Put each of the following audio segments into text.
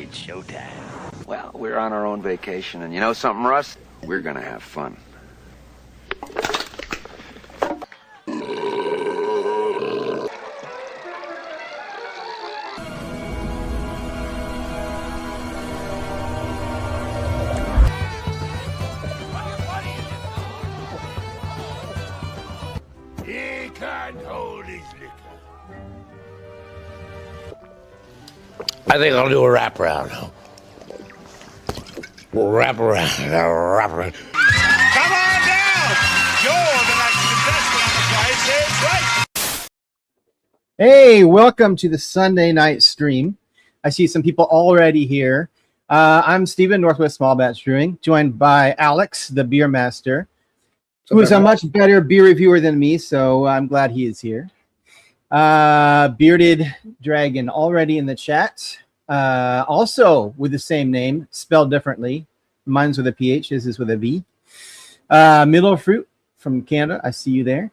It's showtime. Well, we're on our own vacation, and you know something, Russ? We're gonna have fun. He can't hold his liquor. I think I'll do a wraparound. Wraparound. Come on down! You're the next contestant on the Price is Right. Hey, welcome to the Sunday night stream. I see some people already here. I'm Steven, Northwest Small Batch Brewing, joined by Alex, the beer master, who is a much better beer reviewer than me, so I'm glad he is here. Bearded Dragon already in the chat. Also with the same name, spelled differently. Mine's with a PH, his is with a V. Middle Fruit from Canada, I see you there.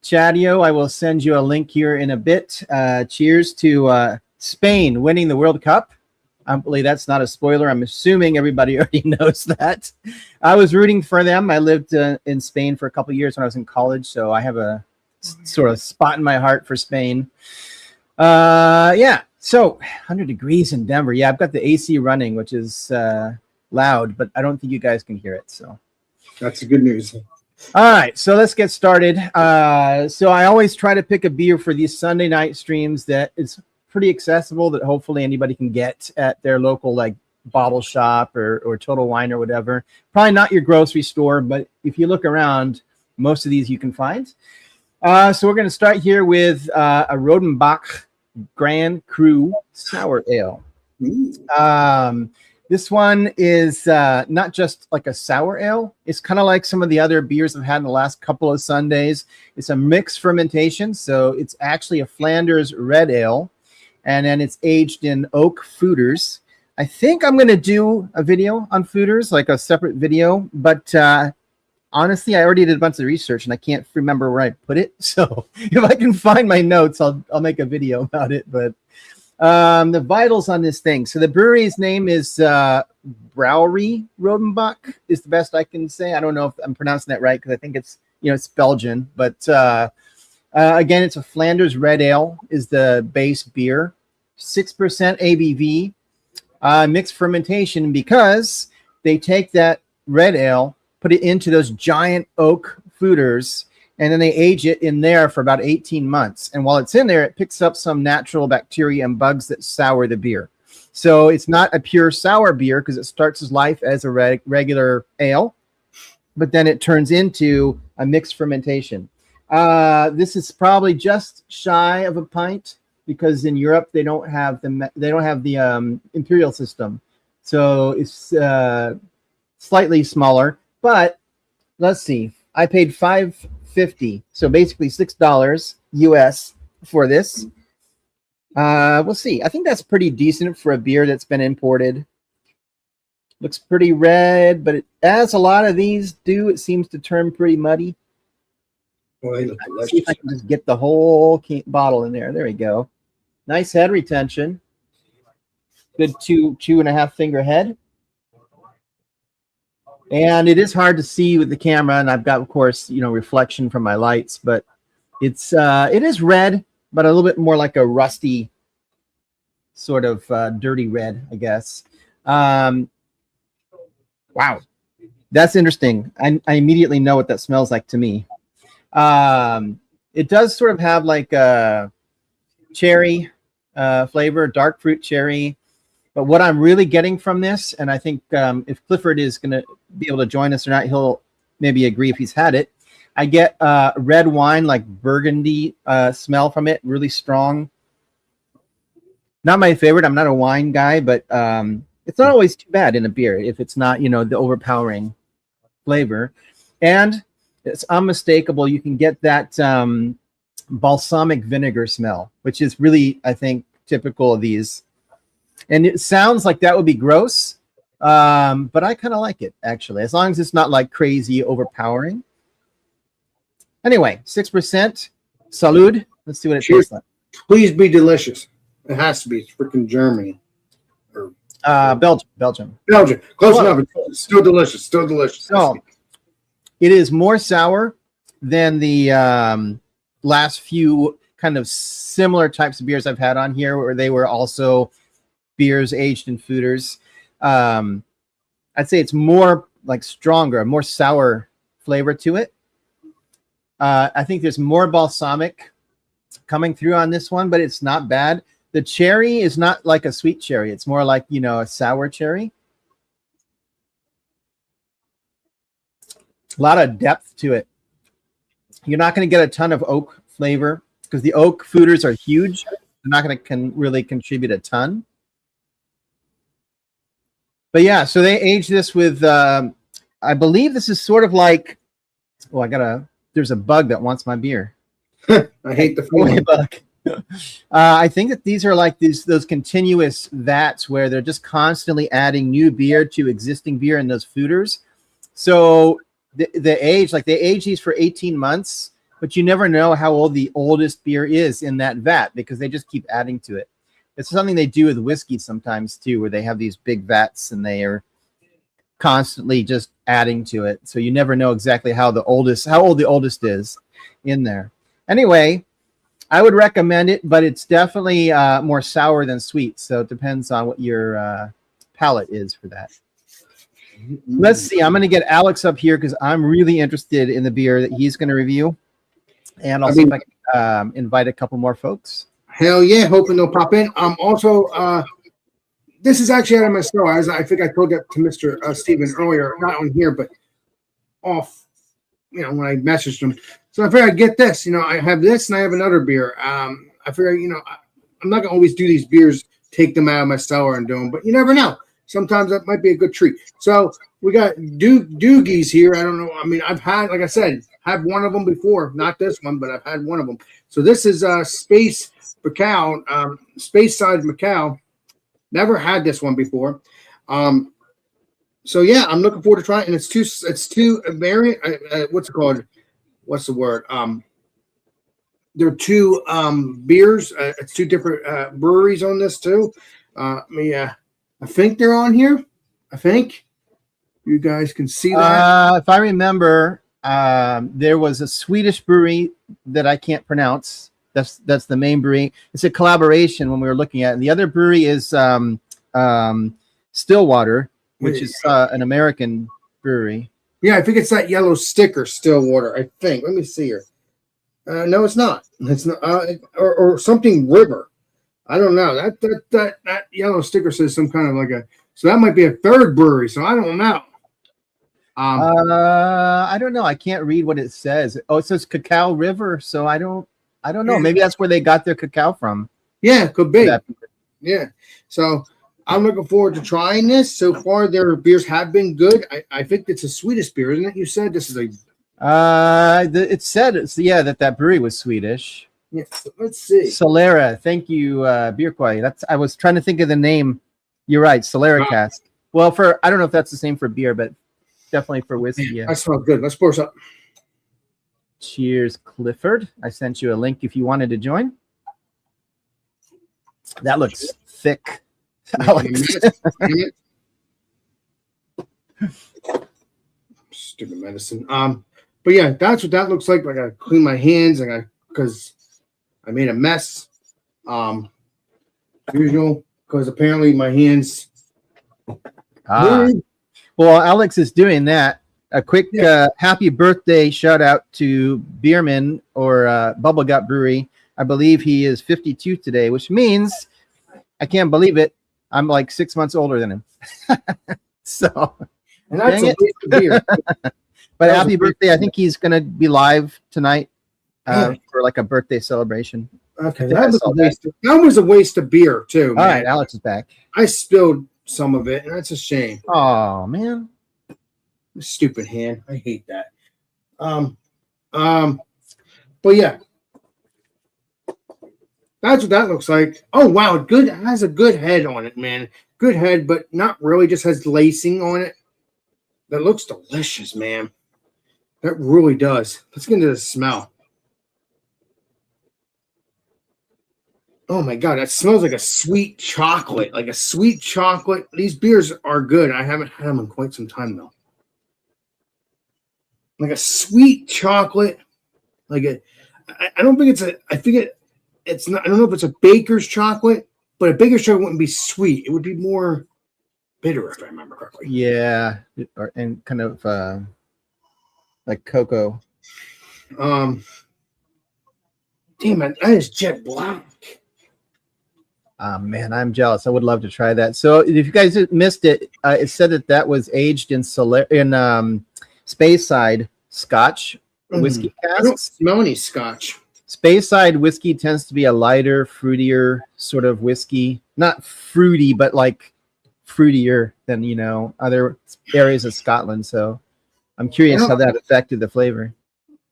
Chadio, I will send you a link here in a bit. Cheers to Spain winning the World Cup. I believe that's not a spoiler. I'm assuming everybody already knows that. I was rooting for them. I lived in Spain for a couple of years when I was in college, so I have a sort of spot in my heart for Spain. Yeah, so 100 degrees in Denver. Yeah, I've got the AC running, which is loud, but I don't think you guys can hear it. So that's the good news. All right, so let's get started. So I always try to pick a beer for these Sunday night streams that is pretty accessible, that hopefully anybody can get at their local like bottle shop or Total Wine or whatever. Probably not your grocery store, but if you look around, most of these you can find. So we're going to start here with a Rodenbach Grand Cru Sour Ale. This one is not just like a sour ale. It's kind of like some of the other beers I've had in the last couple of Sundays. It's a mixed fermentation, so it's actually a Flanders red ale, and then it's aged in oak foeders. I think I'm going to do a video on foeders, like a separate video, but honestly, I already did a bunch of research, and I can't remember where I put it. So if I can find my notes, I'll make a video about it. But the vitals on this thing. So the brewery's name is Brouwery Rodenbach is the best I can say. I don't know if I'm pronouncing that right because I think it's it's Belgian. But again, it's a Flanders red ale is the base beer, 6% ABV, mixed fermentation because they take that red ale, put it into those giant oak foeders, and then they age it in there for about 18 months. And while it's in there, it picks up some natural bacteria and bugs that sour the beer. So it's not a pure sour beer because it starts its life as a regular ale, but then it turns into a mixed fermentation. This is probably just shy of a pint because in Europe they don't have the imperial system, so it's slightly smaller. But let's see, I paid $5.50, so basically $6 US for this. We'll see. I think that's pretty decent for a beer that's been imported. Looks pretty red, but as a lot of these do, it seems to turn pretty muddy. Well, they look Let's see if I can just get the whole bottle in there. There we go. Nice head retention. Good two and a half finger head. And it is hard to see with the camera, and I've got, of course, reflection from my lights, but it is red, but a little bit more like a rusty sort of dirty red, I guess. Wow, that's interesting. I immediately know what that smells like to me. It does sort of have like a cherry flavor, dark fruit cherry. But what I'm really getting from this, and I think if Clifford is going to be able to join us or not, he'll maybe agree if he's had it. I get red wine, like burgundy smell from it, really strong. Not my favorite. I'm not a wine guy, but it's not always too bad in a beer if it's not, the overpowering flavor. And it's unmistakable. You can get that balsamic vinegar smell, which is really, I think, typical of these. And it sounds like that would be gross, but I kind of like it, actually, as long as it's not like crazy overpowering. Anyway, 6%. Salud. Let's see what it tastes like. Please be delicious. It has to be. It's freaking Germany. Belgium. Belgium. Close Well, enough. It's still delicious. Still delicious. So it is more sour than the last few kind of similar types of beers I've had on here, where they were also beers aged in foeders. I'd say it's more like stronger, more sour flavor to it. I think there's more balsamic coming through on this one, but it's not bad. The cherry is not like a sweet cherry. It's more like, a sour cherry. A lot of depth to it. You're not going to get a ton of oak flavor because the oak foeders are huge. They're not going to really contribute a ton. But yeah, so they age this with, I believe this is sort of like, there's a bug that wants my beer. I hate the feeling. Bug. I think that these are like those continuous vats where they're just constantly adding new beer to existing beer in those foeders. So the age, like they age these for 18 months, but you never know how old the oldest beer is in that vat because they just keep adding to it. It's something they do with whiskey sometimes too, where they have these big vats and they are constantly just adding to it. So you never know exactly how old the oldest is in there. Anyway, I would recommend it, but it's definitely more sour than sweet. So it depends on what your palate is for that. Let's see. I'm going to get Alex up here because I'm really interested in the beer that he's going to review. And I'll see if I can invite a couple more folks. Hell yeah. Hoping they'll pop in. Also, this is actually out of my store. I think I told that to Mr. Steven earlier, not on here, but off, when I messaged him. So I figured I'd get this. I have this and I have another beer. I figure, I'm not going to always do these beers, take them out of my cellar and do them, but you never know. Sometimes that might be a good treat. So we got Doogies here. I don't know. I mean, I've had, like I said, had one of them before. Not this one, but I've had one of them. So this is Space Macau, Space Side Macau. Never had this one before. So yeah, I'm looking forward to trying it. And it's two variant. What's it called? What's the word? There are two beers. It's two different breweries on this too. I think they're on here. I think you guys can see that. If I remember, there was a Swedish brewery that I can't pronounce. That's the main brewery. It's a collaboration when we were looking at it. And the other brewery is Stillwater, which is an American brewery. Yeah, I think it's that yellow sticker, Stillwater. I think. Let me see here. No, it's not. It's not, or something River. I don't know. That yellow sticker says some kind of like a. So that might be a third brewery. So I don't know. I don't know. I can't read what it says. Oh, it says Cacao River. So I don't know. Maybe that's where they got their cacao from. Yeah, could be. Yeah. So I'm looking forward to trying this. So far, their beers have been good. I think it's a Swedish beer, isn't it? You said this is a. It said that brewery was Swedish. Yeah. So let's see. Solera. Thank you, Beer Quiet. I was trying to think of the name. You're right, Solera Cast. Well, I don't know if that's the same for beer, but definitely for whiskey. Yeah. That smells good. Let's pour some. Cheers, Clifford. I sent you a link if you wanted to join. That looks thick. Stupid medicine. But yeah, that's what that looks like. I gotta clean my hands because I made a mess. Usual, because apparently my hands. Well, Alex is doing that. A quick happy birthday shout out to Beerman or Bubble Gut Brewery. I believe he is 52 today, which means I can't believe it. I'm like 6 months older than him. So, and that's a waste of beer. But happy birthday. I think he's going to be live tonight for like a birthday celebration. Okay, that was a waste of beer too. All right, Alex is back. I spilled some of it, and that's a shame. Oh man, stupid hand. I hate that. But yeah, that's what that looks like. Oh wow, good. It has a good head on it, man. Good head, but not really. Just has lacing on it. That looks delicious, man. That really does. Let's get into the smell. Oh my god, that smells like a sweet chocolate. Like a sweet chocolate. These beers are good. I haven't had them in quite some time though. Like a sweet chocolate. Like I don't think it's a. I think it's not. I don't know if it's a baker's chocolate, but a baker's chocolate wouldn't be sweet. It would be more bitter, if I remember correctly. Yeah, and kind of like cocoa. Damn it, that is jet black. Man, I'm jealous. I would love to try that. So if you guys missed it, it said that was aged in Speyside Scotch whiskey I don't casks. smell any scotch. Speyside whiskey tends to be a lighter, fruitier sort of whiskey. Not fruity, but like fruitier than other areas of Scotland. So I'm curious how that affected the flavor.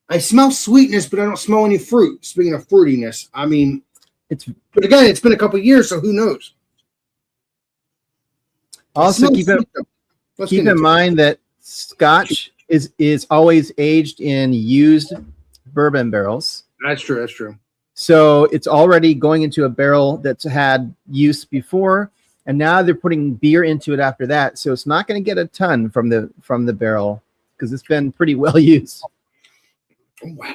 I smell sweetness, but I don't smell any fruit. Speaking of fruitiness, I mean, but again, it's been a couple of years, so who knows? Also, keep in mind that Scotch is always aged in used bourbon barrels. That's true. That's true. So it's already going into a barrel that's had use before, and now they're putting beer into it after that. So it's not going to get a ton from the barrel because it's been pretty well used. Oh, wow.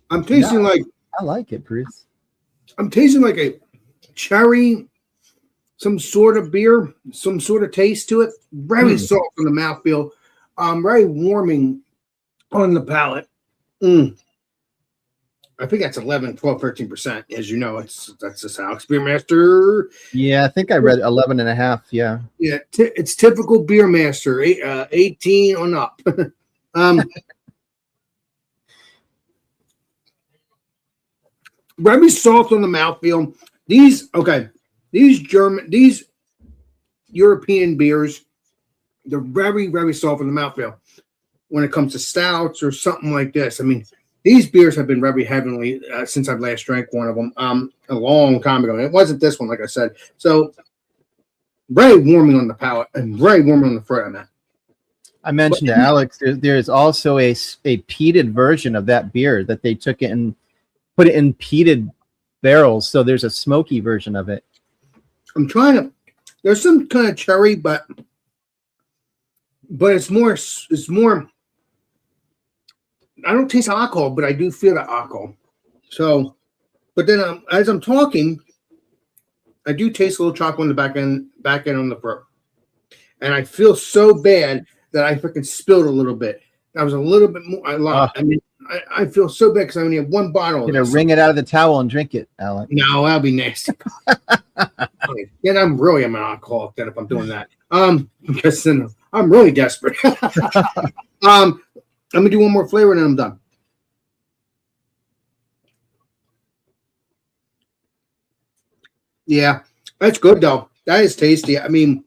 I'm tasting like I like it, Bruce. I'm tasting like a cherry, some sort of beer, some sort of taste to it. Very soft on the mouthfeel. Very warming on the palate. I think that's 11, 12, 13%. As you know, that's just Alex Beermaster. Yeah, I think I read 11.5. Yeah. Yeah, it's typical Beermaster, 18 on up. Very soft on the mouthfeel. These European beers, they're very, very soft on the mouthfeel. When it comes to stouts or something like this, I mean, these beers have been very heavenly since I've last drank one of them a long time ago. It wasn't this one, like I said. So very warming on the palate and very warming on the throat on that. I mentioned to Alex, there's also a peated version of that beer that they took it and put it in peated barrels. So there's a smoky version of it. There's some kind of cherry, but it's more, I don't taste alcohol, but I do feel the alcohol. So, but then as I'm talking, I do taste a little chocolate on the back end on the throat. And I feel so bad that I freaking spilled a little bit. That was a little bit more. I mean, I feel so bad because I only have one bottle. You're gonna wring it out of the towel and drink it, Alex. No, that'll be nasty. Then I'm an alcoholic then if I'm doing that. Because then I'm really desperate. I'm gonna do one more flavor and then I'm done. Yeah, that's good though. That is tasty. I mean,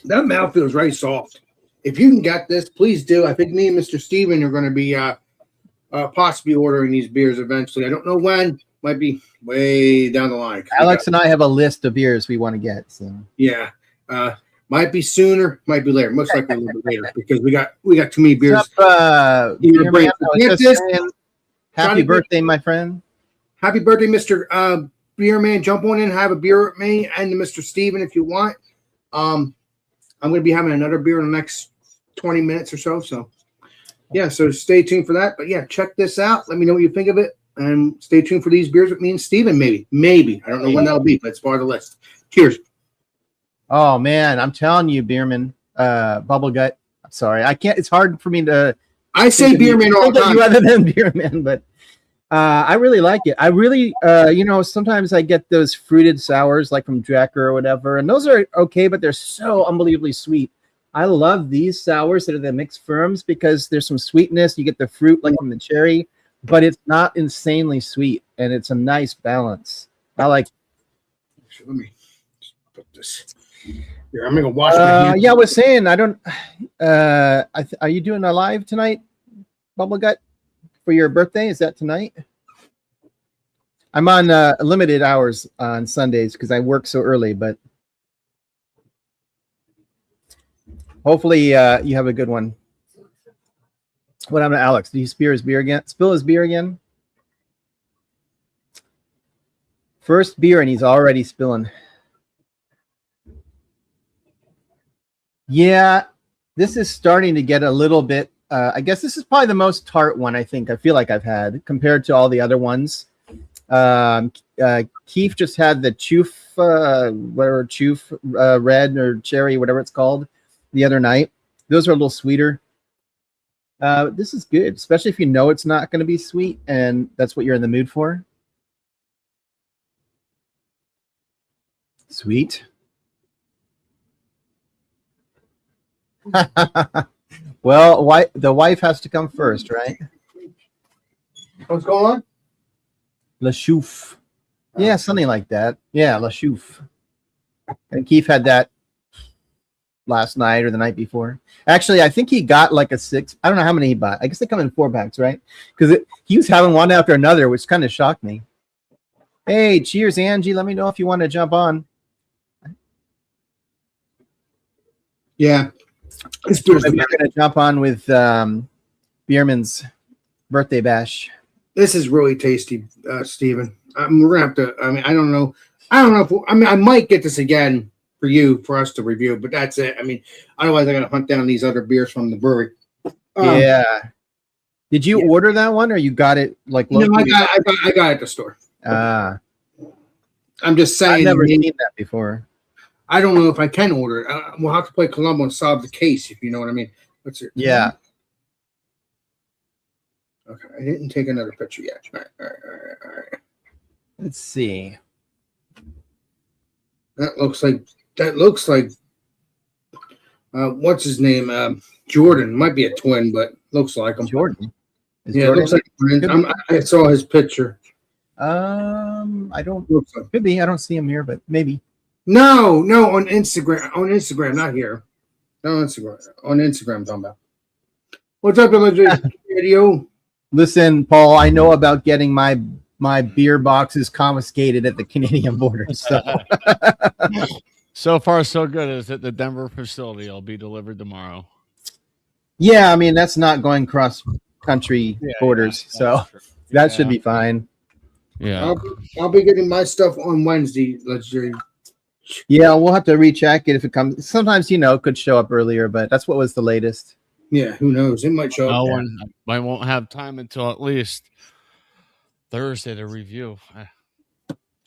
that mouthfeel is very soft. If you can get this, please do. I think me and Mr. Steven are going to be possibly ordering these beers eventually. I don't know when. Might be way down the line. Alex and I have a list of beers we want to get. So yeah, might be sooner, might be later. Most likely a little bit later because we got too many beers. Happy birthday, my friend! Happy birthday, Mr. Beer Man. Jump on in, have a beer with me and Mr. Steven if you want. I'm going to be having another beer in the next 20 minutes or so. So, yeah, so stay tuned for that. But, yeah, check this out. Let me know what you think of it. And stay tuned for these beers with me and Steven, maybe. Maybe. I don't know when that'll be, but it's part of the list. Cheers. Oh, man, I'm telling you, Beerman, Bubble Gut. I'm sorry. I can't. It's hard for me to. I say Beerman all the time. Rather than Beerman, but I really like it. I really, sometimes I get those fruited sours like from Drecker or whatever, and those are okay, but they're so unbelievably sweet. I love these sours that are the mixed firms because there's some sweetness. You get the fruit like from the cherry, but it's not insanely sweet, and it's a nice balance. I like. Let me just put this here. I'm gonna wash my hands. Yeah, I was saying I don't. Are you doing a live tonight, Bubble Gut? For your birthday? Is that tonight? I'm on limited hours on Sundays because I work so early, but hopefully you have a good one. What happened to Alex? Did he spill his beer again? Spill his beer again? First beer, and he's already spilling. Yeah, this is starting to get a little bit. I guess this is probably the most tart one I feel like I've had compared to all the other ones. Keith just had the Choof, red or cherry, whatever it's called, the other night. Those are a little sweeter. This is good, especially if you know it's not going to be sweet and that's what you're in the mood for. Sweet. Well, the wife has to come first, right? What's going on? La Chouffe. Yeah, something like that. Yeah, La Chouffe. And Keith had that last night or the night before. Actually, I think he got like a 6. I don't know how many he bought. I guess they come in 4-packs, right? Because he was having one after another, which kind of shocked me. Hey, cheers, Angie. Let me know if you want to jump on. Yeah. We're going to jump on with Bierman's birthday bash. This is really tasty, Steven. We're gonna have to. I mean, I don't know. I might get this again for us to review, but that's it. I mean, otherwise I gotta hunt down these other beers from the brewery. Yeah. Did you order that one, or you got it like? No, I got it at the store. I'm just saying. I've never seen that before. I don't know if I can order it. We'll have to play Columbo and solve the case, if you know what I mean. What's it? Yeah. Okay, I didn't take another picture yet. All right. Let's see. That looks like what's his name? Jordan. Might be a twin, but looks like him. Jordan. Yeah, Jordan? It looks like a twin. I saw his picture. I don't. Could be. I don't see him here, but maybe. No, on Instagram. On Instagram, not here. No, Instagram. On Instagram, I'm talking about. What's up, video? Listen, Paul, I know about getting my beer boxes confiscated at the Canadian border. So, so far, so good. Is at the Denver facility. I'll be delivered tomorrow. Yeah, I mean that's not going cross country borders, so that should be fine. Yeah, I'll be getting my stuff on Wednesday. Yeah, we'll have to recheck it if it comes. Sometimes it could show up earlier, but that's what was the latest. Yeah, who knows? It might show up. I won't have time until at least Thursday to review.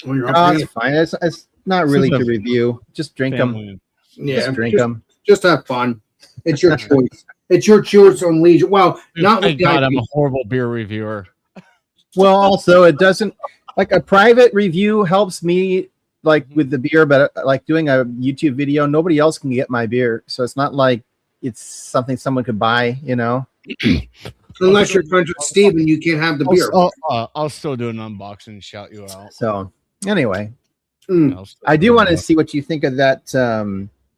It's fine. It's not really to review. Just drink them. Yeah, just drink them. Just have fun. It's your choice. It's your choice on leisure. Well, not thank God I'm a horrible beer reviewer. Well, also it doesn't like a private review helps me like with the beer, but like doing a YouTube video, nobody else can get my beer, so it's not like it's something someone could buy, Unless you're friends with Steve and you can't have the beer. I'll still do an unboxing and shout you out. So anyway, I do want to see what you think of that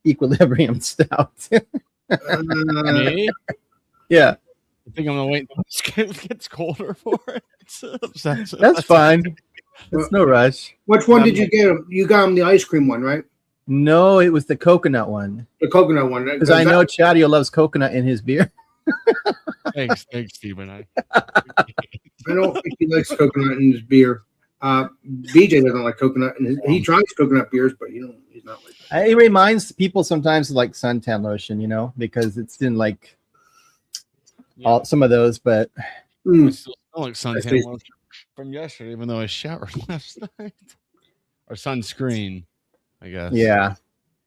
Equilibrium stout. Me? Yeah. I think I'm gonna wait until it gets colder for it. That's fine. It's no rush. Which one did you get him? You got him the ice cream one, right? No, it was the coconut one. The coconut one. Because I know Chadio loves coconut in his beer. Thanks, Stephen. I don't think he likes coconut in his beer. BJ doesn't like coconut, and he tries coconut beers, but he's not like that. It reminds people sometimes of like suntan lotion, because it's in like some of those, but I still smell like suntan lotion from yesterday, even though I showered last night. Or sunscreen, I guess. Yeah.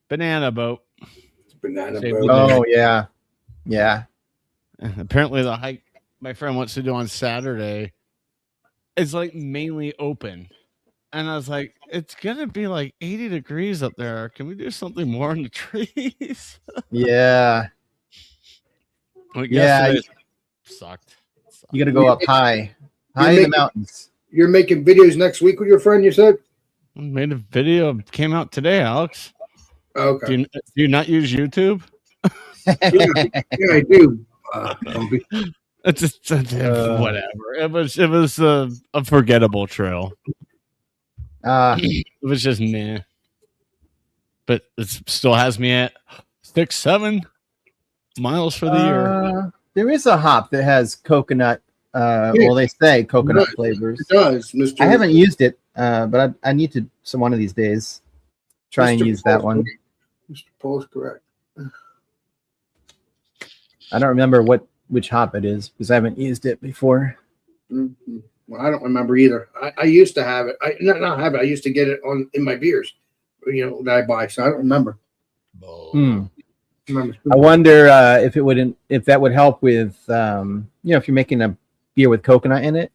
Banana boat. Banana boat. Oh yeah. Yeah. Apparently the hike my friend wants to do on Saturday is like mainly open. And I was like, it's gonna be like 80 degrees up there. Can we do something more in the trees? Yeah. Like yeah. Sucked. You gotta go up high in the mountains. You're making videos next week with your friend, you said? I made a video, came out today, Alex. Okay. Do you not use YouTube? Yeah, I do. It's just whatever. It was a forgettable trail. It was just meh. But it still has me at 6-7 miles for the year. There is a hop that has coconut. Well, they say coconut flavors. It does, Mr. I haven't used it, but I need to. So one of these days, try and use that one. Mr. Paul's correct. I don't remember which hop it is because I haven't used it before. Mm-hmm. Well, I don't remember either. I used to have it. I not have it. I used to get it in my beers, that I buy. So I don't remember. I wonder if that would help with if you're making a beer with coconut in it.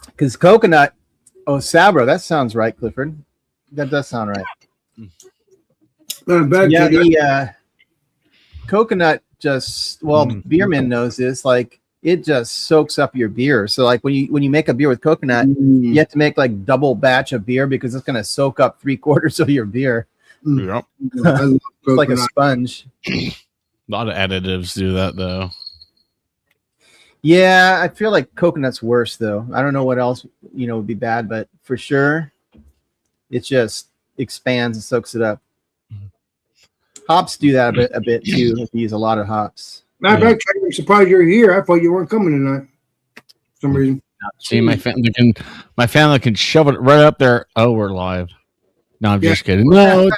Because coconut, Sabro, that sounds right, Clifford. That does sound right. The coconut Beerman knows this. Like it just soaks up your beer. So like when you make a beer with coconut, you have to make like double batch of beer because it's going to soak up 3/4 of your beer. Yep. It's like a sponge. A lot of additives do that though. Yeah, I feel like coconut's worse though. I don't know what else would be bad, but for sure, it just expands and soaks it up. Hops do that a bit too. If you use a lot of hops. Matter of fact, I'm surprised you're here. I thought you weren't coming tonight. For some reason. See, my family can shove it right up there. Oh, we're live. No, I'm just kidding. No,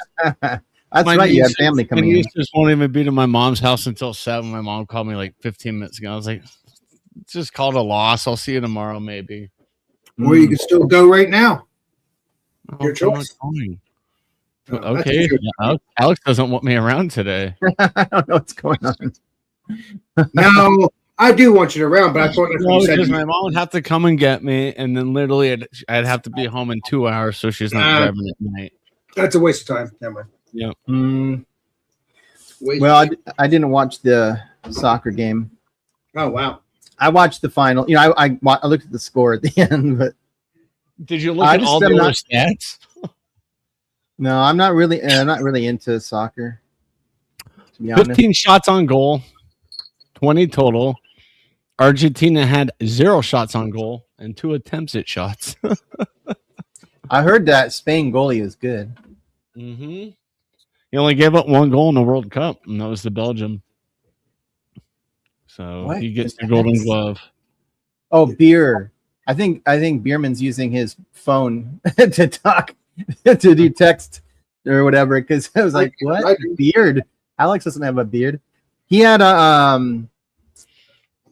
that's right. You have family coming in. Just won't even be to my mom's house until 7. My mom called me like 15 minutes ago. I was like, it's just called a loss. I'll see you tomorrow, maybe. Or you can still go right now. Your choice. Okay. Alex doesn't want me around today. I don't know what's going on. No, I do want you around, but I thought that's what you said. My mom would have to come and get me, and then literally I'd have to be home in 2 hours, so she's not driving at night. That's a waste of time. Never mind. Yeah. Well, I didn't watch the soccer game. Oh wow! I watched the final. I looked at the score at the end, but did you look at all the other stats? No, I'm not really into soccer. To be honest. 15 shots on goal, 20 total. Argentina had 0 shots on goal and 2 attempts at shots. I heard that Spain goalie is good. Mm-hmm. He only gave up 1 goal in the World Cup, and that was the Belgium. So he gets the Golden Glove. Oh, beer. I think Bierman's using his phone to talk. To do text or whatever, because I was like, what? Beard. Alex doesn't have a beard. He had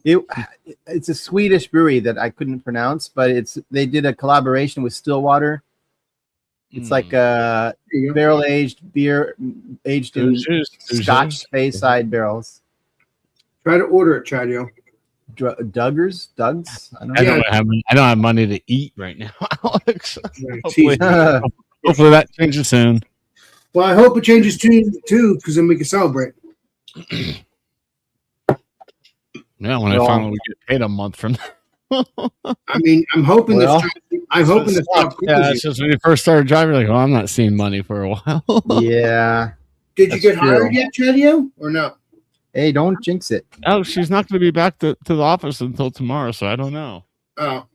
it's a Swedish brewery that I couldn't pronounce, but they did a collaboration with Stillwater. It's like a barrel aged beer aged in Scotch Speyside barrels. Try to order it, Chadio. Dugg's? I don't have money to eat right now, Alex. Hopefully that changes soon. Well, I hope it changes too, because then we can celebrate. Yeah, when I finally get paid a month from now. I mean, I'm hoping I'm hoping this stop. Yeah, it's just when you first started driving, like, I'm not seeing money for a while. Yeah. Did you get hired yet, Chadio, or no? Hey, don't jinx it. Oh, she's not going to be back to the office until tomorrow, so I don't know. Oh,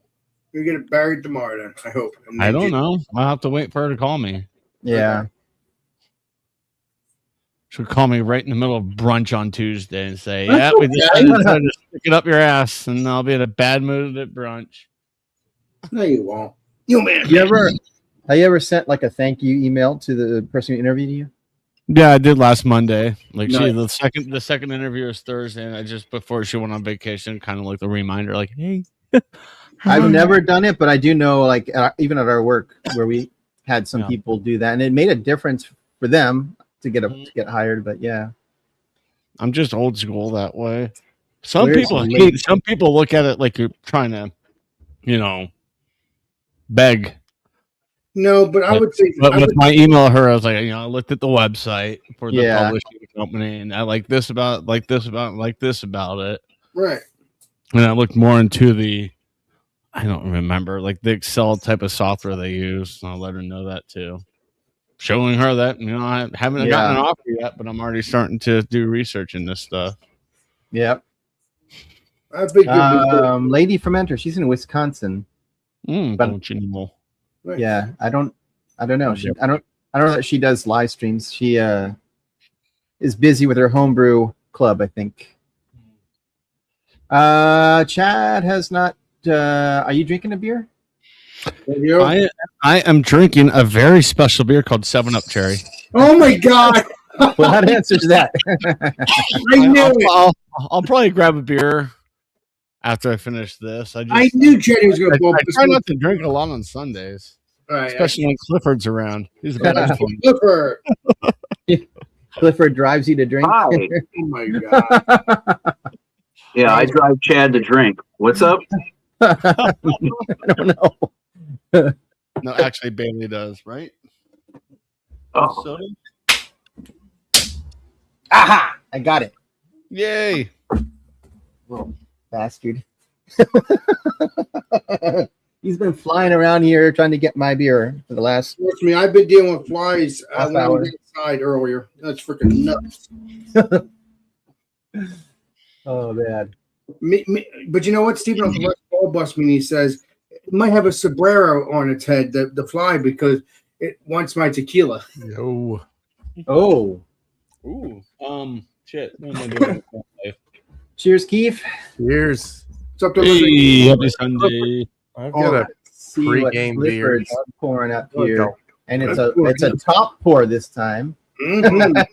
you're going to get buried tomorrow then, I hope. I don't know. I'll have to wait for her to call me. Yeah. Okay. She'll call me right in the middle of brunch on Tuesday and say, yeah, we decided to stick it up your ass, and I'll be in a bad mood at brunch. No, you won't. You man. Have you ever sent like a thank you email to the person who interviewed you? Yeah, I did last Monday. Like Nice. the second interview was Thursday, and I just before she went on vacation, kind of like the reminder, like, hey. I've never done it, but I do know, like, even at our work where we had some people do that, and it made a difference for them to get hired. But yeah, I'm just old school that way. Some people look at it like you're trying to, beg. No, but I would say. But with my email her, I was like, I looked at the website for the publishing company, and I like this about it. Right. And I looked more into I don't remember, like the Excel type of software they use. And I'll let her know that too. Showing her that, I haven't gotten an offer yet, but I'm already starting to do research in this stuff. Yep. I think Lady Fermenter, she's in Wisconsin. Don't you know? Yeah, I don't know. I don't know that she does live streams. She is busy with her homebrew club, I think. Chad has not. Are you drinking a beer? I am drinking a very special beer called 7-Up Cherry. Oh my God! Well, that answers that. I knew it. I'll probably grab a beer after I finish this. I knew Jenny was going to pull I up this try one. not to drink a lot on Sundays, All right, especially when Clifford's around. He's about to fun. Clifford. Clifford drives you to drink. Hi. Oh my God! Yeah, I drive Chad to drink. What's up? I don't know. No, actually, Bailey does, right? Oh, Soda? Aha! I got it. Yay! Little bastard. He's been flying around here trying to get my beer for the last. Trust me, I've been dealing with flies Half when I hour. was inside earlier. That's freaking nuts. Oh man. But you know what, Stephen? On the last ball bust me, and he says it might have a sombrero on its head, the fly, because it wants my tequila. Yo. Oh. Ooh. Shit. What am I doing? Cheers, Keith. Cheers. It's up to Hey, happy Sunday. I've Oh, got a let's see what pre-game beer. Clifford's pouring up Look, here, I'll- and it's a top pour this time. Mhm.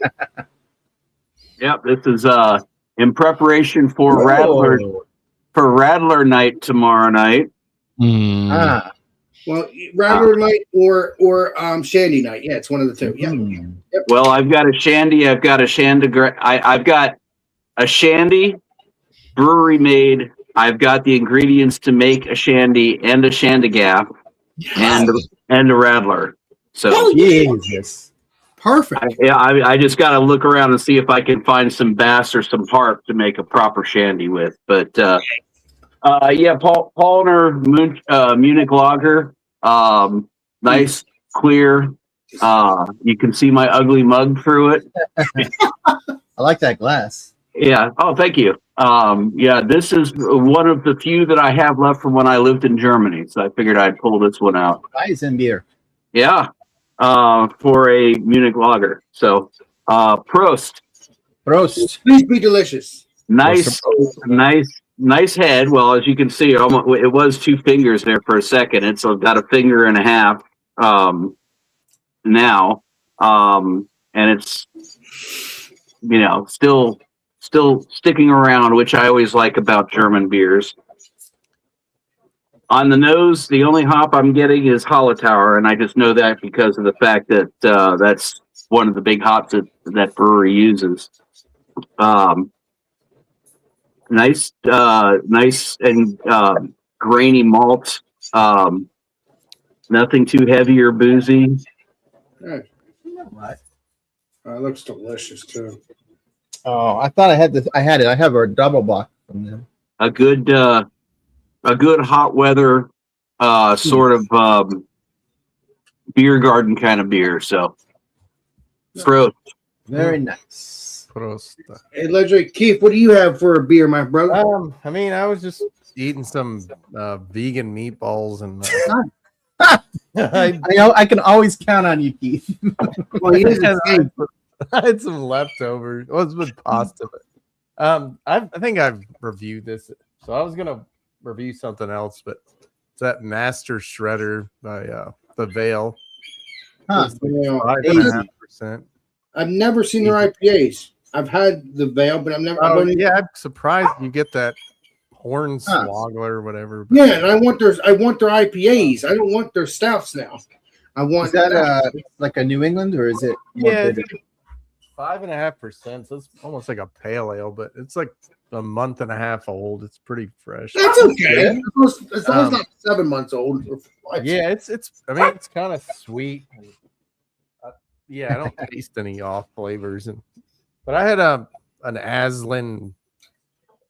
yep. This is in preparation for Rattler night tomorrow night. Ah. Well, Rattler night or Shandy night. Yeah, it's one of the two. Yeah. Hmm. Well, I've got a shandy. I've got a I've got a shandy brewery made. I've got the ingredients to make a shandy and a shandygaff and a Rattler. So Oh, Jesus. perfect. I just got to look around and see if I can find some bass or some harp to make a proper shandy with. But yeah, Paulaner Munich Lager, nice, clear. You can see my ugly mug through it. I like that glass. Yeah. Oh, thank you. Yeah, this is one of the few that I have left from when I lived in Germany. So I figured I'd pull this one out. Weizen beer. Yeah. For a Munich Lager. So, Prost. Prost. Please be delicious. Nice head. Well, as you can see, it was 2 fingers there for a second. It's got a finger and a half now, and it's still sticking around, which I always like about German beers. On the nose, the only hop I'm getting is Hallertauer, and I just know that because of the fact that that's one of the big hops that brewery uses. Nice and grainy malt. Nothing too heavy or boozy. Right. What? It looks delicious too. Oh, I thought I had this. I had it. I have a double block from them. A good hot weather sort of beer garden kind of beer. So, Prost. Very nice. Prost. Hey, Ledger, Keith, what do you have for a beer, my brother? I mean, I was just eating some vegan meatballs and I can always count on you, Keith. Well, he is the same. I had some leftovers. It was with pasta. But, I think I've reviewed this, so I was gonna review something else, but it's that Master Shredder by the Veil. Huh. Yeah. 5.5%. I've never seen their IPAs. I've had the Veil, but I've never. Oh, yeah, I'm surprised you get that Hornswoggle or whatever. But Yeah, and I want their IPAs. I don't want their stouts now. I want Is that like a New England or is it? more yeah, bitter? 5.5%. So it's almost like a pale ale, but it's like a month and a half old. It's pretty fresh. That's okay. As long as it's not 7 months old. Yeah, it's. I mean, it's kind of sweet. Yeah, I don't taste any off flavors, but I had an Aslan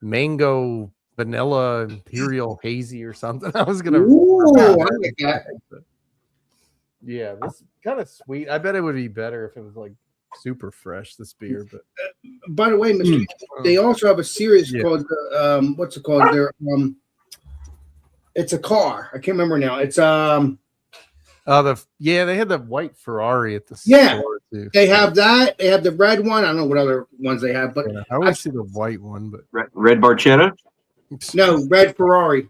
mango vanilla imperial hazy or something. I was gonna. Ooh, I like that. Yeah, this kind of sweet. I bet it would be better if it was like super fresh. This beer, but By the way, Mr. They also have a series called what's it called? It's a car. I can't remember now. It's They had the white Ferrari at the Yeah. store too. They have that. They have the red one. I don't know what other ones they have, but Yeah, I always see the white one, but Red Barchetta? no, red Ferrari.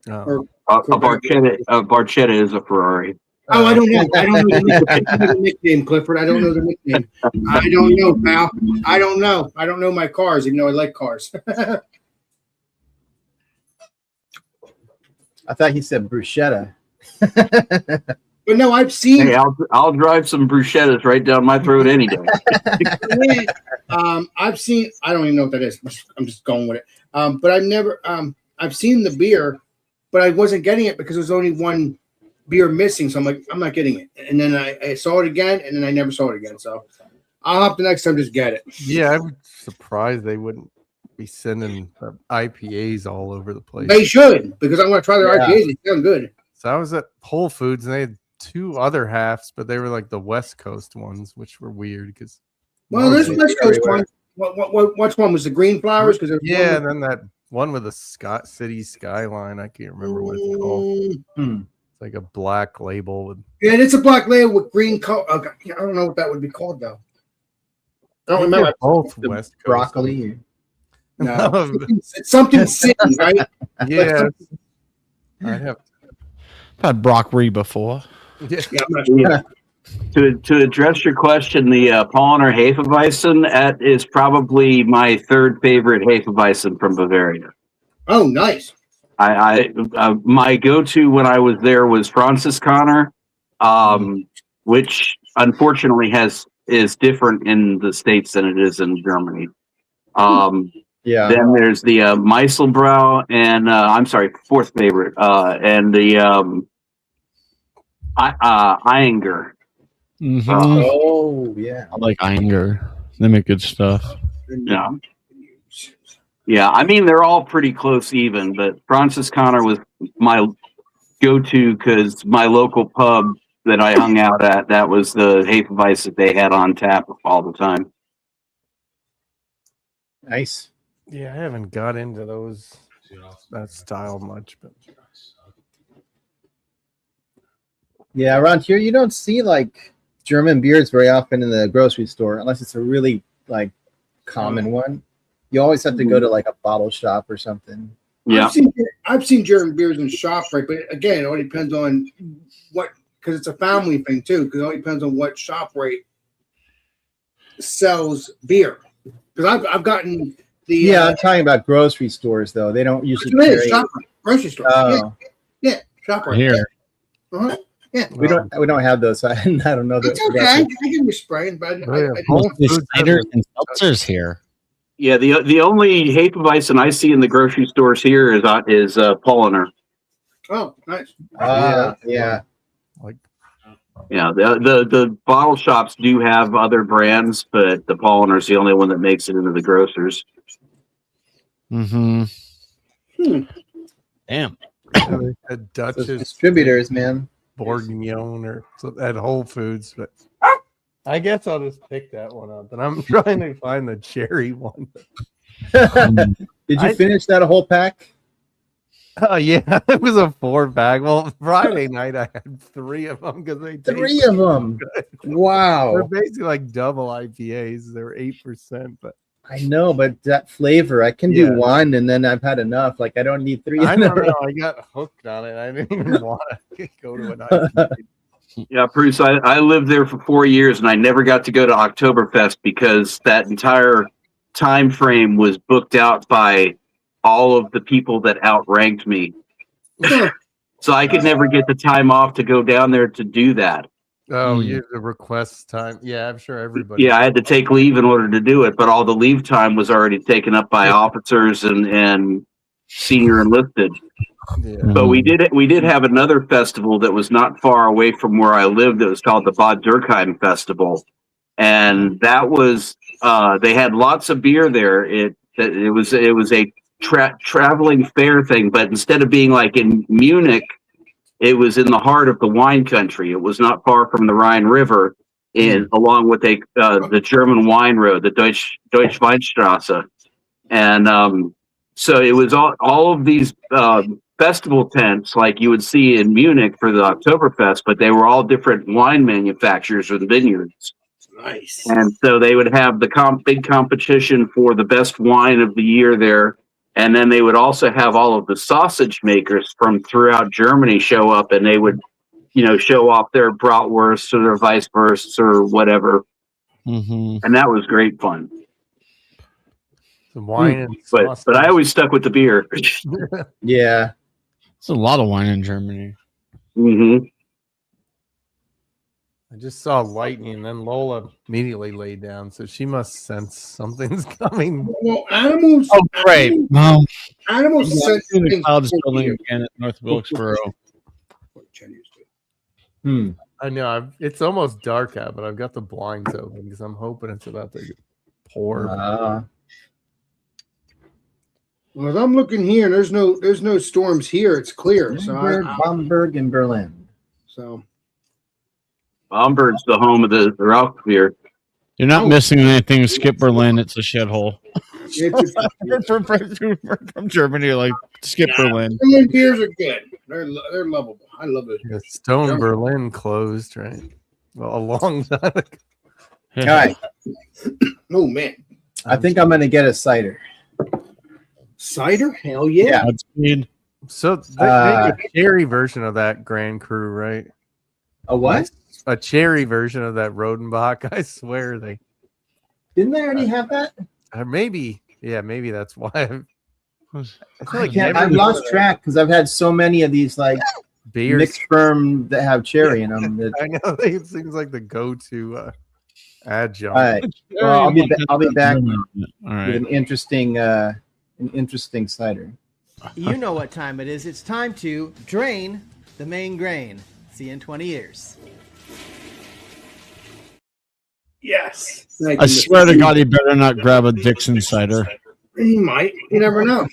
oh. A Barchetta is a Ferrari. Oh, I don't know. I don't know the nickname, Clifford. I don't know the nickname. I don't know, pal. I don't know. I don't know my cars, even though I like cars. I thought he said bruschetta. But no, I've seen. Hey, I'll drive some bruschettas right down my throat any day. I've seen. I don't even know what that is. I'm just going with it. But I've never. I've seen the beer, but I wasn't getting it because there's only one beer missing. So I'm like, I'm not getting it. And then I saw it again, and then I never saw it again. So I'll have to next time just get it. Yeah, I'm surprised they wouldn't be sending IPAs all over the place. They should, because I want to try their IPAs. They sound good. So I was at Whole Foods and they had 2 other halves, but they were like the West Coast ones, which were weird because. Well, this West Coast one. Which one was the green flowers? Because yeah, and then that one with the city skyline. I can't remember what it's called. It's like a black label with. Yeah, it's a black label with green color. I don't know what that would be called though. I don't remember. Both West Coast. Broccoli. No, it's something city, right? Yeah, I'd have. I've had broccoli before. Yeah. Yeah. To address your question, the Paulaner Hefeweizen, that is probably my 3rd favorite Hefeweizen from Bavaria. Oh, nice. I my go-to when I was there was Franziskaner, which unfortunately is different in the States than it is in Germany. Yeah. Then there's the Meiselbrau, and I'm sorry, 4th favorite, and the Eyinger. Mm-hmm. Oh, yeah. I like Eyinger. They make good stuff. Yeah. Yeah, I mean, they're all pretty close even, but Franziskaner was my go-to because my local pub that I hung out at, that was the Hefeweizen that they had on tap all the time. Nice. Yeah, I haven't got into that style much, but Yeah, around here you don't see like German beers very often in the grocery store unless it's a really like common one. You always have to go to like a bottle shop or something. Yeah. I've seen German beers in ShopRite, but again, it all depends on what, because it's a family thing too. Because it all depends on what ShopRite sells beer. Because I've gotten the I'm talking about grocery stores though. They don't usually carry ShopRite, grocery store. Oh. Yeah, ShopRite. Here. Uh-huh. Yeah. We don't have those. So I don't know that. It's okay. I can be spraying, but There's ciders and seltzers here. Yeah, the only Hefeweizen I see in the grocery stores here is Paulaner. Oh, nice. Yeah. like Yeah, the bottle shops do have other brands, but the Paulaner is the only one that makes it into the grocers. Mm-hmm. Damn. a Dutch's Those distributors, man. Bourguignon or so at Whole Foods, but I guess I'll just pick that one up. And I'm trying to find the cherry one. Did you finish that whole pack? Oh yeah, it was a 4-pack. Well, Friday night I had 3 of them because they 3 of them. They're Wow. basically like double IPAs. They're 8%, but I know, but that flavor, I can do one and then I've had enough. Like I don't need 3. I don't know. I got hooked on it. I didn't even want to go to an IPA. Yeah, Bruce, I lived there for 4 years and I never got to go to Oktoberfest because that entire time frame was booked out by all of the people that outranked me. So I could never get the time off to go down there to do that. Oh, you have to request time. Yeah, I'm sure everybody. Yeah, I had to take leave in order to do it, but all the leave time was already taken up by officers and senior enlisted. Yeah. But we did have another festival that was not far away from where I lived. It was called the Bad Dürkheim Festival, and that was they had lots of beer there. It was a traveling fair thing, but instead of being like in Munich, it was in the heart of the wine country. It was not far from the Rhine River, along with the German wine road, the Deutsche Weinstraße, and so it was all of these festival tents like you would see in Munich for the Oktoberfest, but they were all different wine manufacturers and vineyards. Nice. And so they would have the big competition for the best wine of the year there. And then they would also have all of the sausage makers from throughout Germany show up, and they would, show off their bratwursts or their weisswursts or whatever. Mm-hmm. And that was great fun. Some wine and But I always stuck with the beer. Yeah. There's a lot of wine in Germany. Mm-hmm. I just saw lightning, and then Lola immediately laid down, so she must sense something's coming. Well, animals. Oh, great. Well, Animals sense the things clouds before building you. again at North Wilkesboro. I know it's almost dark out, but I've got the blinds open because I'm hoping it's about to pour. Well, as I'm looking here, there's no storms here. It's clear. So Bamberg, and Berlin. So Bamberg's the home of the Rauch beer. You're not missing anything. Skip Berlin. It's a shithole. from Germany, like skip Berlin. Berlin beers are good. They're lovable. I love it. Yeah, Stone Berlin closed, right? Well, a long time ago. All right. Oh man, I think I'm gonna get a cider. Cider? Hell yeah. Godspeed. So they make a cherry version of that Grand Cru, right? A what? A cherry version of that Rodenbach. I swear they Didn't they already have that? maybe that's why. I feel like I've lost track because I've had so many of these like beers mixed firm that have cherry in them. I know it seems like the go-to adjunct. All right. Well, I'll be back All right. with an interesting cider. You know what time it is. It's time to drain the main grain. See you in 20 years. Yes. I swear to God, he better not grab a Dixon cider. He might. You never know.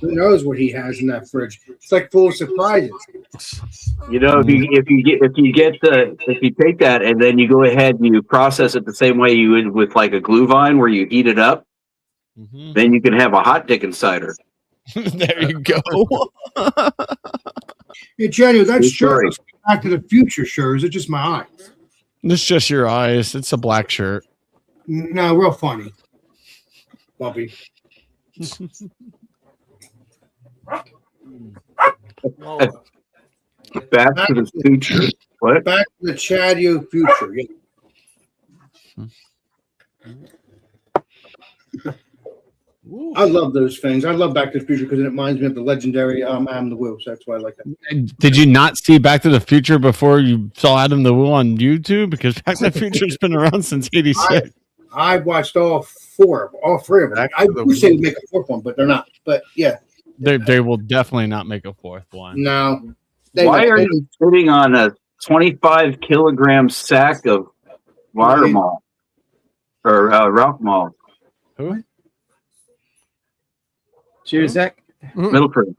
Who knows what he has in that fridge? It's like full of surprises. If you take that and then you go ahead and you process it the same way you would with like a glue vine, where you heat it up, then you can have a hot Dickens cider. There you go. Hey, Jenny, that's Good story. sure Back to the Future. Sure, is it just my eyes? It's just your eyes. It's a black shirt. No, real funny. Bumpy. Back to the Future. What? Back to the Chadio Future. Yeah. I love those things. I love Back to the Future because it reminds me of the legendary Adam the Wheel. So that's why I like that. Did you not see Back to the Future before you saw Adam the Wheel on YouTube? Because Back to the Future's been around since '86. I watched all three of them. I wish they would make a fourth one, but they're not. But yeah, They will definitely not make a fourth one. no. Why are you sitting on a 25 kilogram sack of water malt or Rauch malt? Who? Cheers, Zach. Middleford.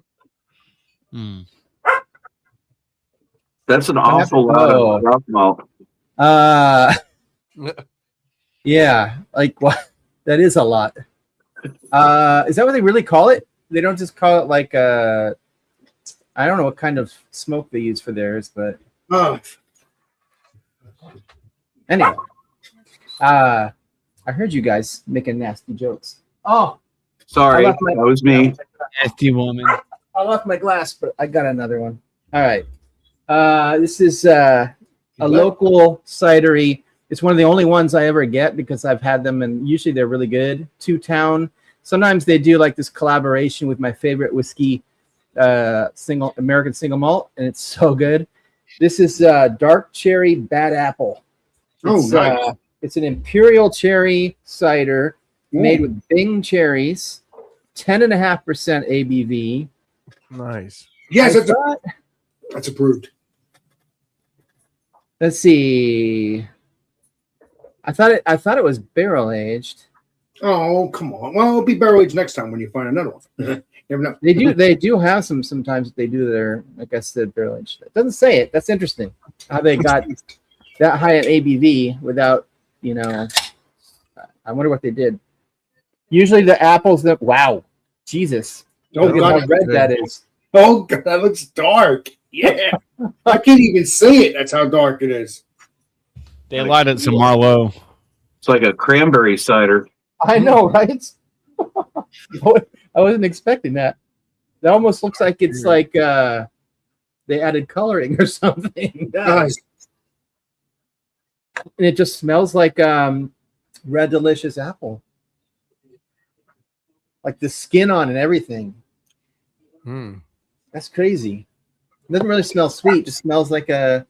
Hmm. That's an awful lot of Rauch malt. Yeah, like what? That is a lot. Is that what they really call it? They don't just call it like I don't know what kind of smoke they use for theirs, but anyway, I heard you guys making nasty jokes. Oh, sorry, that was me. Nasty woman. I left my glass, but I got another one. All right, this is a local cidery. It's one of the only ones I ever get because I've had them, and usually they're really good. Two Town. Sometimes they do like this collaboration with my favorite whiskey, American single malt, and it's so good. This is dark cherry bad apple. It's, nice. It's an imperial cherry cider made with Bing cherries, 10.5% ABV. Nice. Yes, that's approved. Let's see. I thought it was barrel aged. Oh, come on. Well, it'll be barrel aged next time when you find another one. Never know. They do have some sometimes they do their, like I said, barrel aged. It doesn't say it. That's interesting. How they got that high an ABV without, I wonder what they did. Usually the apples wow. Jesus. Oh Look at god, how red that is. oh god, that looks dark. Yeah, I can't even see it. That's how dark it is. They lied at some Marlowe. It's like a cranberry cider. I know, right? I wasn't expecting that. That almost looks like it's like they added coloring or something. Guys, And it just smells like red delicious apple. Like the skin on and everything. That's crazy. It doesn't really smell sweet, it just smells like a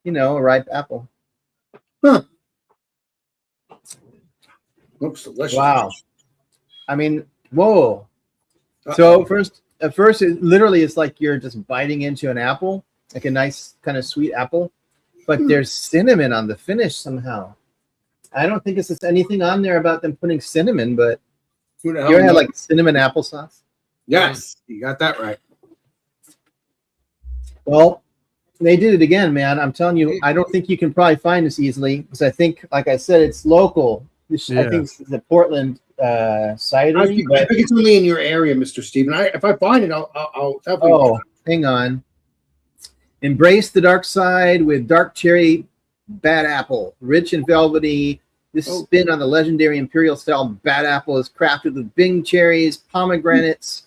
ripe apple. huh? Looks delicious. Wow. I mean, whoa. So at first it literally is like you're just biting into an apple, like a nice kind of sweet apple, but there's cinnamon on the finish somehow. I don't think it's anything on there about them putting cinnamon, but Who the hell you ever had knows? like cinnamon applesauce? Yes, you got that right. Well, they did it again, man. I'm telling you, I don't think you can probably find this easily because I think, like I said, it's local. I think it's the Portland cider. I think it's only in your area, Mr. Steven. If I find it, I'll definitely. Oh, hang on. Embrace the dark side with dark cherry bad apple, rich and velvety. This spin on the legendary imperial style bad apple is crafted with Bing cherries, pomegranates.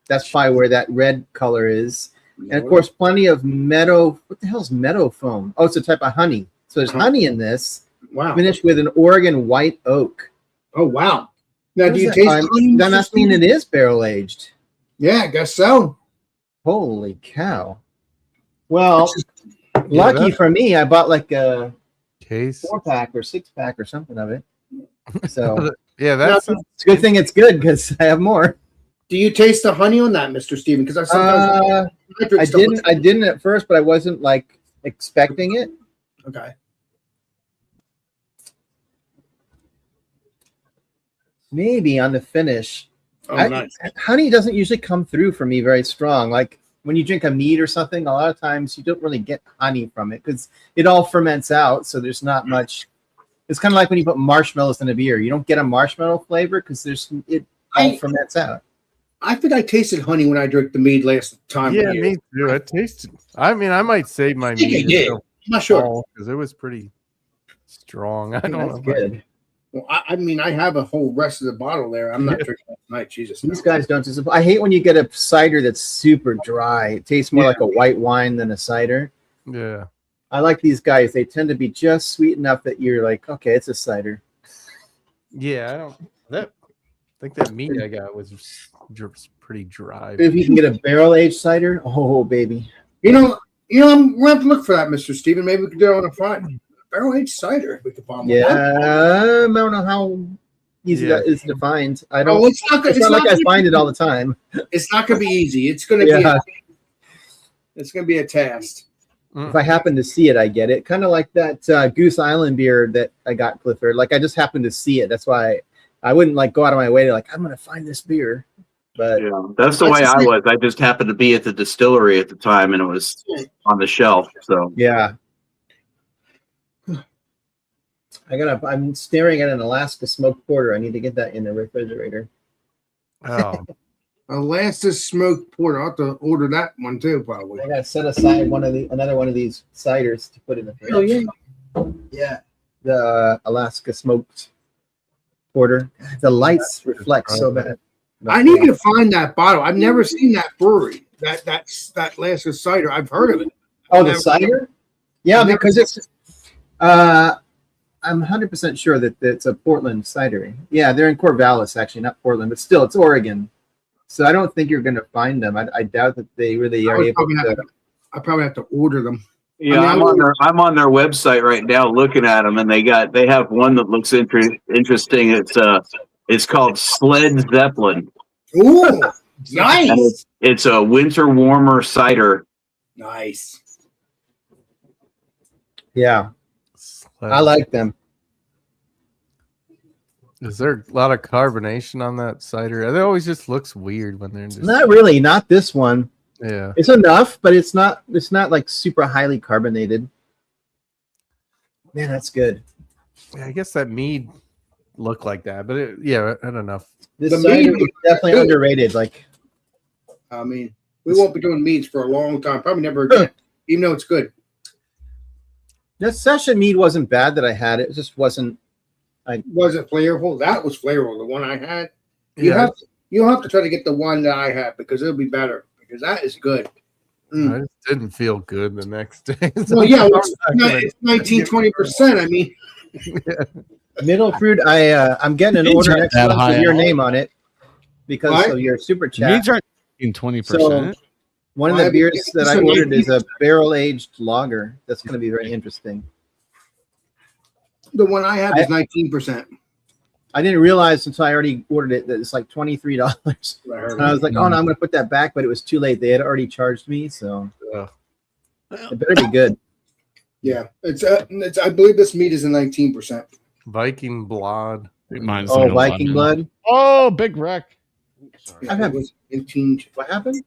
That's probably where that red color is. And of course, plenty of meadow. What the hell is meadow foam? Oh, it's a type of honey. So there's honey in this. Wow. Finished with an Oregon white oak. Oh wow. Now, What do is you that? taste the honey? That must mean it is barrel aged. Yeah, I guess so. Holy cow. Well, lucky for me, I bought like a Case. 4-pack or 6-pack or something of it. So Yeah, that's it's a good thing it's good because I have more. Do you taste the honey on that, Mr. Steven? Because I I didn't at first, but I wasn't like expecting it. Okay. Maybe on the finish. Oh, nice. Honey doesn't usually come through for me very strong. Like when you drink a mead or something, a lot of times you don't really get honey from it because it all ferments out. So there's not much. It's kind of like when you put marshmallows in a beer. You don't get a marshmallow flavor because it all ferments out. I think I tasted honey when I drank the mead last time. yeah, me too. It tasted. I mean, I might save my think I meat did. I'm not sure. because it was pretty strong. I don't That's know. good. Well, I mean, I have a whole rest of the bottle there. I'm not drinking it tonight. Jesus. These guys don't disappoint. I hate when you get a cider that's super dry. It tastes more like a white wine than a cider. Yeah. I like these guys. They tend to be just sweet enough that you're like, okay, it's a cider. Yeah, I think that meat I got was just pretty dry. If you can get a barrel aged cider, oh baby. You know, we're gonna have to look for that, Mr. Steven. Maybe we could do it on a Friday. Barrel aged cider. We could find one. Yeah, I don't know how easy that is to find. I don't. Oh, it's not good. It's not like I find it all the time. It's not gonna be easy. It's gonna be. It's gonna be a task. If I happen to see it, I get it. Kind of like that Goose Island beer that I got, Clifford. Like I just happened to see it. That's why I wouldn't like go out of my way to like I'm gonna find this beer. But Yeah, that's the way I was. I just happened to be at the distillery at the time, and it was on the shelf. So yeah. I'm staring at an Alaska smoked porter. I need to get that in the refrigerator. Oh, Alaska smoked porter. I'll have to order that one too, probably. I gotta set aside another one of these ciders to put in the fridge. Oh yeah. Yeah, the Alaska smoked porter. The lights reflect so bad. I need to find that bottle. I've never seen that brewery. That Alaska cider. I've heard of it. Oh, the cider? Yeah, because it's. I'm 100% sure that it's a Portland cidery. Yeah, they're in Corvallis, actually, not Portland, but still, it's Oregon. So I don't think you're going to find them. I doubt that they really are able to. I probably have to order them. yeah, I'm on their website right now looking at them, and they have one that looks interesting. It's called Sled Zeppelin. Ooh, And nice. it's a winter warmer cider. Nice. Yeah, I like them. Is there a lot of carbonation on that cider? It always just looks weird when they're just. Not really, not this one. Yeah. It's enough, but it's not like super highly carbonated. Man, that's good. Yeah, I guess that mead looked like that, but yeah, I don't know. This The cider mead is definitely underrated. Like I mean, we won't be doing meads for a long time. Probably never again, even though it's good. The session mead wasn't bad that I had. It just wasn't. Was it flavorful? That was flavorful. The one I had. Yeah, You'll have to try to get the one that I had because it'll be better because that is good. I just didn't feel good the next day. Well, yeah, it's 19-20%. I mean, Middle fruit. I'm getting an Meads order aren't next that month high with your at all. name on it because What? of your super chat. Meads aren't in 20%. One of Why the have you beers been that I so ordered is neat? a barrel aged lager. That's going to be very interesting. the one I had was 19%. I didn't realize until I already ordered it that it's like $23. And I was like, oh no, I'm going to put that back, but it was too late. They had already charged me, so Ugh. it better be good. Yeah, it's I believe this meat is a 19%. Viking blood. Mine's Oh, no Viking London. blood. Oh, big wreck. Yeah, I've had- it was 19. What happened?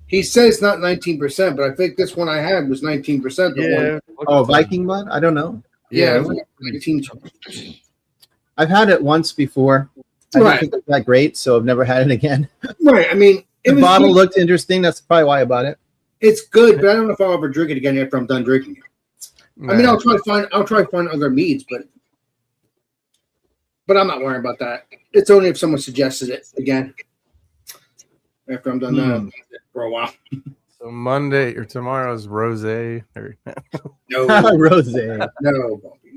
He says not 19%, but I think this one I had was 19%. The one. Oh, Viking blood. I don't know. Yeah, Yeah, it was 19. I've had it once before. I Right. didn't think it was that great, so I've never had it again. Right. I mean, it The was bottle good. looked interesting. That's probably why I bought it. It's good, but I don't know if I'll ever drink it again after I'm done drinking it. I mean, I'll try to find other meads, but I'm not worrying about that. It's only if someone suggested it again after I'm done that for a while. So Monday or tomorrow's rose. Or No, Rose. no, Bumpy,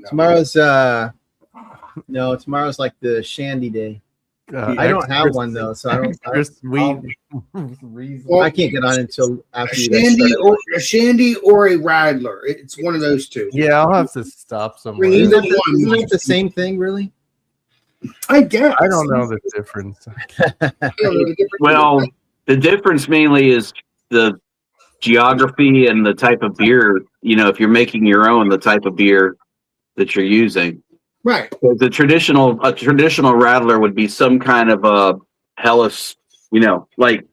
no. Tomorrow's like the shandy day. uh, I don't have extra- one though, so I don't. extra sweet. Well, I can't get on until a after you guys shandy start. or a Radler. It's one of those two. Yeah, I'll have to stop somewhere. Bring Isn't either one. it the same thing, really? I guess. I don't know the difference. I don't know the difference. Well, the difference mainly is the geography and the type of beer. You know, if you're making your own, the type of beer that you're using. Right. A traditional rattler would be some kind of a Hellas, you know, like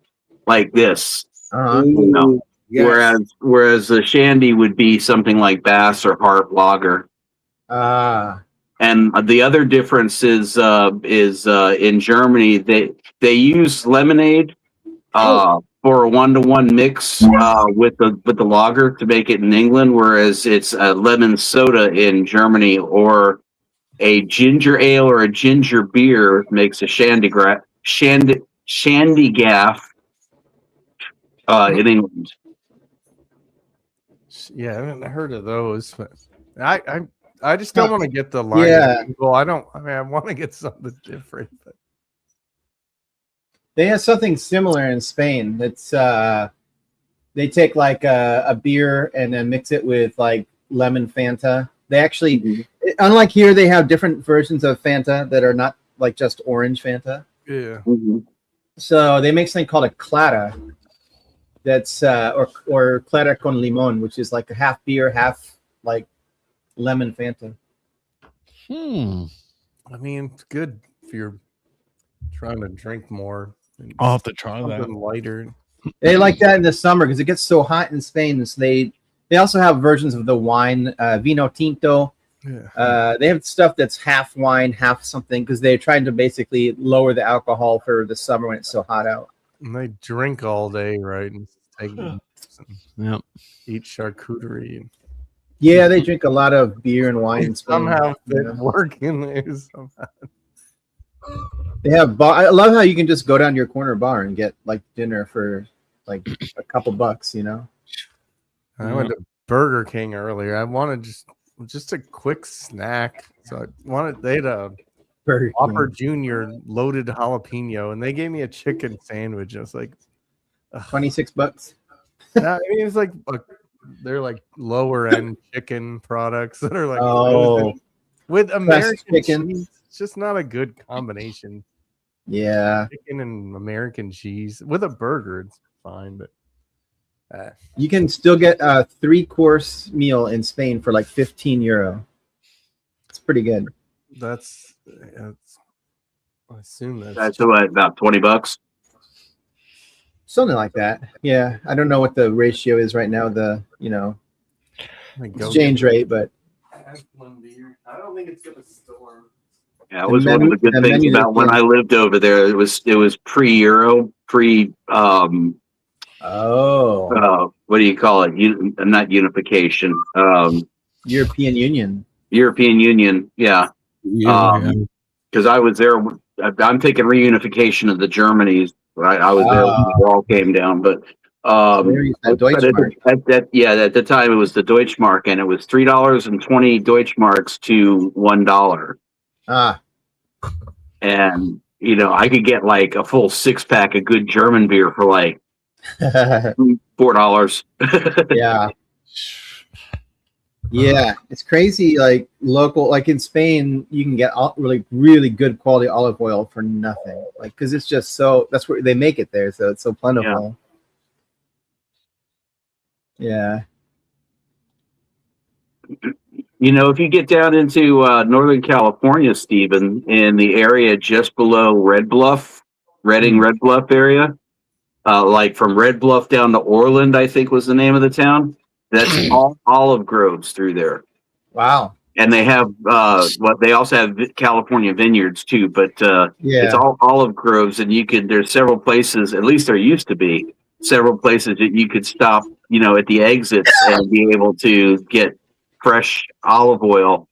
this. Uh-huh. No. Yes. Whereas the shandy would be something like Bass or Hart Lager. And the other difference is in Germany they use lemonade for a 1-to-1 mix with the lager to make it in England, whereas it's a lemon soda in Germany, or a ginger ale or a ginger beer makes a shandy gaff in England. Yeah, I haven't heard of those, but I just don't want to get the line. Yeah. Well, I want to get something different. But They have something similar in Spain. It's they take like a beer and then mix it with like lemon Fanta. They actually, unlike here, they have different versions of Fanta that are not like just orange Fanta. yeah, So they make something called a clara. That's or clara con limon, which is like a half beer, half like lemon Fanta. I mean, it's good if you're trying to drink more. And I'll have to try something that. lighter. They like that in the summer because it gets so hot in Spain. So they also have versions of the wine, vino tinto. Yeah. They have stuff that's half wine, half something, because they're trying to basically lower the alcohol for the summer when it's so hot out. And they drink all day, right? And take naps and Yep. eat charcuterie. Yeah, they drink a lot of beer and wine in And Spain. somehow fit Yeah. work in there somehow. They have bar. I love how you can just go down to your corner bar and get like dinner for like a couple bucks, you know? I went to Burger King earlier. I wanted just a quick snack. So they had a Burger King. Whopper Junior loaded jalapeno, and they gave me a chicken sandwich. I was like, ugh. $26. Nah, I mean, it's like they're like lower end chicken products that are like Oh, with American chicken. cheese. It's just not a good combination. yeah. Chicken and American cheese with a burger, it's fine, but You can still get a 3-course meal in Spain for like €15. It's pretty good. that's I assume That's what, about $20. Something like that. Yeah. I don't know what the ratio is right now, the, like, go exchange rate, but get one beer. I don't think it's gonna storm. Yeah, it was one of the good things about when I lived over there. It was pre-Euro, what do you call it? Not unification. European Union. European Union. Yeah. Because I was there. I'm thinking reunification of the Germanies. I was there when the wall came down, but at the time it was the Deutschmark, and it was $3.20 Deutschmarks to $1. And I could get like a full 6-pack of good German beer for like $4. Yeah, it's crazy. Like local, like in Spain, you can get really, really good quality olive oil for nothing. Like, because it's just that's where they make it there, so it's so plentiful. Yeah. If you get down into Northern California, Stephen, in the area just below Red Bluff, Red Bluff area, like from Red Bluff down to Orland, I think was the name of the town. That's all olive groves through there. Wow. And they have they also have California vineyards too, but it's all olive groves, and there's several places, at least there used to be several places that you could stop, at the exits and be able to get fresh olive oil.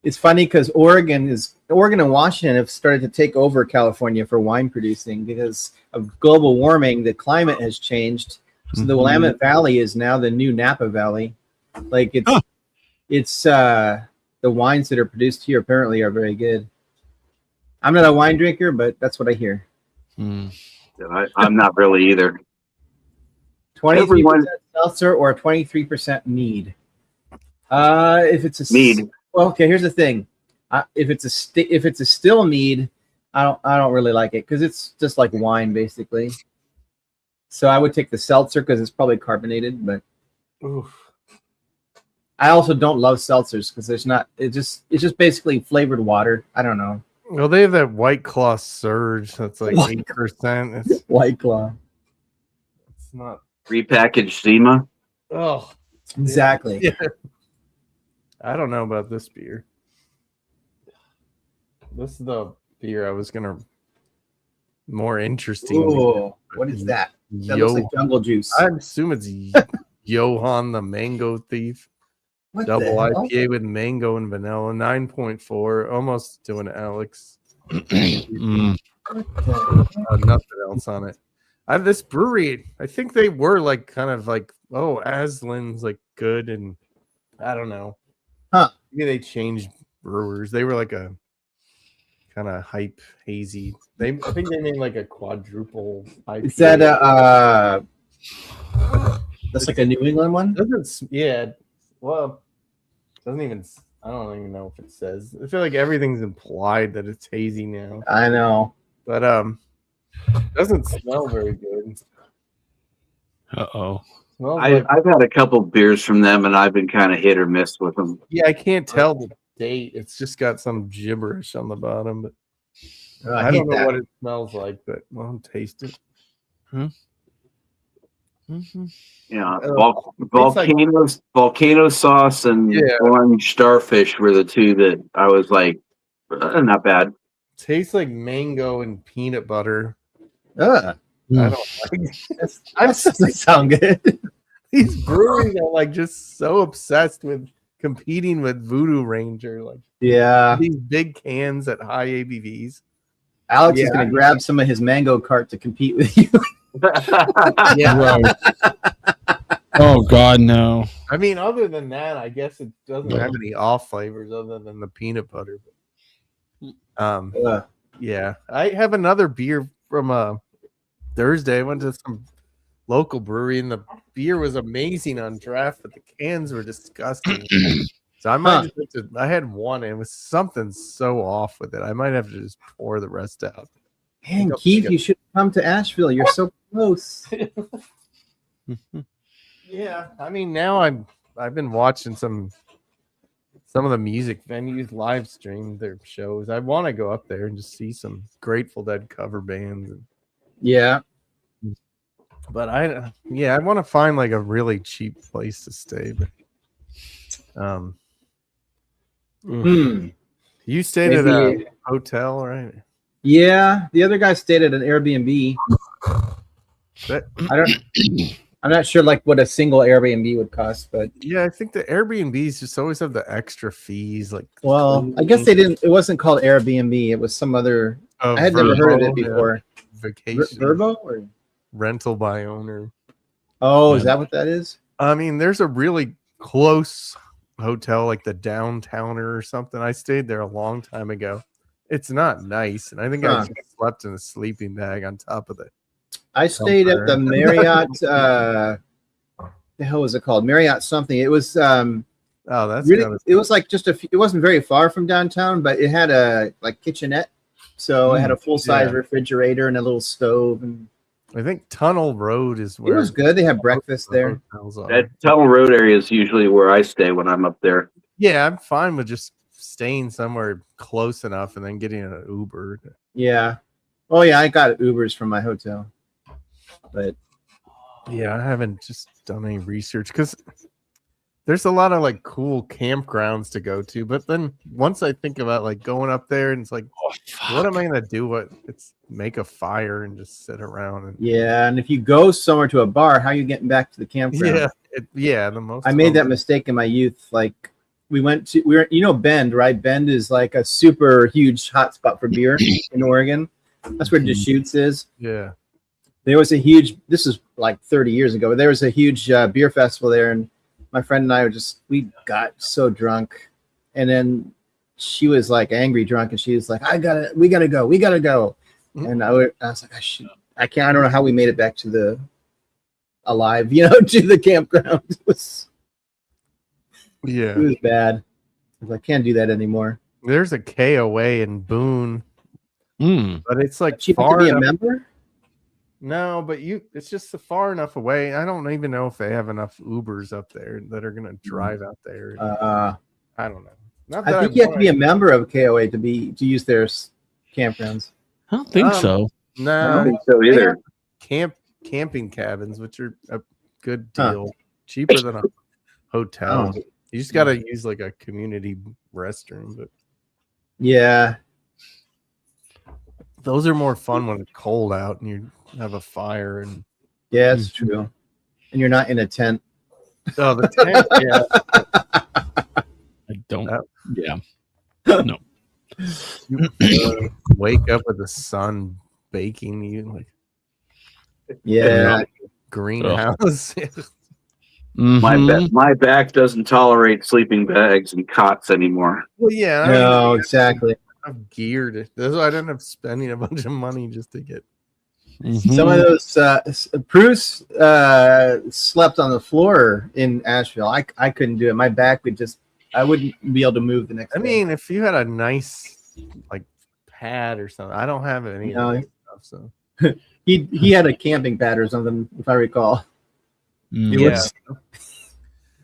It's funny because Oregon and Washington have started to take over California for wine producing because of global warming. The climate has changed, so the Willamette Valley is now the new Napa Valley. Like it's the wines that are produced here apparently are very good. I'm not a wine drinker, but that's what I hear. I'm not really either. 23% seltzer or 23% mead. If it's a mead. Well, okay. Here's the thing. If it's a still mead, I don't really like it because it's just like wine basically. So I would take the seltzer because it's probably carbonated. But I also don't love seltzers because it's just basically flavored water. I don't know. Well, they have that White Claw Surge that's like 8%. It's White Claw. It's not repackaged Zima. Oh, exactly. Yeah. I don't know about this beer. This is the beer I was gonna more interesting. Oh, what is that? That looks like jungle juice. I assume it's Johann the Mango Thief. Double IPA with mango and vanilla, 9.4, almost to an Alex. Nothing else on it. This brewery, I think they were like kind of like, Aslan's like good, and I don't know. Maybe they changed brewers. They were like a kind of hype hazy. I think they made like a quadruple IPA. Is that that's like a New England one? Well, doesn't even. I don't even know if it says. I feel like everything's implied that it's hazy now. I know, but doesn't smell very good. I've had a couple beers from them, and I've been kind of hit or miss with them. Yeah, I can't tell the date. It's just got some gibberish on the bottom, but I don't know what it smells like. But I'll taste it. Yeah, volcano sauce and orange starfish were the two that I was like, not bad. Tastes like mango and peanut butter. I don't like it. That doesn't sound good. These breweries are like just so obsessed with competing with Voodoo Ranger. Like, these big cans at high ABVs. Alex is going to grab some of his mango cart to compete with you. Right. Oh God, no. I mean, other than that, I guess it doesn't have any off flavors other than the peanut butter. Yeah, I have another beer from Thursday. I went to some local brewery, and the beer was amazing on draft, but the cans were disgusting. So I might I had one, and it was something so off with it. I might have to just pour the rest out. Man, Keith, you should come to Asheville. You're so close. Yeah, I mean, now I've been watching some of the music venues live stream their shows. I want to go up there and just see some Grateful Dead cover bands. But I want to find like a really cheap place to stay. But Um, Hmm. you stayed at a Maybe- hotel, right? Yeah, the other guy stayed at an Airbnb. That, I don't. I'm not sure like what a single Airbnb would cost, but yeah, I think the Airbnbs just always have the extra fees. Like, well, I guess they didn't. It wasn't called Airbnb. It was some other. I had never heard of it Vrbo, yeah. before. Vacation Verbo or rental by owner. oh, Yeah. is that what that is? I mean, there's a really close hotel, like the Downtowner or something. I stayed there a long time ago. It's not nice, and I think I Huh. just slept in a sleeping bag on top of it. I stayed at the Marriott. The hell was it called? Marriott something. It was Oh, that's really. gotta- It was like just a. It wasn't very far from downtown, but it had a like kitchenette. So it had a full size yeah. refrigerator and a little stove, and I think Tunnel Road is it where was good. They had breakfast the there. hotels are. That Tunnel Road area is usually where I stay when I'm up there. Yeah, I'm fine with just staying somewhere close enough and then getting an Uber. Yeah. Oh yeah, I got Ubers from my hotel, but Yeah, I haven't just done any research because there's a lot of like cool campgrounds to go to. But then once I think about like going up there and it's like, what am I gonna do? What it's make a fire and just sit around and yeah. And if you go somewhere to a bar, how are you getting back to the campground? yeah, the most I made that mistake in my youth. Like we were, Bend, right? Bend is like a super huge hotspot for beer in Oregon. That's where Deschutes is. Yeah. There was a huge, this is like 30 years ago, but there was a huge beer festival there. And my friend and I we got so drunk. And then she was like angry drunk. And she was like, we gotta go. Mhm. And I was like, I don't know how we made it back to the alive, to the campground. It was bad. I was like, can't do that anymore. There's a KOA in Boone, but it's like Cheaper to far be a enough. member? No, but it's just far enough away. I don't even know if they have enough Ubers up there that are gonna drive out there. I don't know. Not that I think you have to be a member of KOA to use their campgrounds. I don't think so. I No, don't think so either. camping cabins, which are a good deal, cheaper than a hotel. Oh. You just got to use like a community restroom, but Yeah. those are more fun when it's cold out and you have a fire and Yeah, it's true. And you're not in a tent. oh, the tent, yeah. I don't. That- Yeah. No. You wake up with the sun baking you like Yeah. greenhouse. Mhm. My back doesn't tolerate sleeping bags and cots anymore. Well, yeah, No, exactly. I'm geared. That's why I didn't have spending a bunch of money just to get. Mhm. Some of those Bruce slept on the floor in Asheville. I couldn't do it. My back I wouldn't be able to move the next I day. mean, if you had a nice like pad or something, I don't have any No. of that stuff. So He had a camping pad or something, if I recall. Mm. It was-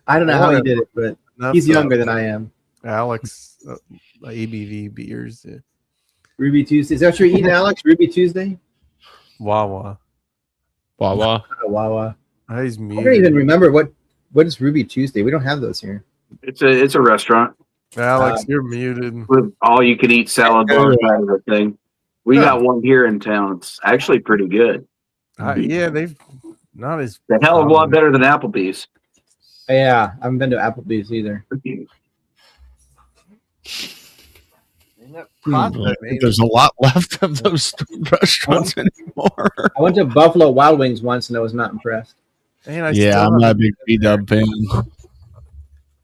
I don't know how he did it, but enough, he's younger than I am. Alex, ABV beers, yeah. Ruby Tuesday. Is that what you're eating, Alex? Ruby Tuesday? Wawa. Wawa. Oh, Wawa. He's I don't muted. even remember what is Ruby Tuesday. We don't have those here. It's a restaurant Alex, you're muted. with all you can eat salad bars out of the thing. We got one here in town. It's actually pretty good. Yeah, they've not as The hell of a lot better than Applebee's. Yeah, I haven't been to Applebee's either. I don't think there's a lot left of those restaurants anymore. I went to Buffalo Wild Wings once and I was not impressed. Man, Yeah, I'm not a big B-Dub fan.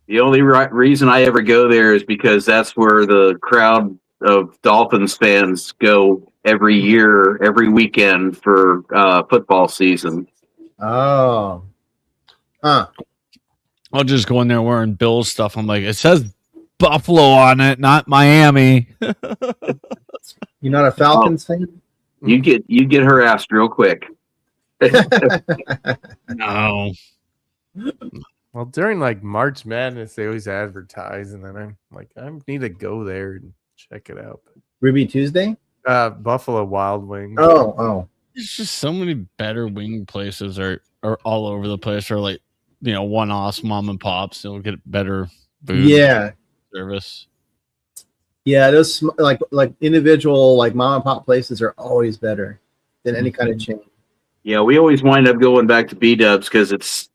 The only reason I ever go there is because that's where the crowd of Dolphins fans go every year, every weekend for football season. Oh. Huh. I'll just go in there wearing Bills stuff. I'm like, it says Buffalo on it, not Miami. You're not a Falcons fan? You get harassed real quick. No. Well, during like March Madness, they always advertise, and then I'm like, I need to go there and check it out. Ruby Tuesday? Buffalo Wild Wings. Oh. There's just so many better wing places are all over the place, or like, one-offs, mom and pops. They'll get better food Yeah. service. Yeah, those like individual like mom and pop places are always better than any kind of chain. Yeah, we always wind up going back to B-dubs because it's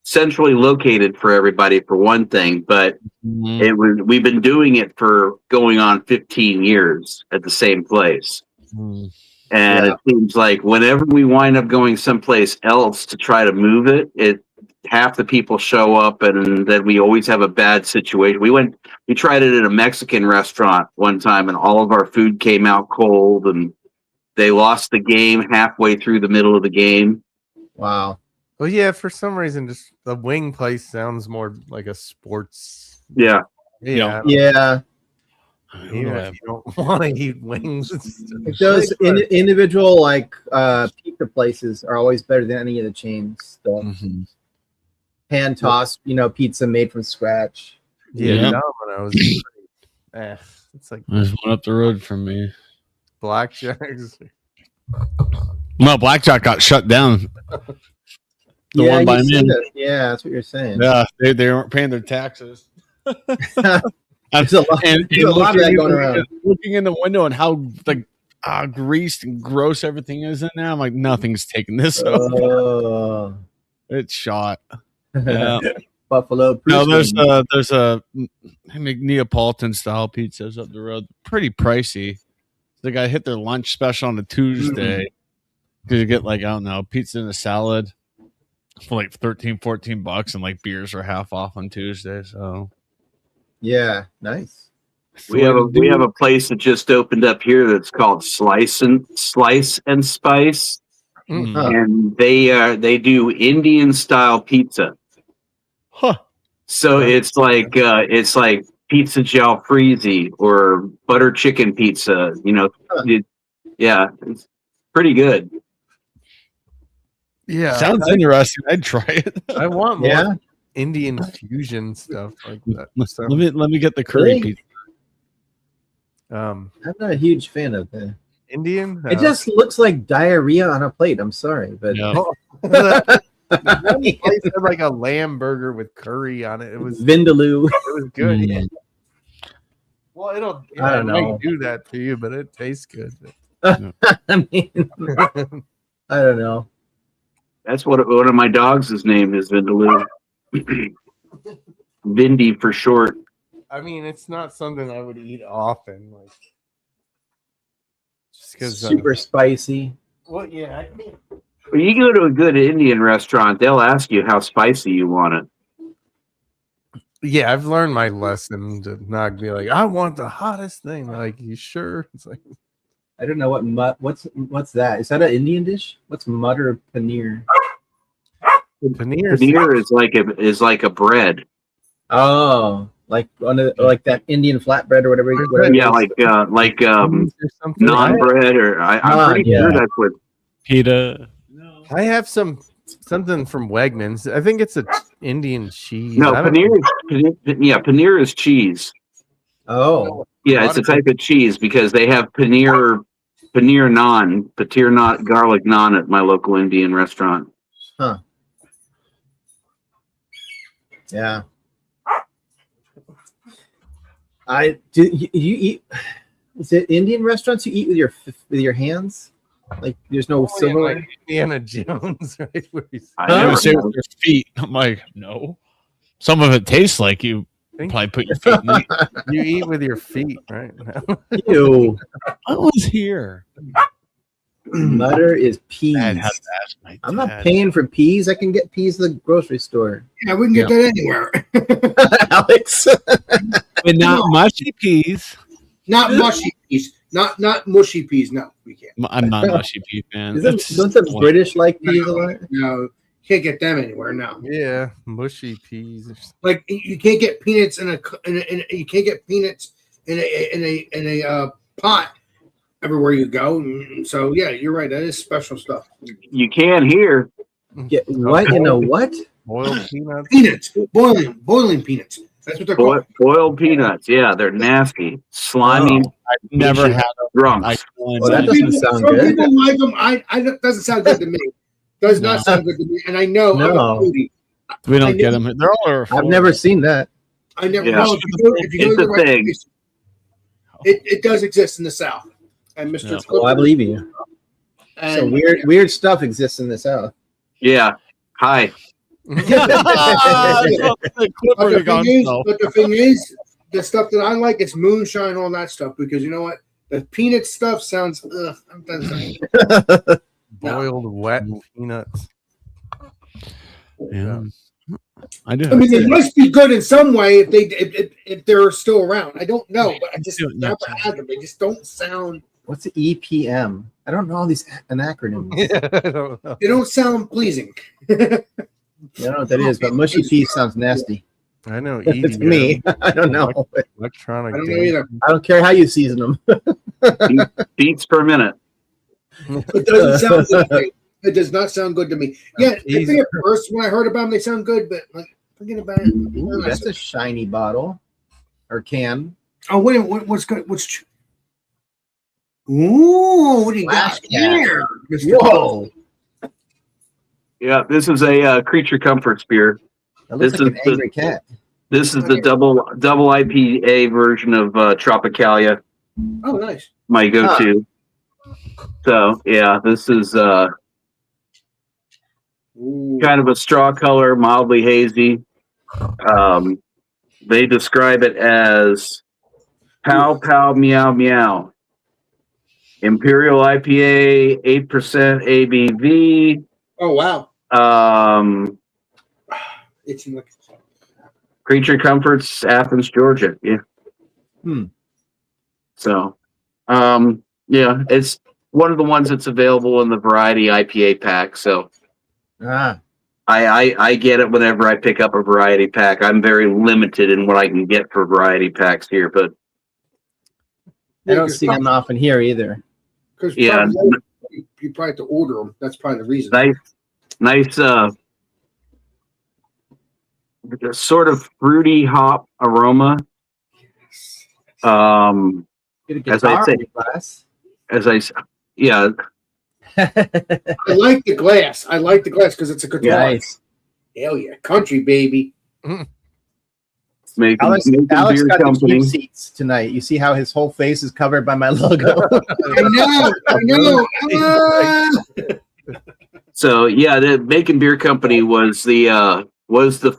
centrally located for everybody for one thing, but we've been doing it for going on 15 years at the same place. And it seems like whenever we wind up going someplace else to try to move it, half the people show up, and then we always have a bad situation. We tried it at a Mexican restaurant one time, and all of our food came out cold, and they lost the game halfway through the middle of the game. Wow. Well, yeah, for some reason, just the wing place sounds more like a sports. Yeah. Yeah. Yeah. Even if you don't want to eat wings, Those individual like pizza places are always better than any of the chains. So hand tossed, pizza made from scratch. Yeah, Domino's. It's like there's one up the road from me. Blackjack's. No, Blackjack got shut down. The one by me. Yeah, that's what you're saying. Yeah, they weren't paying their taxes. There's a lot of that going around. Looking in the window and how greased and gross everything is in there, I'm like, nothing's taking this over. It's shot. Yeah. Buffalo. No, there's a Neapolitan style pizzas up the road. Pretty pricey. The guy hit their lunch special on a Tuesday. Because you get pizza and a salad for like $13-14, and like beers are half off on Tuesday. So yeah, nice. We have a place that just opened up here that's called Slice and Spice, and they do Indian style pizza. Huh. So it's like pizza jalfrezi or butter chicken pizza. It's pretty good. Yeah, sounds interesting. I'd try it. I want more Indian fusion stuff like that. Let me get the curry pizza. I'm not a huge fan of that. Indian. It just looks like diarrhea on a plate. I'm sorry, but one place had like a lamb burger with curry on it. It was Vindaloo. It was good. Yeah. Well, I don't know. Do that to you, but it tastes good. I mean, I don't know. That's what one of my dogs' name is, Vindaloo. Vindy for short. I mean, it's not something I would eat often, like just because super spicy. Well, yeah. When you go to a good Indian restaurant, they'll ask you how spicy you want it. Yeah, I've learned my lesson to not be like, I want the hottest thing. Like, you sure? It's like, I don't know what's that? Is that an Indian dish? What's mutter paneer? Paneer is like a bread. Oh, like like that Indian flatbread or whatever. Yeah, like naan bread, or I'm pretty sure that's what pita. I have something from Wegmans. I think it's an Indian cheese. No, paneer is cheese. Oh, yeah, it's a type of cheese because they have paneer garlic naan at my local Indian restaurant. Huh. Yeah. You eat? Is it Indian restaurants you eat with your hands? Like there's no silverware. Like Indiana Jones, right? I never say with your feet. I'm like, no. Some of it tastes like you probably put your feet in it. You eat with your feet, right? Ew. I was here. Mutter is peas. I'm not paying for peas. I can get peas at the grocery store. Yeah, we can get that anywhere. Alex. But not mushy peas. Not mushy peas. Not mushy peas. No, we can't. I'm not mushy peas, man. Don't the British like peas a lot? No, can't get them anywhere. No. Yeah, mushy peas. Like you can't get peanuts in a pot everywhere you go. So yeah, you're right. That is special stuff. You can here. Get what in a what? Boiled peanuts. Peanuts. Boiling peanuts. That's what they're called. Boiled peanuts. Yeah, they're nasty, slimy. I've never had drunk. That doesn't sound Some good. people like them. It doesn't sound good to me. Does not sound good to me. And I know I'm a foodie. We don't get them. They're all. I've never seen that. I never Yeah. know if you go It's to the a right thing. place, it does exist in the South. And Mr. Yeah. Clifford, I believe you. and So weird stuff exists in the South. Yeah. Hi. But the thing is, the stuff that I like is moonshine, all that stuff. Because you know what, the peanut stuff sounds. Boiled wet peanuts. Yeah. I do. I mean, they must be good in some way if they're still around. I don't know, but I just never had them. They just don't sound. What's the EPM? I don't know all these acronyms. I don't know. They don't sound pleasing. I don't know what that is, but mushy peas sounds nasty. I know. To me, I don't know. Electronic. I don't know either. I don't care how you season them. Beats per minute. It doesn't sound good to me. It does not sound good to me. Yeah, I think at first when I heard about them, they sound good, but like forget about it. Ooh, that's a shiny bottle or can. Oh wait, what's good? What's? Ooh, what do you got here, Mr. Whoa! Yeah, this is a creature comforts beer. That looks This like an is angry cat. This is the double IPA version of Tropicalia, Oh, nice. my go-to. So yeah, this is Ooh. kind of a straw color, mildly hazy. They describe it as pow pow meow meow. Imperial IPA, 8% ABV. Oh wow. It's like Creature Comforts, Athens, Georgia. Yeah. So, yeah, it's one of the ones that's available in the variety IPA pack. So, I get it whenever I pick up a variety pack. I'm very limited in what I can get for variety packs here, but I don't see them often here either. Because yeah, you probably have to order them. That's probably the reason. nice, sort of fruity hop aroma. As I say, yeah. I like the glass. I like the glass because it's a guitar. Nice. Hell yeah, country baby. Alex Making got beer the company. cheap seats tonight. You see how his whole face is covered by my logo. I know. So yeah, the Macon Beer Company was the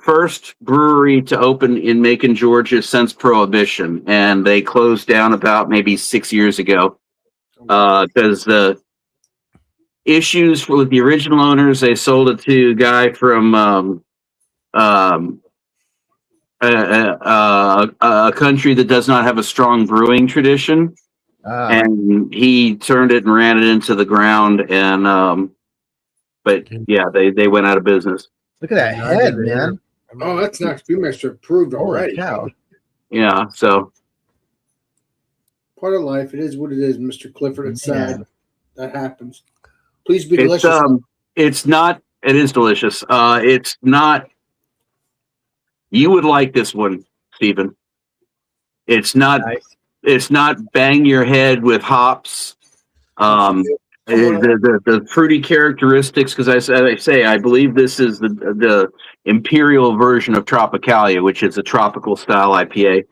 first brewery to open in Macon, Georgia since Prohibition, and they closed down about maybe 6 years ago because the issues with the original owners. They sold it to a guy from a country that does not have a strong brewing tradition, and he turned it and ran it into the ground. And but yeah, they went out of business. Look at that head, man. Oh, that's nice. Brewmaster approved Holy already. cow. Yeah, so Part of life. It is what it is, Mr. Clifford. It's Yeah. sad. That happens. Please be it's delicious. it's not. It is delicious. It's not. You would like this one, Stephen. It's not. Nice. It's not bang your head with hops. The fruity characteristics, because as I say, I believe this is the imperial version of Tropicalia, which is a tropical style IPA.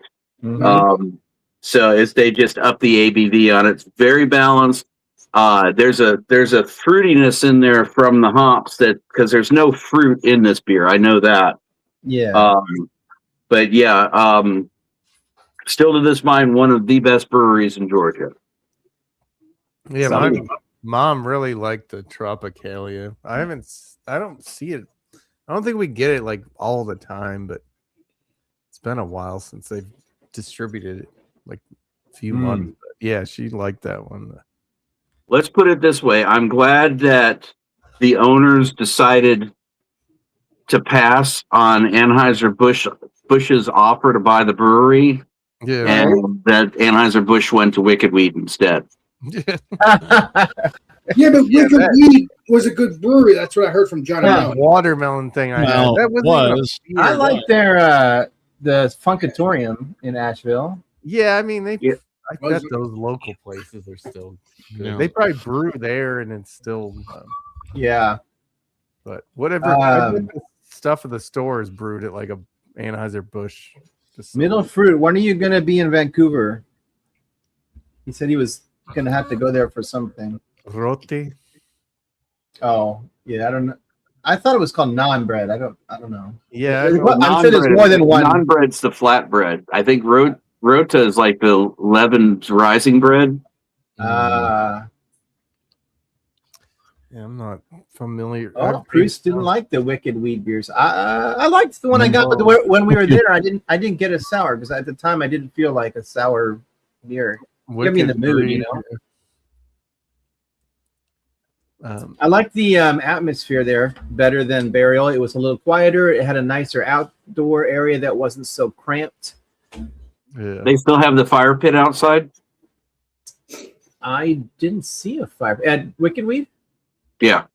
Mhm. So they just up the ABV on it. It's very balanced. There's a fruitiness in there from the hops because there's no fruit in this beer. I know that. Yeah. But yeah, still to this mind, one of the best breweries in Georgia. Yeah, my mom really liked the Tropicalia. I don't see it. I don't think we get it like all the time, but it's been a while since they've distributed it, like a few months. But yeah, she liked that one. Let's put it this way. I'm glad that the owners decided to pass on Anheuser-Busch's offer to buy the brewery, and that Anheuser-Busch went to Wicked Weed instead. Yeah, but Wicked Weed was a good brewery. That's what I heard from John. That watermelon thing I had. That was. I like their the Funkatorium in Asheville. Yeah, I mean I bet those local places are still good. Yeah. They probably brew there, and it's still. Yeah. But whatever. I bet the stuff at the store is brewed at like a Anheuser-Busch Middle Fruit. When are you going to be in Vancouver? He said he was going to have to go there for something. Roti. Oh, yeah. I don't know. I thought it was called non-bread. I don't know. Yeah, I'm sure there's more than one. Non-bread's the flatbread. I think rota is like the leavened rising bread. yeah, I'm not familiar. Oh, Bruce didn't like the Wicked Weed beers. I liked the one I got, but when we were there, I didn't get a sour because at the time I didn't feel like a sour beer. Get me in the mood, you know. I like the atmosphere there better than Burial. It was a little quieter. It had a nicer outdoor area that wasn't so cramped. Yeah. They still have the fire pit outside. I didn't see a fire at Wicked Weed. Yeah,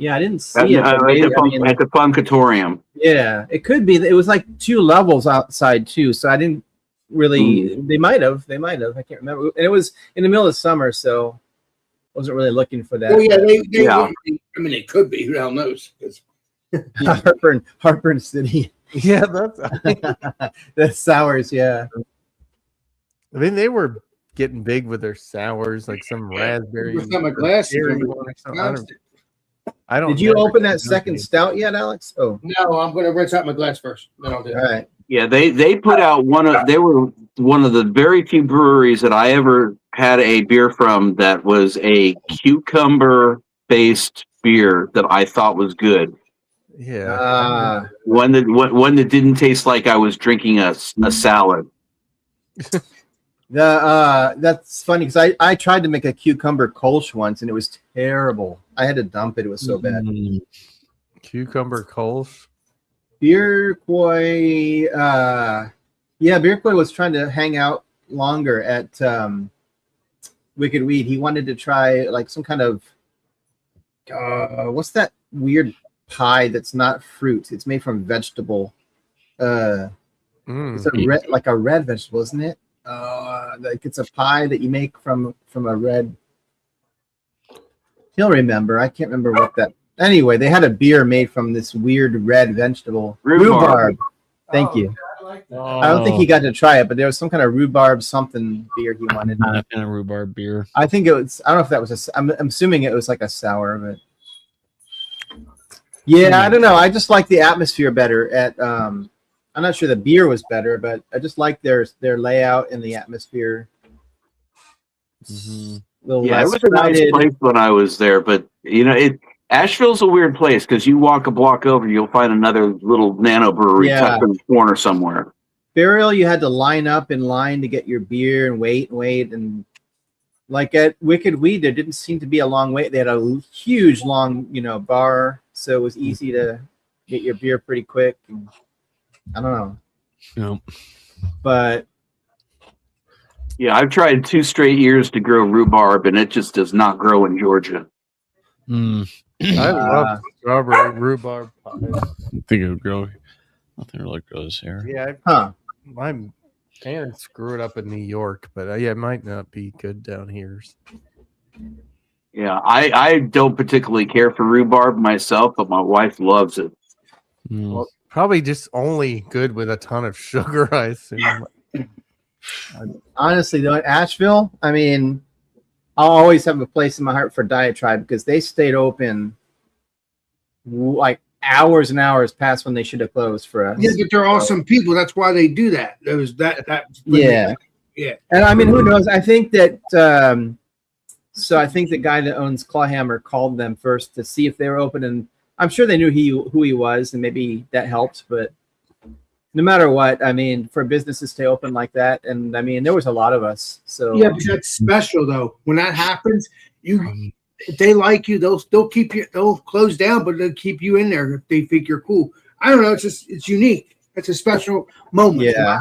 I didn't see it. At the Funkatorium. Yeah, it could be. It was like 2 levels outside too, so I didn't really. They might have. I can't remember. And it was in the middle of summer, so wasn't really looking for that. Oh yeah, I mean, it could be. Who the hell knows? Heartburn City. Yeah, that's. The sours. Yeah. I mean, they were getting big with their sours, like some raspberry. My glass. I don't. Did you open that second stout yet, Alex? Oh no, I'm going to rinse out my glass first. Then I'll do all right. Yeah, they put out they were one of the very few breweries that I ever had a beer from that was a cucumber based beer that I thought was good. Yeah. One that didn't taste like I was drinking a salad. That's funny because I tried to make a cucumber Kolsch once and it was terrible. I had to dump it. It was so bad. Cucumber Kolsch. Beerquoy, Beerquoy was trying to hang out longer at Wicked Weed. He wanted to try like some kind of what's that weird pie that's not fruit? It's made from vegetable. It's a red vegetable, isn't it? Like it's a pie that you make from a red. He'll remember. I can't remember what that. Anyway, they had a beer made from this weird red vegetable. Rhubarb. Thank you. I don't think he got to try it, but there was some kind of rhubarb something beer he wanted. Not a rhubarb beer. I think it was. I don't know if that was I'm assuming it was like a sour, but yeah, I don't know. I just like the atmosphere better at. I'm not sure the beer was better, but I just like their layout and the atmosphere. It was a nice place when I was there, but Asheville's a weird place because you walk a block over, you'll find another little nano brewery tucked in the corner somewhere. Burial, you had to line up in line to get your beer and wait. And like at Wicked Weed, there didn't seem to be a long wait. They had a huge, long, bar, so it was easy to get your beer pretty quick. And I don't know. No. But yeah, I've tried 2 straight years to grow rhubarb, and it just does not grow in Georgia. I love strawberry rhubarb pie. I think it would grow. Nothing really grows here. Yeah. My parents grew it up in New York, but it might not be good down here. Yeah, I don't particularly care for rhubarb myself, but my wife loves it. Well, probably just only good with a ton of sugar, I assume. Honestly, though, at Asheville, I mean, I'll always have a place in my heart for Diatribe because they stayed open like hours and hours past when they should have closed for us. Yeah, but they're awesome people. That's why they do that. There was that. Yeah. And I mean, who knows? I think that. I think the guy that owns Clawhammer called them first to see if they were open, and I'm sure they knew who he was, and maybe that helped. But no matter what, I mean, for business to stay open like that, and I mean, there was a lot of us. So yeah, but that's special though. When that happens, if they like you, they'll keep you. They'll close down, but they'll keep you in there if they think you're cool. I don't know. It's unique. It's a special moment. Yeah.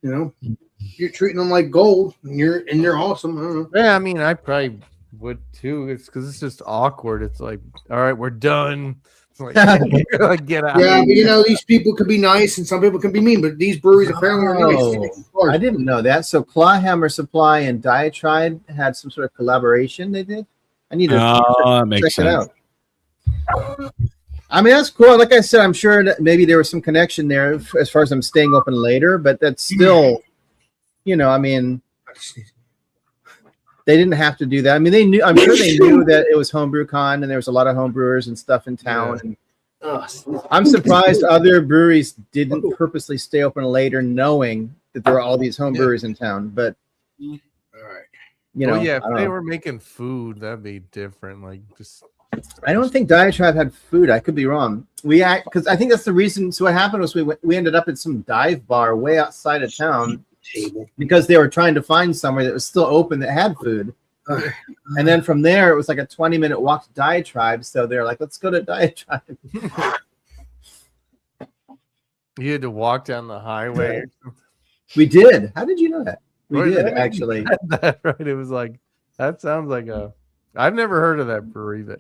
You're treating them like gold, and they're awesome. I don't know. Yeah, I mean, I probably would too. It's because it's just awkward. It's like, all right, we're done. It's like, get out. Yeah, but these people could be nice, and some people can be mean. But these breweries apparently are nice. I didn't know that. So Clawhammer Supply and Diatribe had some sort of collaboration. They did. I need to check it out. I mean, that's cool. Like I said, I'm sure that maybe there was some connection there as far as I'm staying open later, but that's still, I mean, they didn't have to do that. I mean, they knew. I'm sure they knew that it was Homebrew Con and there was a lot of home brewers and stuff in town. Yeah. And I'm surprised other breweries didn't purposely stay open later, knowing that there are all these home breweries in town. But All right. Well, yeah, I if don't they know. were making food, that'd be different. Like just I don't think Diatribe had food. I could be wrong. Because I think that's the reason. So what happened was we ended up at some dive bar way outside of town because they were trying to find somewhere that was still open that had food. And then from there, it was like a 20-minute walk to Diatribe. So they're like, let's go to Diatribe. you had to walk down the highway. We did. How did you know that? We Or did, that- actually. That right? It was like that sounds like a. I've never heard of that brewery, but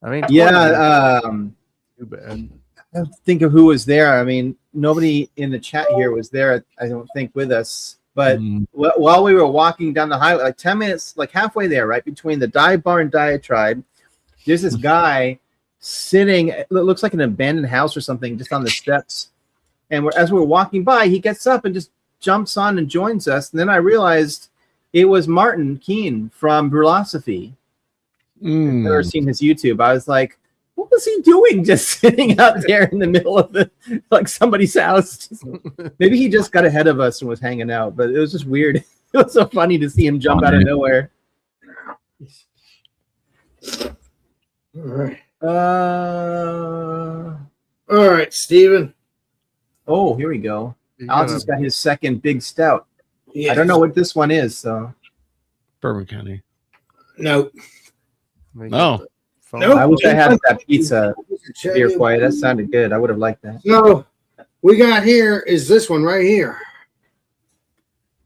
I mean, 20 Yeah. minutes isn't too bad. I don't think of who was there. I mean, nobody in the chat here was there, I don't think, with us. But while we were walking down the highway, like 10 minutes, like halfway there, right between the dive bar and Diatribe, there's this guy sitting, it looks like an abandoned house or something, just on the steps. And as we're walking by, he gets up and just jumps on and joins us. And then I realized it was Martin Keene from Brewlosophy. I've never seen his YouTube. I was like, what was he doing just sitting out there in the middle of somebody's house? Maybe he just got ahead of us and was hanging out, but it was just weird. It was so funny to see him jump out of nowhere. All right. Uh, All right, Steven. oh, here we go. You Alex gotta has got his second big stout. Yeah. I don't know what this one is, so Bourbon County. No. make No. the phone- Nope. I wish I had that pizza beer quiet. That sounded good. I would have liked that. So we got here is this one right here.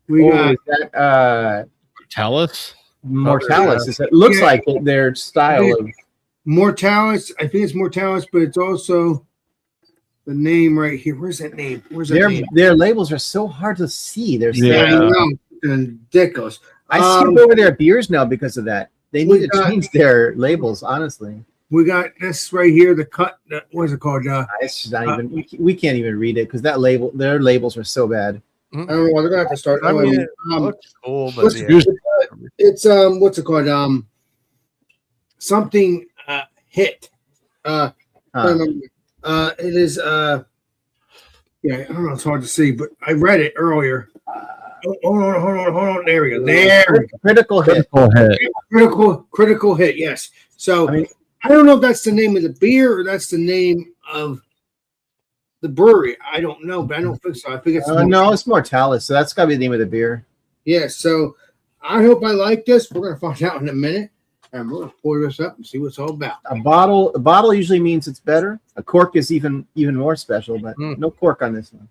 We Oh, got is that Tellus. Mortalis? It looks Yeah. like their style of. Mortalis. I think it's Mortalis, but it's also the name right here. Where's that name? Where's that name? Their labels are so hard to see. They're Yeah. I know. Ridiculous. I skip over their beers now because of that. They we need to got- change their labels, honestly. We got this right here. The cut. What is it called? It's just not even. We can't even read it because their labels are so bad. I don't know. They're gonna have to start. I mean, it um, looks cool, but what's- yeah. it's what's it called? Something hit. I don't remember. It is yeah, I don't know, it's hard to see, but I read it earlier. Hold on. There we go. There we go. Critical hit. Critical hit, yes. So I mean- I don't know if that's the name of the beer or that's the name of the brewery. I don't know, but I don't think so. I think it's No, it's Mortalis, so that's got to be the name of the beer. yeah. So I hope I like this. We're gonna find out in a minute. And we're gonna pour this up and see what it's all about. A bottle usually means it's better. A cork is even more special, but no cork on this one.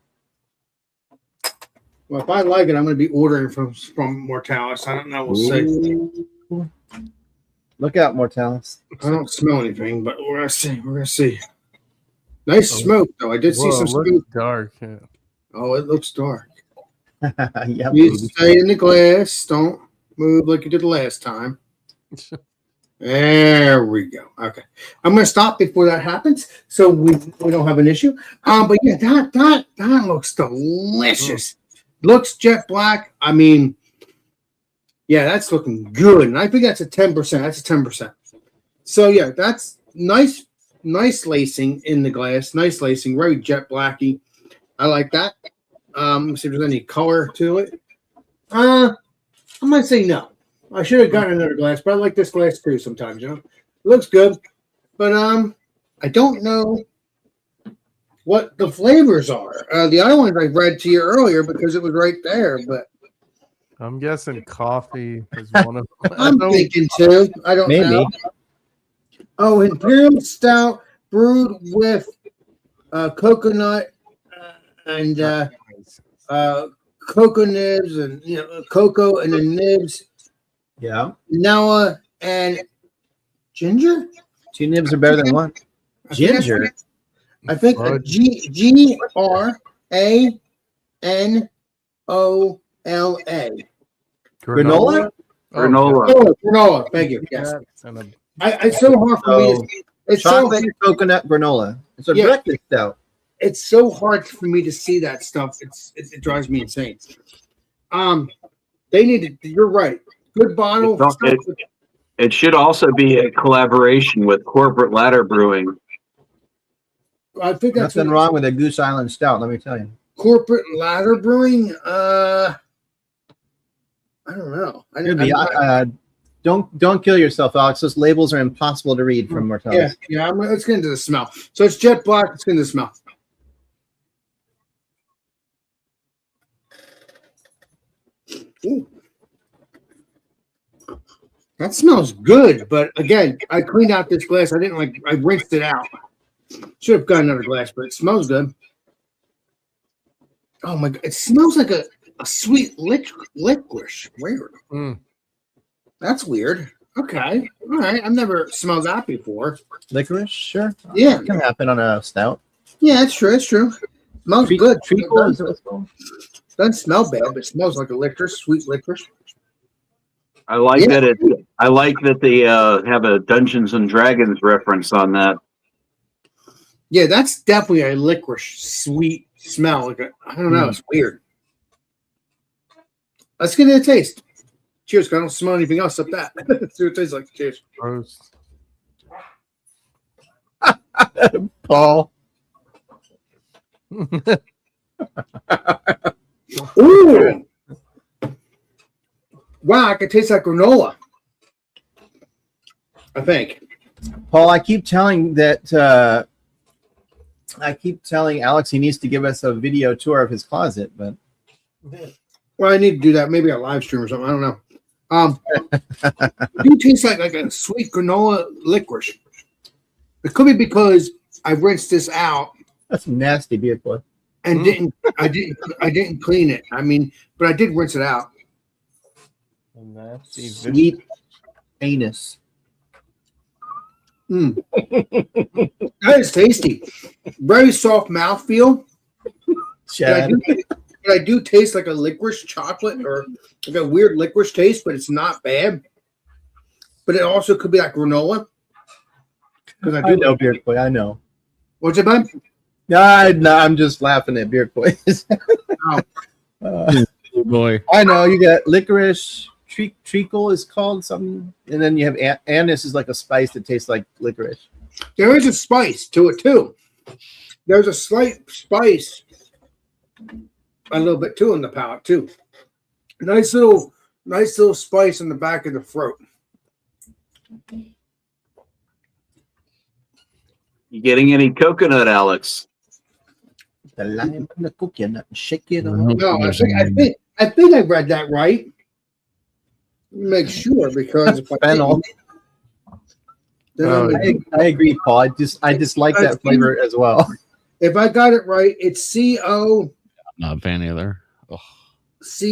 Well, if I like it, I'm going to be ordering from Mortalis. I don't know. We'll see. Look out, Mortalis. I don't smell anything, but we're going to see. We're going to see. Nice smoke, though. I did see Whoa, some it looks smoke. dark. Yeah. Oh, it looks dark. Yeah, You stay in the glass. Don't move like you did the last time. There we go. Okay, I'm going to stop before that happens, so we don't have an issue. But yeah, that looks delicious. Looks jet black. I mean, yeah, that's looking good, and I think that's a 10%. That's a 10%. So yeah, that's nice lacing in the glass. Nice lacing, very jet blacky. I like that. Let me see if there's any color to it. I might say no. I should have gotten another glass, but I like this glass too sometimes, you know. It looks good. But I don't know what the flavors are. The other ones I read to you earlier because it was right there, but I'm guessing coffee is one of them. I'm thinking too. I don't maybe. know. Oh, Imperial Stout brewed with coconut and cocoa nibs and cocoa and the nibs. Yeah. Vanilla and ginger. 2 nibs are better than 1. Ginger. I think a GRANOLA. Granola? Granola. Oh, granola. Thank you. Yes. It's so hard for me to It's chocolate coconut granola. It's a breakfast stout. It's so hard for me to see that stuff. It drives me insane. They need to. You're right. Good bottle. It should also be a collaboration with Corporate Ladder Brewing. I think that's nothing wrong with a Goose Island stout. Let me tell you. Corporate Ladder Brewing. I don't know. Don't kill yourself, Alex. Those labels are impossible to read from Martellus. Yeah. Let's get into the smell. So it's jet black. Let's get into the smell. Ooh. That smells good, but again, I cleaned out this glass. I rinsed it out. Should have got another glass, but it smells good. Oh my God. It smells like a sweet licorice. Weird. That's weird. Okay. All right. I've never smelled that before. Licorice? Sure. Yeah. It can happen on a stout. Yeah, it's true. It's true. Smells good. Treacle is what it's called? Doesn't smell bad, but it smells like a licorice, sweet licorice. I like that I like that they have a Dungeons and Dragons reference on that. Yeah, that's definitely a licorice sweet smell. I don't know. It's weird. Let's get into the taste. Cheers, 'cause I don't smell anything else except that. Let's see what it tastes like. Cheers. Gross. Paul. Ooh. Wow, I can taste like granola. I think. Paul, I keep telling Alex he needs to give us a video tour of his closet, but Well, I need to do that. Maybe a live stream or something. I don't know. You taste like a sweet granola licorice. It could be because I rinsed this out that's nasty, beer boy. and I didn't clean it. I mean, but I did rinse it out. Sweet anus. That is tasty. Very soft mouthfeel. Chad. I do taste like a licorice chocolate or like a weird licorice taste, but it's not bad. But it also could be like granola. Because I know, beer boy. I know. What's it, bud? No, I'm just laughing at beer boys. Boy. I know you got licorice. Treacle is called something, and then you have anise is like a spice that tastes like licorice. There is a spice to it too. There's a slight spice, a little bit too in the palate too. Nice little spice in the back of the throat. You getting any coconut, Alex? The lime and the coconut, shake it on. No, I think I read that right. Make sure because if Fennel. I agree, Paul. I just like that flavor as well. If I got it right, it's CONUT. Not a fan either. Oh. So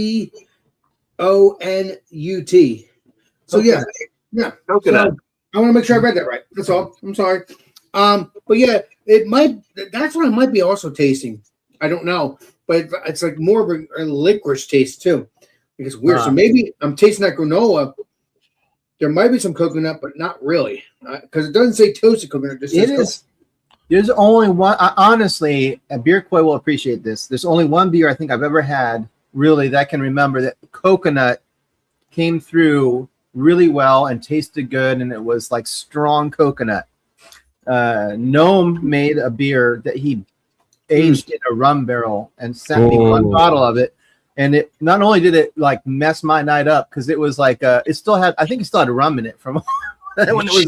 yeah. Coconut. So I want to make sure I read that right. That's all. I'm sorry. But yeah, it might. That's what I might be also tasting. I don't know, but it's like more of a licorice taste too. It's weird. So maybe I'm tasting that granola. There might be some coconut, but not really, because it doesn't say toasted coconut. It is. There's only one. Honestly, a beer koi will appreciate this. There's only one beer I think I've ever had really that I can remember that coconut came through really well and tasted good, and it was like strong coconut. Gnome made a beer that he aged in a rum barrel and sent me one bottle of it. And it not only did it like mess my night up because it was like it still had rum in it from when it was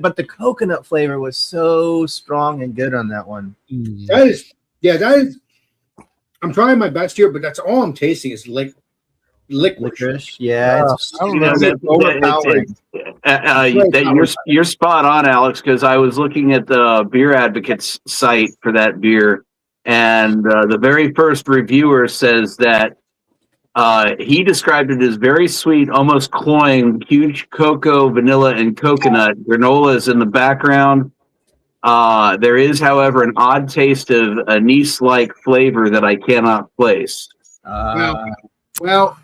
but the coconut flavor was so strong and good on that one. That is I'm trying my best here, but that's all I'm tasting is licorice. Yeah, You're spot on, Alex, because I was looking at the Beer Advocates site for that beer. And the very first reviewer says that he described it as very sweet, almost cloying, huge cocoa, vanilla, and coconut. Granola is in the background. There is, however, an odd taste of anise-like flavor that I cannot place. Well,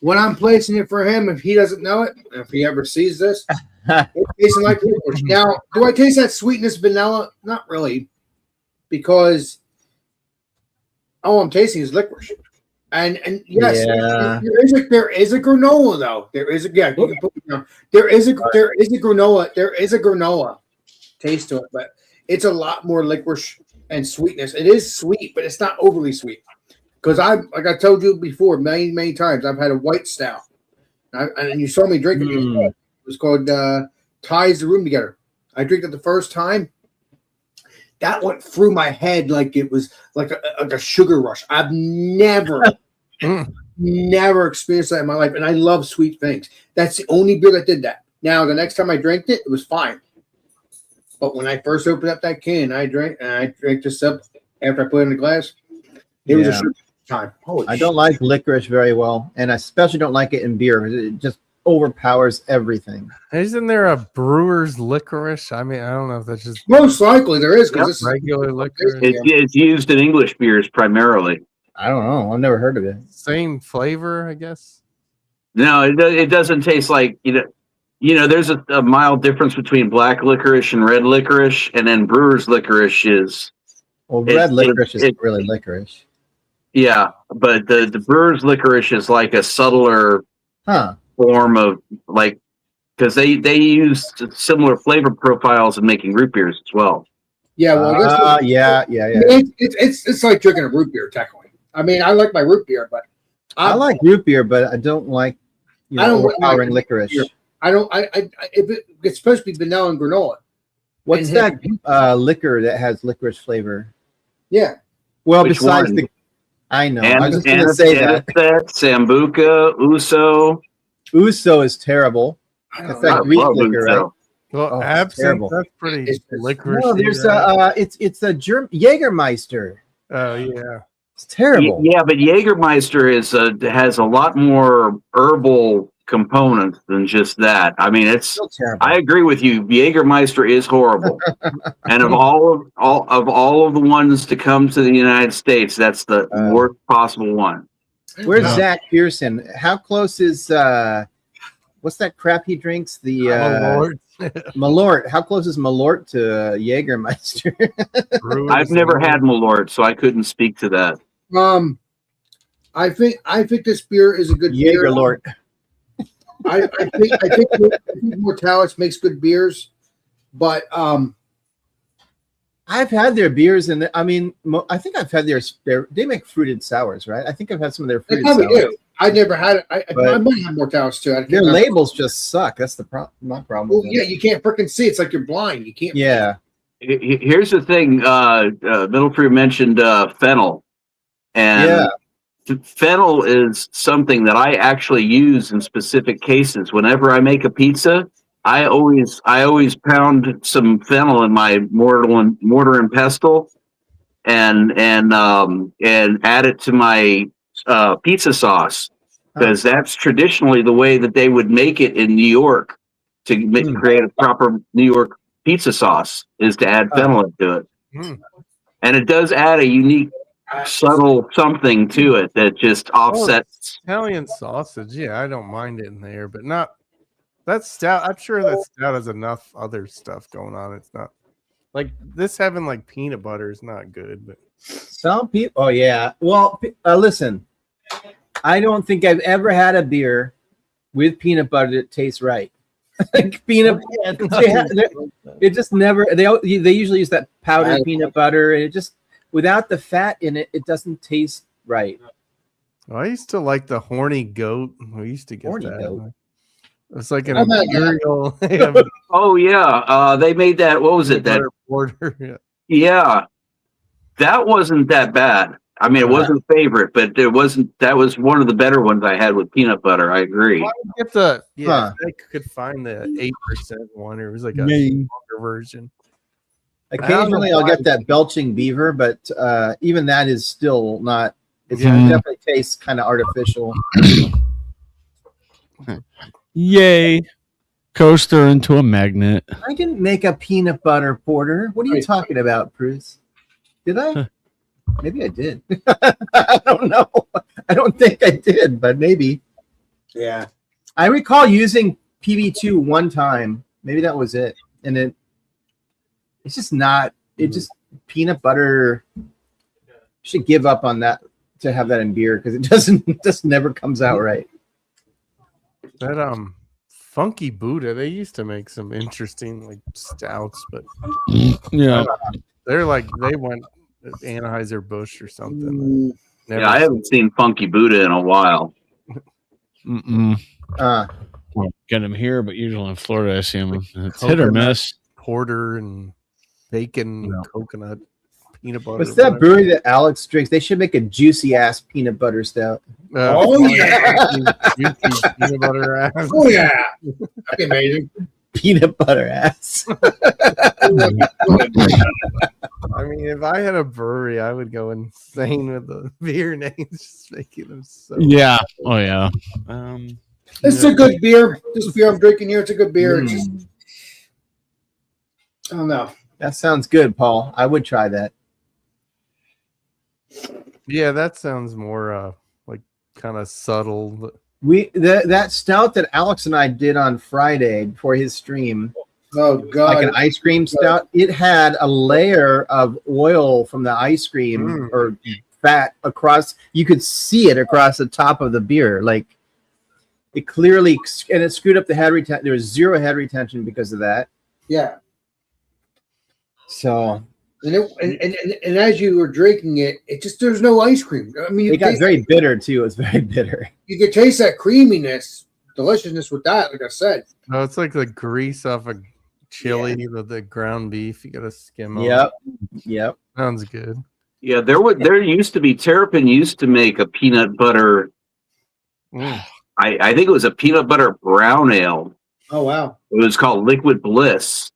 when I'm placing it for him, if he doesn't know it, if he ever sees this, It tastes like licorice. Now, do I taste that sweetness vanilla? Not really, because all I'm tasting is licorice. And yes, Yeah. there is a granola though. There is a you can put it down. There is a granola taste to it, but it's a lot more licorice and sweetness. It is sweet, but it's not overly sweet. Because like I told you before, many times, I've had a white stout, and you saw me drink it. It was called Ties the Room Together. I drank it the first time. That went through my head like it was like a sugar rush. I've never experienced that in my life, and I love sweet things. That's the only beer that did that. Now, the next time I drank it, it was fine. But when I first opened up that can, I drank this up after I put it in the glass. It was a sugar time. Holy I don't like licorice very well, and I especially don't like it in beer. It just overpowers everything. Isn't there a brewer's licorice? I mean, I don't know if that's just most likely there is because it's regular licorice. It's used in English beers primarily. I don't know. I've never heard of it. Same flavor, I guess. No, it doesn't taste like there's a mild difference between black licorice and red licorice, and then brewer's licorice is. Well, red licorice is really licorice. Yeah, but the brewer's licorice is like a subtler form of because they use similar flavor profiles in making root beers as well. Yeah, well, yeah. It's like drinking a root beer, technically. I mean, I like my root beer, but I like root beer, but I don't like overpowering licorice. Beer. It's supposed to be vanilla and granola. What's that liquor that has licorice flavor? Yeah. Well, Which besides one? I know. I was just going to say that. Sambuca, Uso. Uso is terrible. That's that Greek liquor, right? Well, absinthe, that's pretty licorice. No, there's it's a Jägermeister. Oh yeah, it's terrible. Yeah, but Jägermeister has a lot more herbal components than just that. I mean, it's. I agree with you. Jägermeister is horrible, and of all of the ones to come to the United States, that's the worst possible one. Where's Zach Pearson? How close is what's that crap he drinks? The Malort. Malort. How close is Malort to Jägermeister? I've never had Malort, so I couldn't speak to that. I think this beer is a good beer. Jägerlort. I think Mortalis makes good beers, but I've had their beers, and I mean, I think I've had they make fruited sours, right? I think I've had some of their fruited sours. Do. I never had it. I might have Mortalis too. Their labels just suck. That's the my problem. Well, yeah, you can't freaking see. It's like you're blind. You can't. Yeah. Here's the thing. Middlefree mentioned fennel, and fennel is something that I actually use in specific cases. Whenever I make a pizza, I always pound some fennel in my mortar and pestle, and add it to my pizza sauce, because that's traditionally the way that they would make it in New York to create a proper New York pizza sauce, is to add fennel into it. And it does add a unique, subtle something to it that just offsets. Italian sausage, yeah, I don't mind it in there, but not that stout. I'm sure that stout has enough other stuff going on. It's not like this having like peanut butter is not good, but some people. Oh yeah. Well, listen, I don't think I've ever had a beer with peanut butter that tastes right. Like peanut, it just never. They usually use that powdered peanut butter, and it just without the fat in it, it doesn't taste right. Well, I used to like the horny goat. We used to get horny that. Goat. It's like an imperial. Oh yeah, they made that. What was it? That border. Yeah, that wasn't that bad. I mean, it wasn't favorite, but it wasn't. That was one of the better ones I had with peanut butter. I agree. Well, if I could find the 8% one, or it was like a stronger version. Occasionally, I'll get that belching beaver, but even that is still not. It definitely tastes kind of artificial. Yay! Coaster into a magnet. I didn't make a peanut butter porter. What are you talking about, Bruce? Did I? Maybe I did. I don't know. I don't think I did, but maybe. Yeah. I recall using PB2 one time Maybe that was it. And it's just not. It just peanut butter. Should give up on that to have that in beer because it just never comes out right. That Funky Buddha, they used to make some interesting like stouts, but Yeah. they're like they went Anheuser-Busch or something. Mm, Never Yeah, I haven't seen Funky Buddha in a while. Mm-mm. Uh, Well, get them here, but usually in Florida, I see them. It's hit or miss. porter and bacon, Yeah. coconut, peanut butter. what's that brewery that Alex drinks? They should make a juicy ass peanut butter stout. Oh, yeah. juicy peanut butter ass. Oh yeah, that'd be amazing. Peanut butter ass. I mean, if I had a brewery, I would go insane with the beer names, just making them so. Yeah. Oh, yeah. It's a good beer. This beer I'm drinking here, it's a good beer. It's just, I don't know. That sounds good, Paul. I would try that. Yeah, that sounds more like kind of subtle. But That stout that Alex and I did on Friday before his stream, Oh God, like an ice cream stout, it had a layer of oil from the ice cream or fat across. You could see it across the top of the beer. Like it clearly, and it screwed up the head retention. There was zero head retention because of that. yeah. So And as you were drinking it, it just there's no ice cream. I mean, it got very bitter too. It was very bitter. you could taste that creaminess, deliciousness with that. Like I said, no, it's like the grease off a chili, the ground beef. You gotta skim over. Yep. Sounds good. Yeah, there used to be Terrapin used to make a peanut butter. I think it was a peanut butter brown ale. oh wow, It was called Liquid Bliss.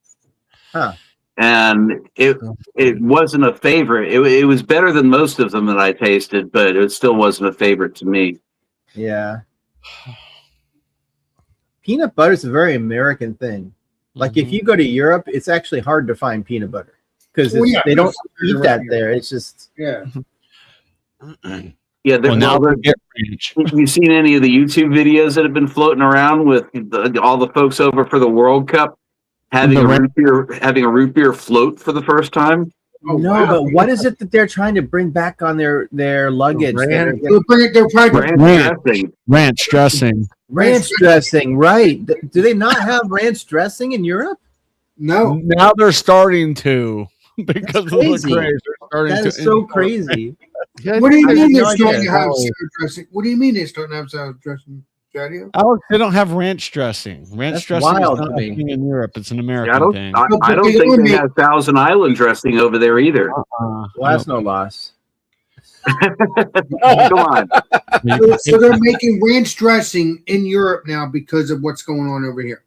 Huh. And it wasn't a favorite. It was better than most of them that I tasted, but it still wasn't a favorite to me. Yeah. Peanut butter is a very American thing. Like if you go to Europe, it's actually hard to find peanut butter because they don't eat that there. It's just yeah. Yeah, Now well, they get ranch. have you seen any of the YouTube videos that have been floating around with all the folks over for the World Cup having a root beer float for the first time? Oh, no, wow. but what is it that they're trying to bring back on their luggage? Ranch. They're trying to Ranch dressing. Ranch dressing, right? Do they not have ranch dressing in Europe? no. Now they're starting to because of the crazy. craze. They're starting That to is so crazy. What do you I mean had they're no starting idea to have how- salad dressing? What do you mean they're starting to have salad dressing? Daddy? Alex, they don't have ranch dressing. Ranch That's dressing wild is to not a me. thing in Europe. It's an American I don't. thing. I don't think they have Thousand Island dressing over there either. Well, that's no loss. Come on. So they're making ranch dressing in Europe now because of what's going on over here.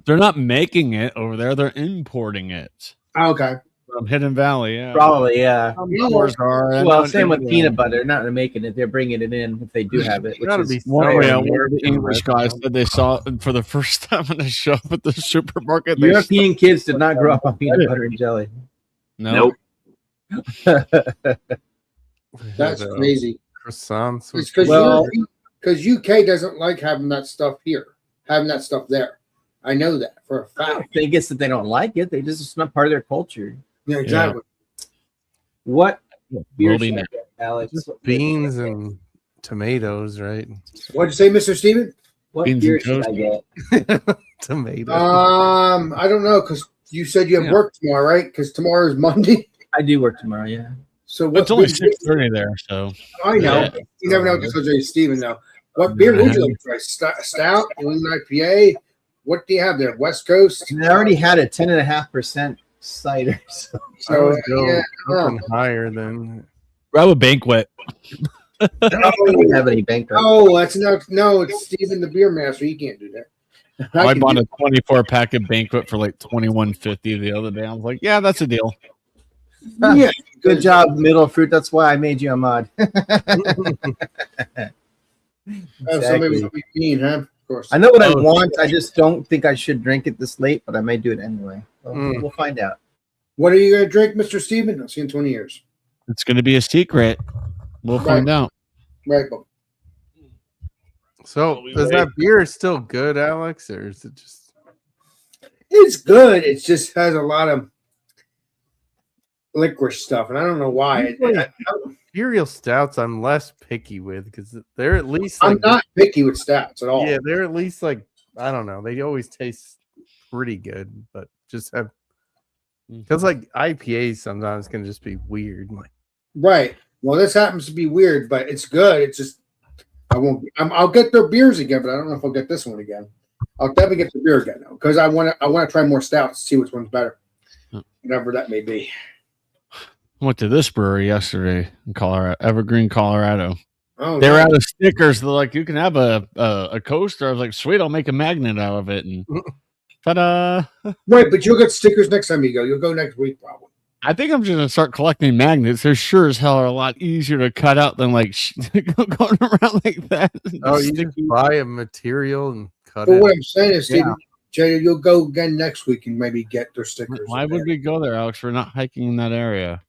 They're not making it over there. They're importing it Oh, okay. from Hidden Valley. Yeah, Probably, yeah. Some stores are. I Well, know same with they do. peanut butter. They're not making it. They're bringing it in if they do have it. Which Gotta is be One, somewhere yeah, in one of the American English guys restaurant. said they saw it for the first time when they show up at the supermarket. They European kids did not grow up on peanut butter and jelly. Nope. That's crazy. Croissants. It's because Well- UK doesn't like having that stuff here, having that stuff there. I know that for a I fact. don't think it's that they don't like it. They just it's not part of their culture. Yeah, exactly. What beer Will be should I next. get, Alex? Beans and tomatoes, right? What'd you say, Mr. Steven? What Beans beer and should I toast. get? Tomatoes. I don't know because you said you have Yeah. work tomorrow, right? Because tomorrow is Monday. I do work tomorrow. Yeah. So what? It's only beer- 6:30 there, so I know. Yeah. You never know. Just because Steven though. What beer would you like to try? Stout, New England IPA. What do you have there? West Coast. And I already had a 10.5% cider. So I would go yeah, something higher than. grab a banquet. I don't have any bankrupt. Oh, that's no. It's Steven the beer master. He can't do that. I can bought do a 24 pack of banquet for like $21.50 the other day. I was like, yeah, that's a deal. that. Yeah. Good job, Middle Fruit. That's why I made you a mod. Oh, so maybe it's mean, huh? Of course. I know what I Oh. want. I just don't think I should drink it this late, but I may do it anyway. Well, Mm. We'll find out. What are you gonna drink, Mr. Steven? I'll see you in 20 years. It's going to be a secret. We'll find out. Right, but So is that beer still good, Alex, or is it just? It's good. It just has a lot of licorice stuff, and I don't know why. Imperial stouts, I'm less picky with because they're at least I'm like not picky with stouts at all. yeah, they're at least like I don't know. They always taste pretty good, but just have because like IPAs sometimes can just be weird. Like Right. Well, this happens to be weird, but it's good. It's just I won't. I'll get their beers again, but I don't know if I'll get this one again. I'll definitely get the beer again though, because I want to try more stouts, see which one's better, whatever that may be. I went to this brewery yesterday in Colorado, Evergreen, Colorado. Oh, They were nice. out of stickers. They're like, you can have a coaster. I was like, sweet, I'll make a magnet out of it. And ta-da! Right, but you'll get stickers next time you go. You'll go next week probably. I think I'm just gonna start collecting magnets. They're sure as hell are a lot easier to cut out than like going around like that. oh, you just buy a material and cut But it. what I'm saying is, Steve, Jay, you'll go again next week and maybe get their stickers. Why would we go there, Alex? We're not hiking in that area.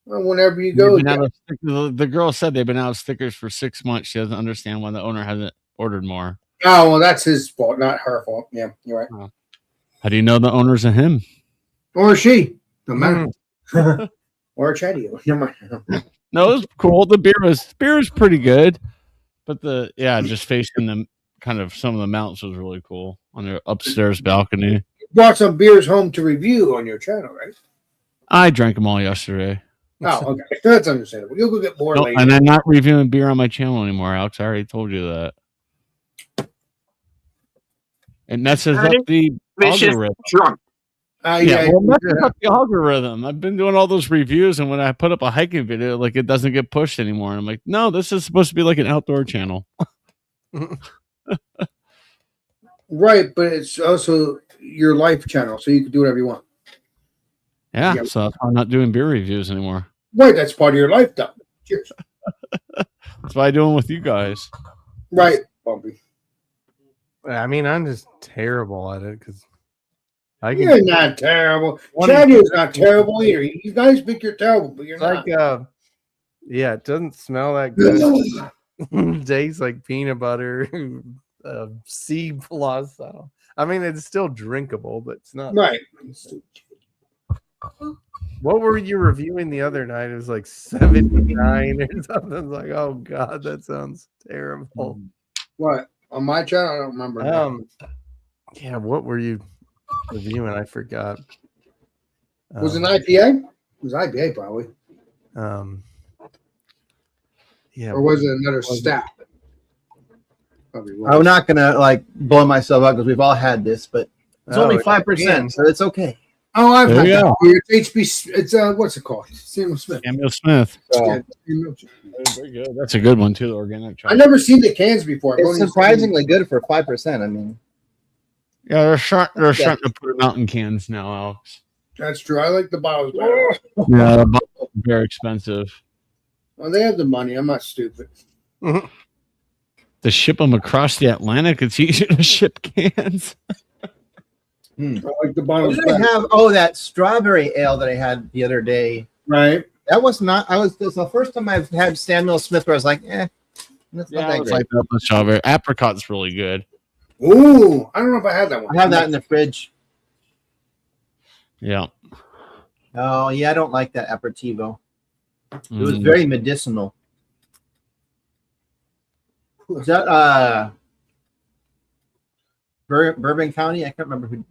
Well, whenever you go, The girl said they've been out of stickers for 6 months. She doesn't understand why the owner hasn't ordered more. oh well, that's his fault, not her fault. Yeah, you're right. How do you know the owner's a him? Or she, no matter. Or a chatty. No, it was cool. The beer is pretty good, but just facing them kind of some of the mountains was really cool on their upstairs balcony. You brought some beers home to review on your channel, right? I drank them all yesterday. Oh, okay. That's understandable. You'll go get more later. And I'm not reviewing beer on my channel anymore, Alex. I already told you that. It messes up the algorithm. Drunk. It messes up the algorithm. I've been doing all those reviews, and when I put up a hiking video, like it doesn't get pushed anymore. And I'm like, no, this is supposed to be like an outdoor channel. Right, but it's also your life channel, so you can do whatever you want. Yeah, so I'm not doing beer reviews anymore. Right, that's part of your life, though. Cheers. That's what I'm doing with you guys. Right, Bumpy. I mean, I'm just terrible at it because You're not terrible. Chatty is not terrible either. You guys think you're terrible, but you're not. Yeah, it doesn't smell that good. Tastes like peanut butter, C plus. I mean, it's still drinkable, but it's not right. What were you reviewing the other night? It was like 79 or something. It's like, oh god, that sounds terrible. What on my channel? I don't remember. Yeah, what were you reviewing? I forgot. Was it an IPA? It was IPA probably. Yeah, or was it another stout? I'm not gonna like blow myself up because we've all had this, but it's only 5%, so it's okay. Oh, I've had that. It's HB. It's what's it called? Samuel Smith. Samuel Smith. Yeah, very good. That's a good one too. The organic chocolate. I've never seen the cans before. It's surprisingly good for 5%. I mean, yeah, they're starting to put them out in cans now, Alex. That's true. I like the bottles better. Yeah, the bottles are very expensive. Well, they have the money. I'm not stupid. To ship them across the Atlantic, it's easier to ship cans. I like the bottles. What did I have? That strawberry ale that I had the other day. Right. That was not. It's the first time I've had Samuel Smith where I was like, that's not that great. Like that strawberry. Apricot's really good. Ooh, I don't know if I had that one. I have that in the fridge. Yeah. Oh yeah, I don't like that aperitivo. It was very medicinal. Is that Bourbon County? I can't remember who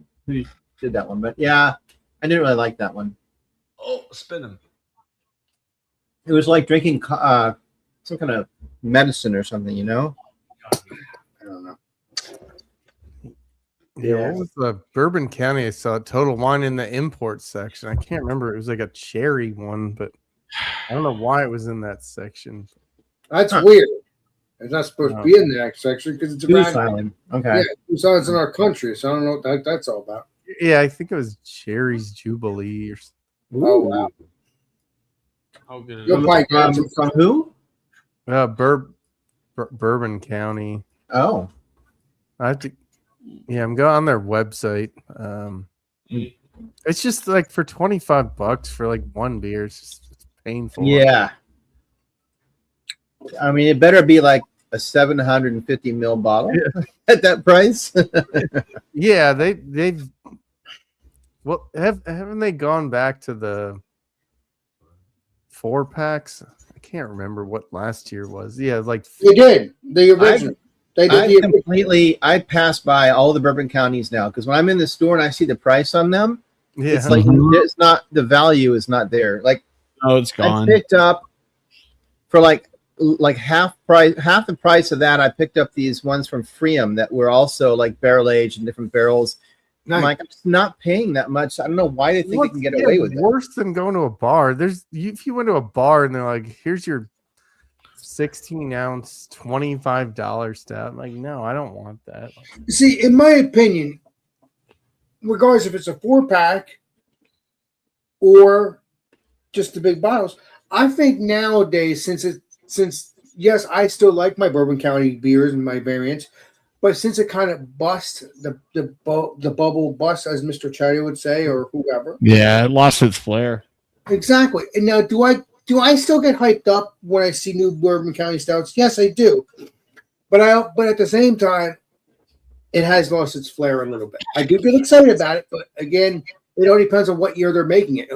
did that one, but yeah, I didn't really like that one. Oh, spin them. It was like drinking some kind of medicine or something, you know? I don't know. Yeah, what was the Bourbon County? I saw Total Wine in the import section. I can't remember. It was like a cherry one, but I don't know why it was in that section. That's weird. It's not supposed to be in that section because it's around. Island. Okay. Yeah, besides in our country, so I don't know what that's all about. Yeah, I think it was Cherry's Jubilee or something. Oh wow. How good is You'll probably get some from who? Bourbon County. Oh. I have to. Yeah, I'm going on their website. It's just like for $25 for like one beer. It's painful. Yeah. I mean, it better be like a 750 ml bottle at that price. Yeah, they've Well, haven't they gone back to the 4-packs? I can't remember what last year was. Yeah, like They did the original. They did I pass by all the bourbon counties now because when I'm in the store and I see the price on them, yeah. it's like it's not the value is not there. Like Oh, it's I gone. picked up for like half the price of that. I picked up these ones from Freedom that were also like barrel aged in different barrels. Nice. I'm like, I'm just not paying that much. I don't know why they think they can get away with it. Worse than going to a bar. If you went to a bar and they're like, here's your 16-ounce, $25 stout. I'm like, no, I don't want that. See, in my opinion, regardless if it's a 4-pack or just the big bottles, I think nowadays, since yes, I still like my Bourbon County beers and my variants, but since it kind of bust the bubble bust, as Mr. Chatty would say, or whoever. Yeah, it lost its flair. Exactly. And now, do I still get hyped up when I see new Bourbon County stouts? Yes, I do. But at the same time, it has lost its flair a little bit. I do get excited about it, but again, it all depends on what year they're making it.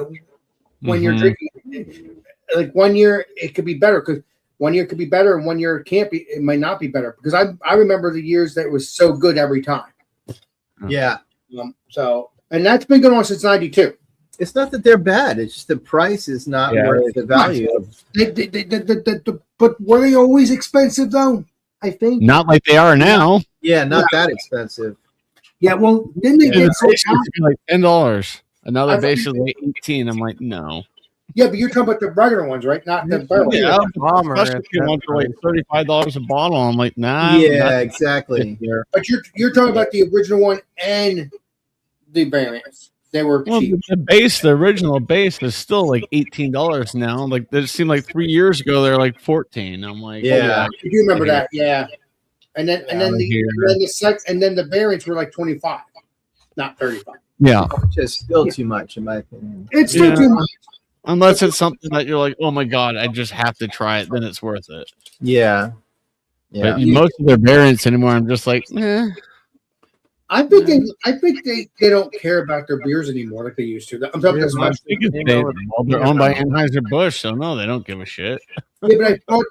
When you're drinking it, like 1 year, it could be better because 1 year could be better, and 1 year it can't be. It might not be better because I remember the years that it was so good every time. Yeah. So, and that's been going on since '92. It's not that they're bad. It's just the price is not worth the value. But were they always expensive though? I think Not like they are now. Yeah, not that expensive. Yeah, well, then they get so Like $10. Another I- basically 18. I'm like, no. yeah, but you're talking about the regular ones, right? Not the barrel. Yeah, Bomber especially if you want for like $35 a bottle. I'm like, nah. Yeah, exactly. But you're talking about the original one and the variants. They were Well, cheap. the original base is still like $18 now. Like it seemed like 3 years ago they're like 14. I'm like, Yeah. You do remember that, yeah. And then the variants were like 25, not 35. yeah. Which is still too much in my opinion. It's still too much. Unless it's something that you're like, oh my god, I just have to try it, then it's worth it. Yeah. Yeah. But most of their variants anymore, I'm just like, I think they don't care about their beers anymore like they used to. I'm talking about they're owned by Anheuser-Busch, so no, they don't give a shit. yeah, but I thought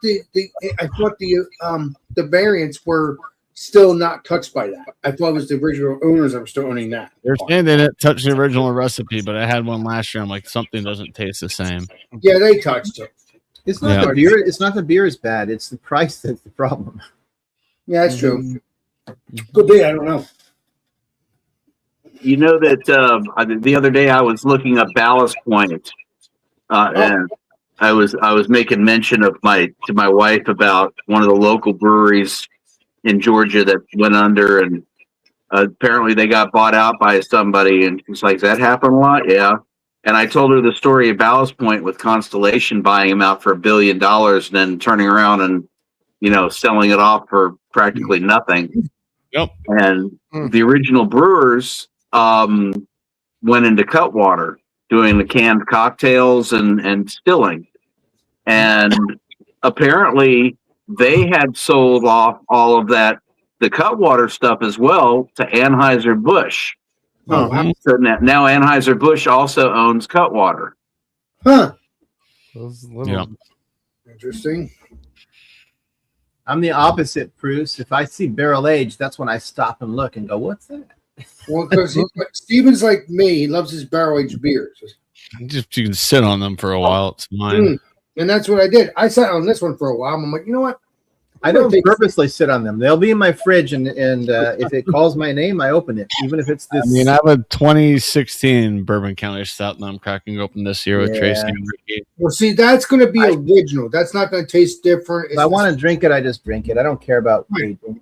the variants were still not touched by that. I thought it was the original owners that were still owning that. They're saying they didn't touch the original recipe, but I had one last year. I'm like, something doesn't taste the same. Yeah, they touched it. It's not the beer. It's not the beer is bad. It's the price that's the problem. Yeah, that's true. Could be. I don't know. You know that the other day I was looking up Ballast Point, and I was making mention of to my wife about one of the local breweries in Georgia that went under, and apparently they got bought out by somebody, and she's like, "Does that happen a lot?" Yeah. And I told her the story of Ballast Point with Constellation buying them out for $1 billion, and then turning around and selling it off for practically nothing. Yep. And the original brewers went into Cutwater doing the canned cocktails and stilling, and apparently they had sold off all of the Cutwater stuff as well to Anheuser-Busch. Oh, wow. So now Anheuser-Busch also owns Cutwater. Huh. Those little Interesting. I'm the opposite, Bruce. If I see barrel aged, that's when I stop and look and go, "What's that?" Well, because Steven's like me, he loves his barrel aged beers, You can sit on them for a while. It's fine. and that's what I did. I sat on this one for a while. I'm like, you know what? I don't purposely sit on them. They'll be in my fridge, and if it calls my name, I open it, even if it's this. I mean, I have a 2016 Bourbon County Stout, and I'm cracking open this year with Tracy and Ricky. Well, see, that's going to be original. That's not going to taste different. If I want to drink it, I just drink it. I don't care about aging.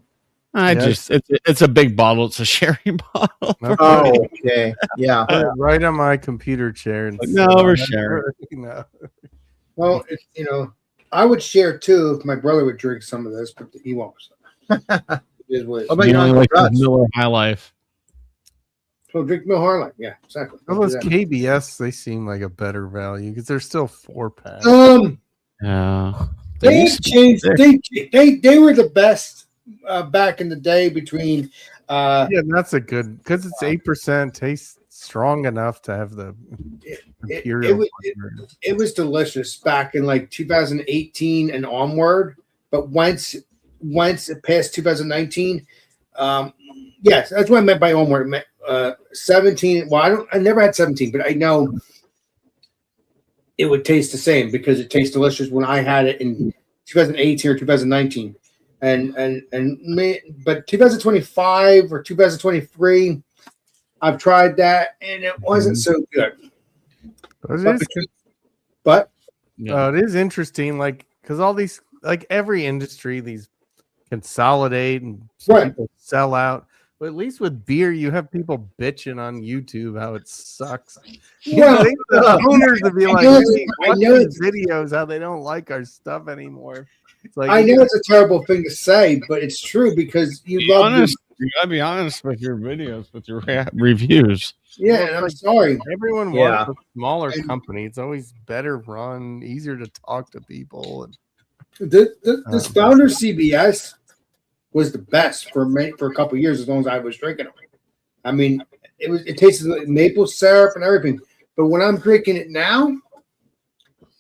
It's a big bottle. It's a sherry bottle. Oh, okay. Yeah. Put it right on my computer chair. And No, we're sharing. No. Well, I would share too if my brother would drink some of this, but he won't. So. It is what it is. How about You your only Uncle like the Russ? Miller High Life. So drink Mill High Life. Yeah, exactly. Those KBS, they seem like a better value because they're still 4-pack. Yeah. They changed. They were the best back in the day between. Yeah, that's a good because it's 8%. Tastes strong enough to have the It imperial. it was delicious back in like 2018 and onward, but once it passed 2019, yes, that's what I meant by onward. 17. Well, I never had 17, but I know it would taste the same because it tastes delicious when I had it in 2018 or 2019, but 2025 or 2023, I've tried that and it wasn't so good. But it is interesting, like because all these, like every industry, these consolidate and people sell out. But at least with beer, you have people bitching on YouTube how it sucks. Well, They want the owners to be like, know hey, I watch know these videos how they don't like our stuff anymore. It's like, I know it's a terrible thing to say, but it's true because you love honest. You gotta be honest with your videos, with your reviews. Yeah, and I'm sorry. Everyone wants a smaller company. It's always better run, easier to talk to people. And this founder CBS was the best for a couple of years as long as I was drinking them. I mean, it tasted like maple syrup and everything. But when I'm drinking it now,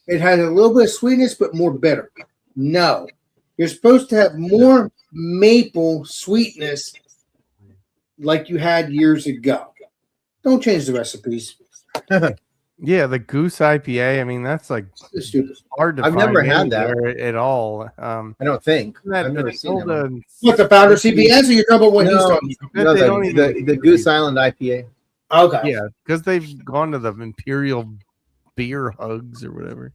it has a little bit of sweetness, but more bitter. No, you're supposed to have more maple sweetness like you had years ago. Don't change the recipes. Yeah, the Goose IPA. I mean, that's like stupid. Hard to I've find never had that at all. I don't think. I've never seen that. What, the founder CBS, or you're talking about what he's talking about? No, the Goose Island IPA. Okay. Yeah, because they've gone to the Imperial beer hugs or whatever.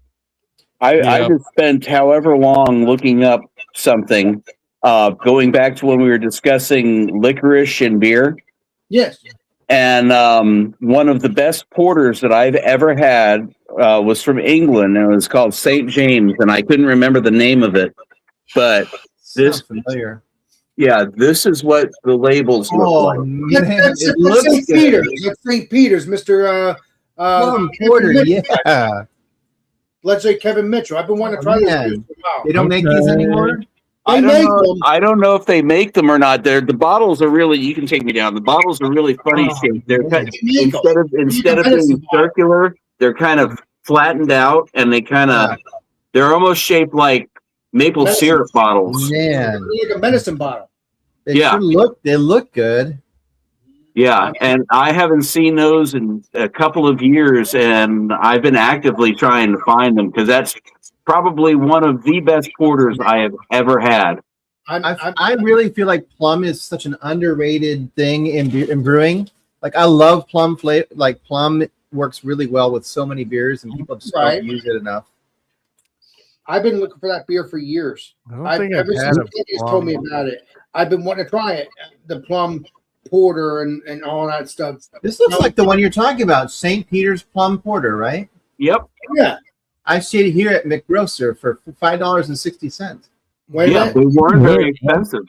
I just spent however long looking up something, going back to when we were discussing licorice and beer. Yes. And one of the best porters that I've ever had was from England, and it was called St. James, and I couldn't remember the name of it. But this, familiar. Yeah, this is what the labels look like. That's St. Peter's. That's St. Peter's, Mr. Porter. Yeah. Let's say Kevin Mitchell. I've been wanting to try this beer for a while. They don't make these anymore? I don't know if they make them or not. The bottles are really, you can take me down. The bottles are really funny shaped. They're instead of being circular, they're kind of flattened out, and they're almost shaped like maple syrup bottles. Man, like a medicine bottle. They look good. Yeah, and I haven't seen those in a couple of years, and I've been actively trying to find them because that's probably one of the best porters I have ever had. I really feel like plum is such an underrated thing in brewing. Like I love plum flavor. Like plum works really well with so many beers, and people just don't use it enough. I've been looking for that beer for years. Ever since Kenny's told me about it, I've been wanting to try it. The plum porter and all that stuff. This looks like the one you're talking about, St. Peter's Plum Porter, right? Yep. Yeah. I see it here at McGrocer for $5.60. Yeah, they weren't very expensive.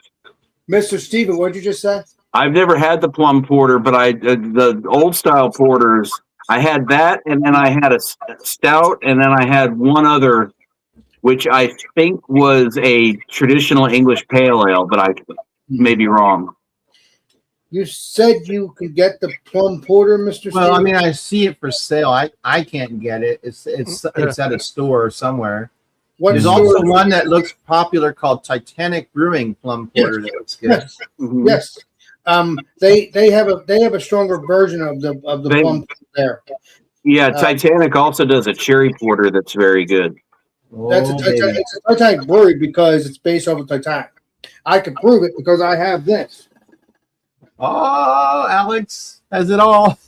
Mr. Steven, what did you just say? I've never had the plum porter, but the old style porters, I had that, and then I had a stout, and then I had one other, which I think was a traditional English pale ale, but I may be wrong. You said you could get the plum porter, Mr. Well, Steven? I mean, I see it for sale. I can't get it. It's at a store somewhere. There's also one that looks popular called Titanic Brewing Plum Porter that looks good. Yes. Mm-hmm. Yes. They have a stronger version of the plum there. Yeah, Titanic also does a cherry porter that's very good. It's a Titanic brewery because it's based off of Titanic. I can prove it because I have this. Oh, Alex has it all.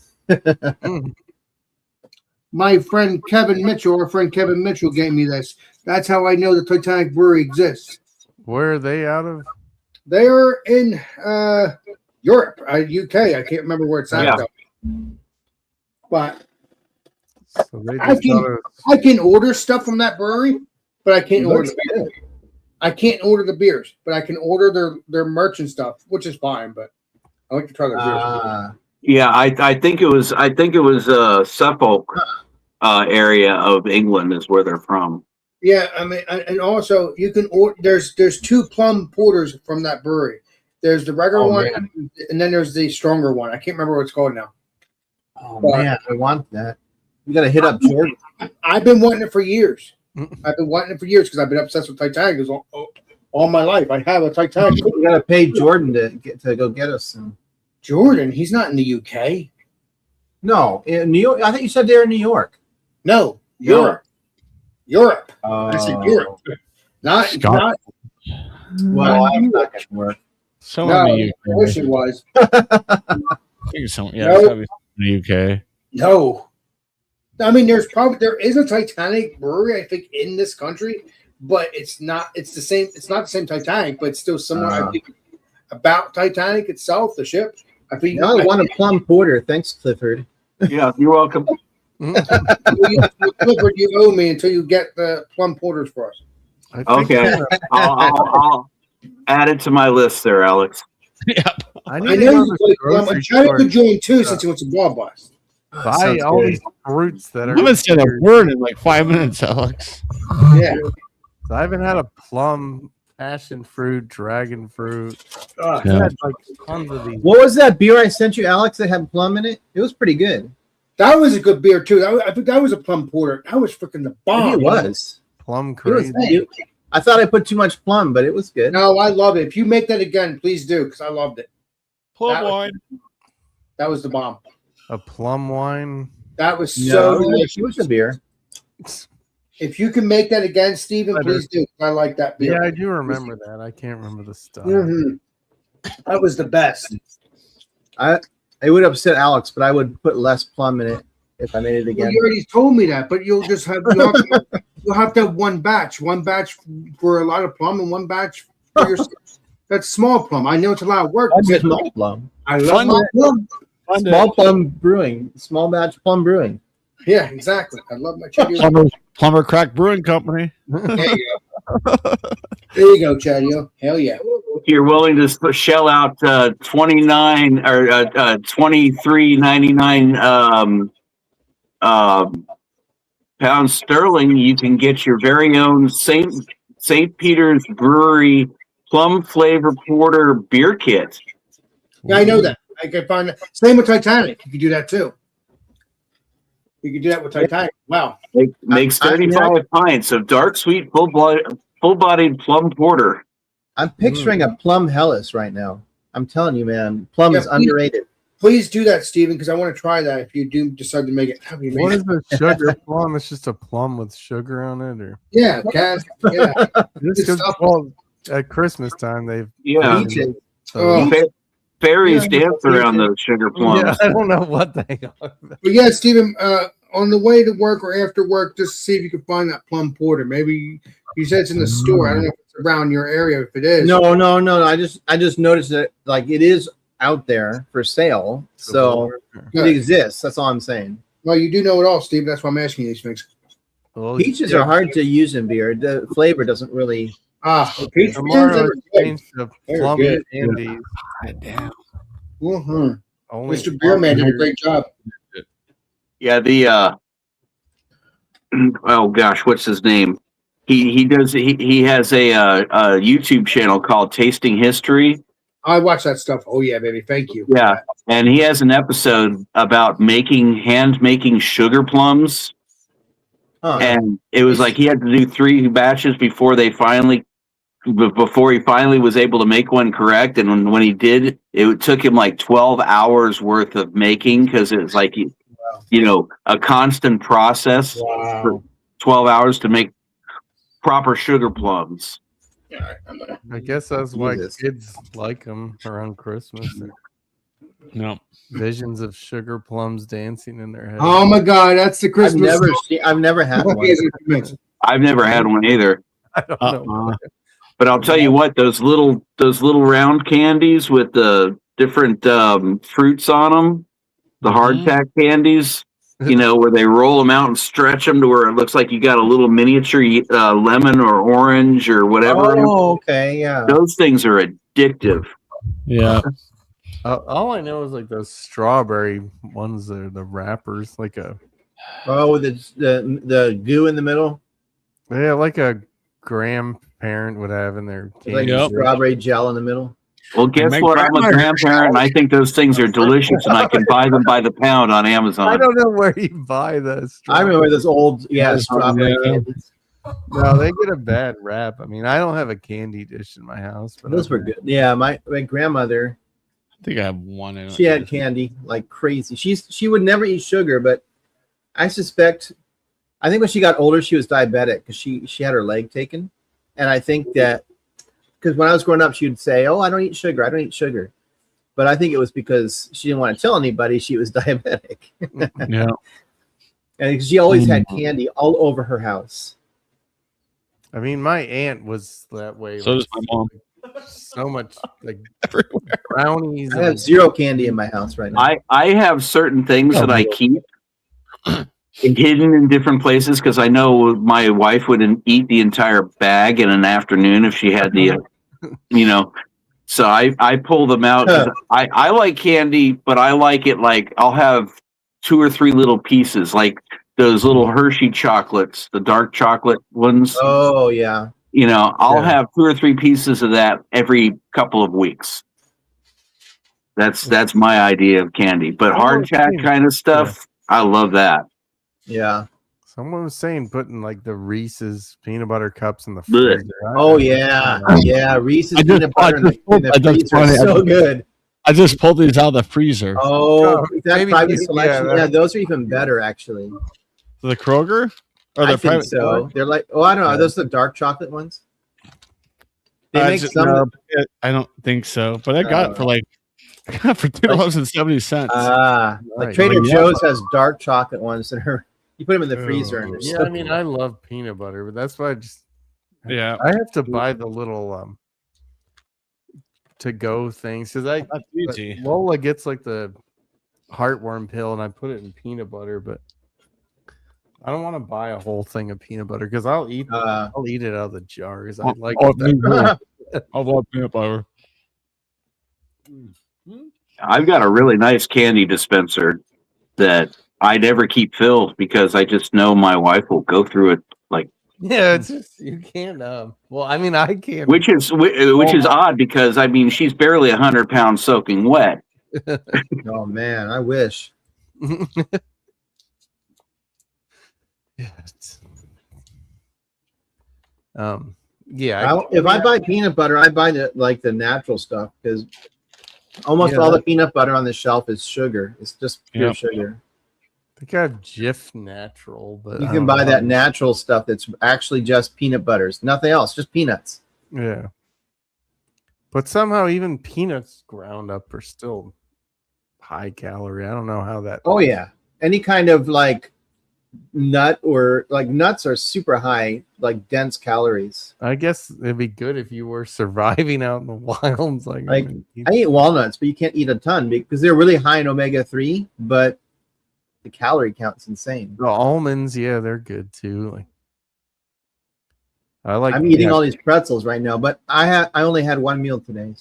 My friend Kevin Mitchell, our friend Kevin Mitchell, gave me this. That's how I know the Titanic Brewery exists. Where are they out of? They are in Europe, UK. I can't remember where it's at, though. But so I can order stuff from that brewery, but I can't order the beer. I can't order the beers, but I can order their merch and stuff, which is fine. But I like to try their beers. Yeah, I think it was Suffolk area of England is where they're from. Yeah, I mean, and also you can order. There's two plum porters from that brewery. There's the regular one, and then there's the stronger one. I can't remember what it's called now. Oh man, I want that. You got to hit up Jordan. I've been wanting it for years. Because I've been obsessed with Titanic all my life. I have a Titanic. You got to pay Jordan to go get us some. Jordan, he's not in the UK. No, in New York. I think you said they're in New York. No, Europe. Europe. I said Oh. Europe. Not. Well, I'm not going to work. Someone No, in the I UK. wish it was. I think it's someone, yeah, Nope. it's gotta be someone in the UK. No. I mean, there is a Titanic brewery, I think, in this country, but it's not the same Titanic, but it's still similar. I think about Titanic itself, the ship. I think Now I want a plum porter. Thanks, Clifford. Yeah, you're welcome. Clifford, you owe me until you get the plum porters for us. Okay, I'll add it to my list there, Alex. I I need to know go you to the play plum. grocery I'm trying store to join too since you went to Ball Blast. buy Sounds all good. these fruits that I are. haven't said a word in like 5 minutes, Alex. Yeah. I haven't had a plum, passion fruit, dragon fruit. I've Yeah. had like tons of these. What was that beer I sent you, Alex, that had plum in it? It was pretty good. That was a good beer too. I think that was a plum porter. That was freaking the bomb. Maybe it was. Plum It was crazy. I thought I put too much plum, but it was good. No, I love it. If you make that again, please do, because I loved it. Plum That was- wine. That was the bomb. A plum wine. That was No, so it delicious. was a beer. If you can make that again, Stephen, Better. please do. I like that beer. Yeah, I do remember that. I can't remember the stuff. Mhm. That was the best. It would upset Alex, but I would put less plum in it if I made it Well, again. you already told me that, but you'll have to have one batch for a lot of plum and one batch for your. That's small plum. I know it's a lot of work. Small plum. I love Fun. my plum. Small plum brewing. Small batch plum brewing. Yeah, exactly. I love my Chadio. Plumber Crack Brewing Company. There you go. There you go, Chadio. Hell yeah. If you're willing to shell out $29 or $23.99 pounds sterling, you can get your very own St. Peter's Brewery plum flavor porter beer kit. Yeah, I know that. I can find that. Same with Titanic. You can do that too. You can do that with Titanic. Wow. It makes 35 pints of dark, sweet, full-bodied plum porter. I'm picturing a plum Hellas right now. I'm telling you, man. Plum is Yeah, underrated. Please do that, Stephen, because I want to try that if you do decide to make it. That'd be What amazing. is a sugar plum? It's just a plum with sugar on it, or Yeah, Cass. Yeah. just 'cause, well, at Christmas time they've Yeah. Peaches. Oh. Fairies Yeah. dance around those sugar plums. Yeah, I don't know what they are. But yeah, Stephen, on the way to work or after work, just see if you can find that plum porter. Maybe you said it's in the store. I don't know if it's around your area. If it is, No. I just noticed that like it is out there for sale. So it exists. That's all I'm saying. Well, you do know it all, Steve. That's why I'm asking you these things. Well, Peaches are hard to use in beer. The flavor doesn't really. Peach Tomorrow beers are it's good. changed to They're plum good. candy. Mhm. Only Mr. Beerman did a great job. Yeah, oh gosh, what's his name? He has a YouTube channel called Tasting History. I watch that stuff. Oh yeah, baby. Thank you. Yeah, and he has an episode about hand making sugar plums, Huh. and it was like he had to do 3 batches before he finally was able to make one correct. And when he did, it took him like 12 hours worth of making, because it was like a constant process for 12 hours to make proper sugar plums. I guess that's why Jesus. kids like them around Christmas. No. Visions of sugar plums dancing in their head. Oh my God, that's the Christmas. I've never had one. I've never had one either. I don't know. But I'll tell you what, those little round candies with the different fruits on them, the hardtack candies, where they roll them out and stretch them to where it looks like you got a little miniature lemon or orange or whatever. Oh, okay, yeah. Those things are addictive. Yeah. All I know is like those strawberry ones that are the wrappers, like with the goo in the middle, like a grandparent would have in their like candy. strawberry gel in the middle. Well, guess my what? I'm a grandma- grandparent, and I think those things are delicious, and I can buy them by the pound on I Amazon. don't know where you buy this. I remember those old, strawberry Yeah. candies. No, they get a bad rap. I mean, I don't have a candy dish in my house, but Those were good. Yeah, my grandmother, I think I have one. In she had candy like crazy. She would never eat sugar, but I think when she got older, she was diabetic because she had her leg taken, and I think that because when I was growing up, she would say, "Oh, I don't eat sugar. I don't eat sugar," but I think it was because she didn't want to tell anybody she was diabetic, Yeah. and she always had candy all over her house. I mean, my aunt was that way. So does my mom. So much like Everywhere. brownies. I have zero candy in my house right now. I have certain things that I keep hidden in different places because I know my wife wouldn't eat the entire bag in an afternoon if she had the, So I pull them out. 'Cause I like candy, but I like it like I'll have 2 or 3 little pieces, like those little Hershey chocolates, the dark chocolate ones. Oh yeah. I'll have 2 or 3 pieces of that every couple of weeks. That's my idea of candy. But hardtack kind of stuff, I love that. Yeah. Someone was saying putting like the Reese's peanut butter cups in the Blech. freezer. Oh yeah. Yeah. Reese's I just- peanut butter in the I just freezer wanted- is so good. I just pulled these out of the freezer. Oh, that maybe private you- selection. yeah, Yeah, those are even better actually. The Kroger or I the think private so. store? They're like, I don't know. Are those the dark chocolate ones? They make some. No, I don't think so. But I got it for like for $2.70. Like Right. Trader Yeah. Joe's has dark chocolate ones that are. You put them in the freezer and they're Yeah, so I mean, I love peanut butter, but that's why Yeah. I have to buy the little to go things because That's easy. Lola gets like the heartworm pill and I put it in peanut butter, but I don't want to buy a whole thing of peanut butter because I'll eat it out of the jar because I like Oh, it that way. I love peanut butter. I've got a really nice candy dispenser that I never keep filled because I just know my wife will go through it. Like, Yeah, it's just you can't. Well, I mean, I can't. which is odd because I mean she's barely 100 pounds soaking wet. Oh man, I wish. Yeah. Yeah. If I buy peanut butter, I buy the natural stuff because almost all the peanut butter on the shelf is sugar. It's just pure sugar. I think I have Jif Natural, but You can buy that natural stuff that's actually just peanut butters, nothing else, just peanuts. Yeah. But somehow even peanuts ground up are still high calorie. I don't know how that. Oh yeah, any kind of like nut or like nuts are super high, like dense calories. I guess it'd be good if you were surviving out in the wilds. Like I eat walnuts, but you can't eat a ton because they're really high in omega-3, but the calorie count's insane. the almonds, yeah, they're good too. Like I'm eating all these pretzels right now, but I only had one meal today,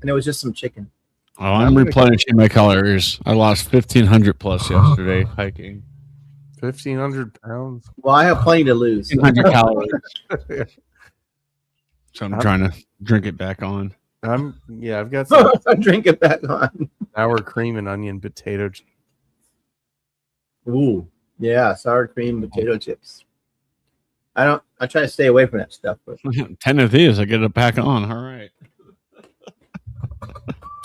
and it was just some chicken. Oh, I'm replenishing my calories. I lost 1,500 plus yesterday hiking. 1,500 pounds. Well, I have plenty to lose. 1,500 calories. So I'm trying to drink it back on. I've got some I'm drinking back on. sour cream and onion potato. Ooh, yeah, sour cream potato chips. I try to stay away from that stuff, but 10 of these, I get it back on. All right.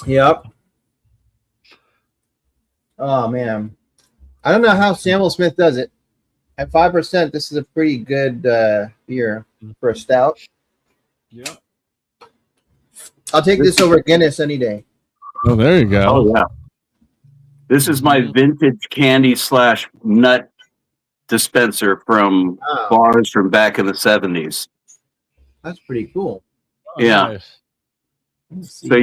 yep. Oh man, I don't know how Samuel Smith does it. At 5%, this is a pretty good beer for a stout. Yeah. I'll take this over Guinness any day. Oh, there you go. Oh yeah. This is my vintage candy / nut dispenser from bars from back in the 70s. That's pretty cool. Oh, Yeah. nice. So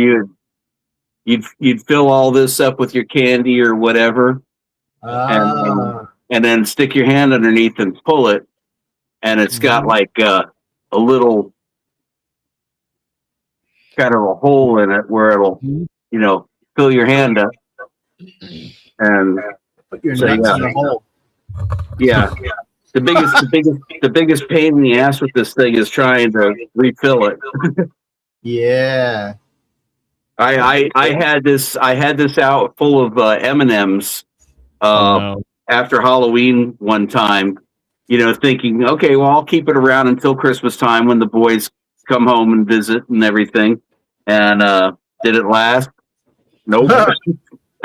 you'd fill all this up with your candy or whatever, and then stick your hand underneath and pull it, and it's got like a little kind of a hole in it where it'll fill your hand up, and Put your So, nuts yeah. in the hole. yeah. The biggest pain in the ass with this thing is trying to refill it. Yeah. I had this out full of M&Ms No. after Halloween one time, thinking, okay, well, I'll keep it around until Christmas time when the boys come home and visit and everything. And did it last? Nope.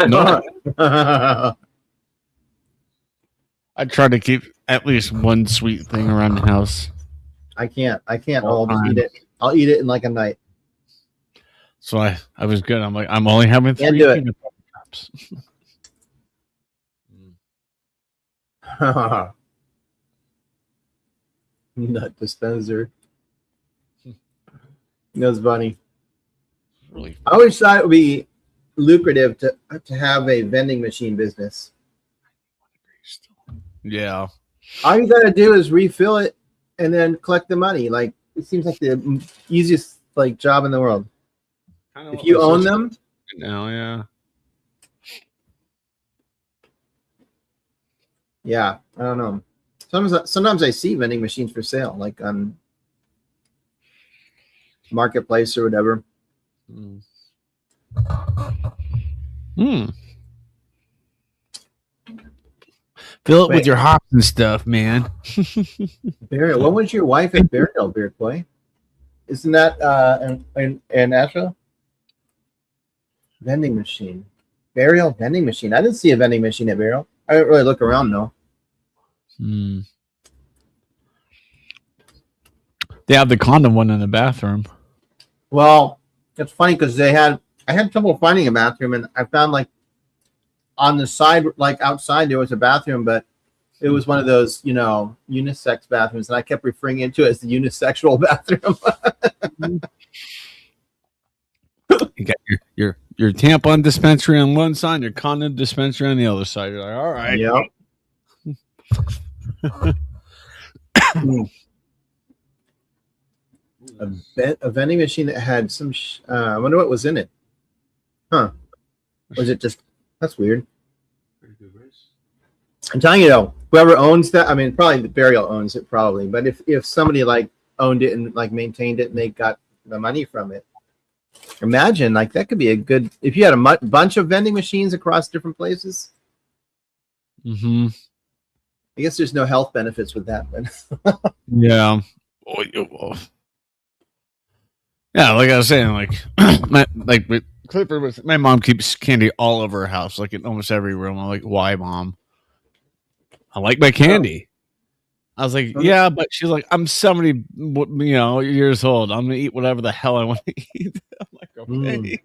No. I try to keep at least one sweet thing around the house. I can't. All I'll just time. eat it. I'll eat it in like a night. So I was good. I'm like, I'm only having 3 Can't do it. peanut butter cups. Nut dispenser. That's funny. Really. I always thought it would be lucrative to have a vending machine business. Yeah. All you gotta do is refill it and then collect the money. Like, it seems like the easiest like job in the world. If you own them, Now, yeah. yeah. I don't know. Sometimes I see vending machines for sale, like on Marketplace or whatever. Fill it Wait. with your hops and stuff, man. Burial. When was your wife at Burial, Beard Boy? Isn't that in Nashville? Vending machine. Burial vending machine. I didn't see a vending machine at Burial. I didn't really look around though. They have the condom one in the bathroom. Well, it's funny because I had trouble finding a bathroom, and I found like on the side, like outside, there was a bathroom, but it was one of those, unisex bathrooms, and I kept referring to it as the unisexual bathroom. You got your tampon dispensary on one side, your condom dispensary on the other side. You're like, all right. Yep. A vending machine that had some. I wonder what was in it. Huh? Was it just? That's weird. I'm telling you though, whoever owns that, I mean, probably the Burial owns it, probably. But if somebody like owned it and like maintained it and they got the money from it, imagine like that could be a good. If you had a bunch of vending machines across different places. Mm-hmm. I guess there's no health benefits with that, but yeah. Yeah, like I was saying, like with Clifford, my mom keeps candy all over her house, like in almost every room. I'm like, why, Mom? I like my candy. I was like, yeah, but she's like, I'm 70, years old. I'm gonna eat whatever the hell I want to eat. I'm like, okay.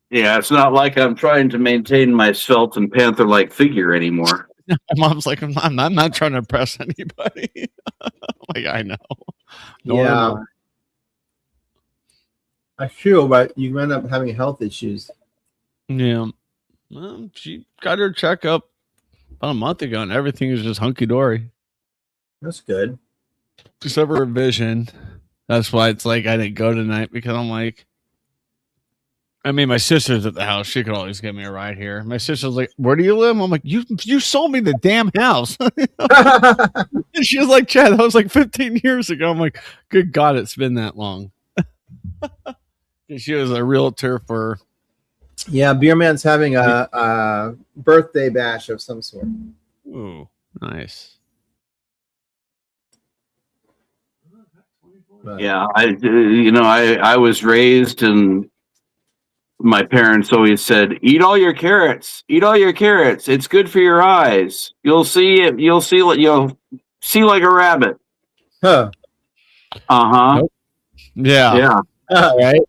Yeah, it's not like I'm trying to maintain my svelte and panther-like figure anymore. My mom's like, I'm not trying to impress anybody. Like, I know. Yeah. That's true, but you end up having health issues. Yeah. Well, she got her checkup about a month ago, and everything is just hunky dory. That's good. Except for her vision. That's why it's like I didn't go tonight, because I'm like, I mean, my sister's at the house. She could always give me a ride here. My sister's like, where do you live? I'm like, you sold me the damn house. And she was like, Chad, that was like 15 years ago. I'm like, good God, it's been that long. She was a realtor for. Yeah, Beer Man's having a birthday bash of some sort. Ooh, nice. But, Yeah, I was raised, and my parents always said, "Eat all your carrots. Eat all your carrots. It's good for your eyes. You'll see it. You'll see like a rabbit." Huh. Nope. Yeah. Right.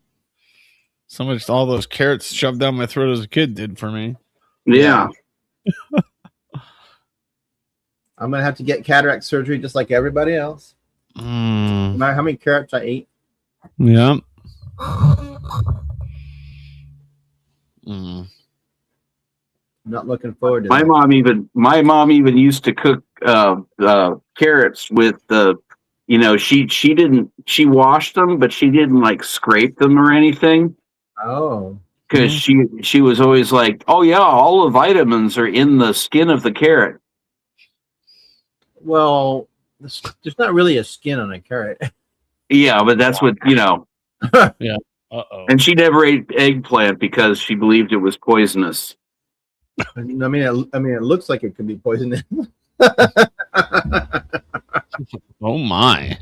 So much, all those carrots shoved down my throat as a kid did for me. Yeah. I'm gonna have to get cataract surgery just like everybody else. No matter how many carrots I ate. Yeah. I'm not looking forward to My that. mom even used to cook carrots with the, she washed them, but she didn't like scrape them or anything. Oh. Because she was always like, oh yeah, all the vitamins are in the skin of the carrot. Well, there's not really a skin on a carrot. Yeah, but that's what Yeah. Uh-oh. And she never ate eggplant because she believed it was poisonous. I mean, it looks like it could be poisonous. Oh my.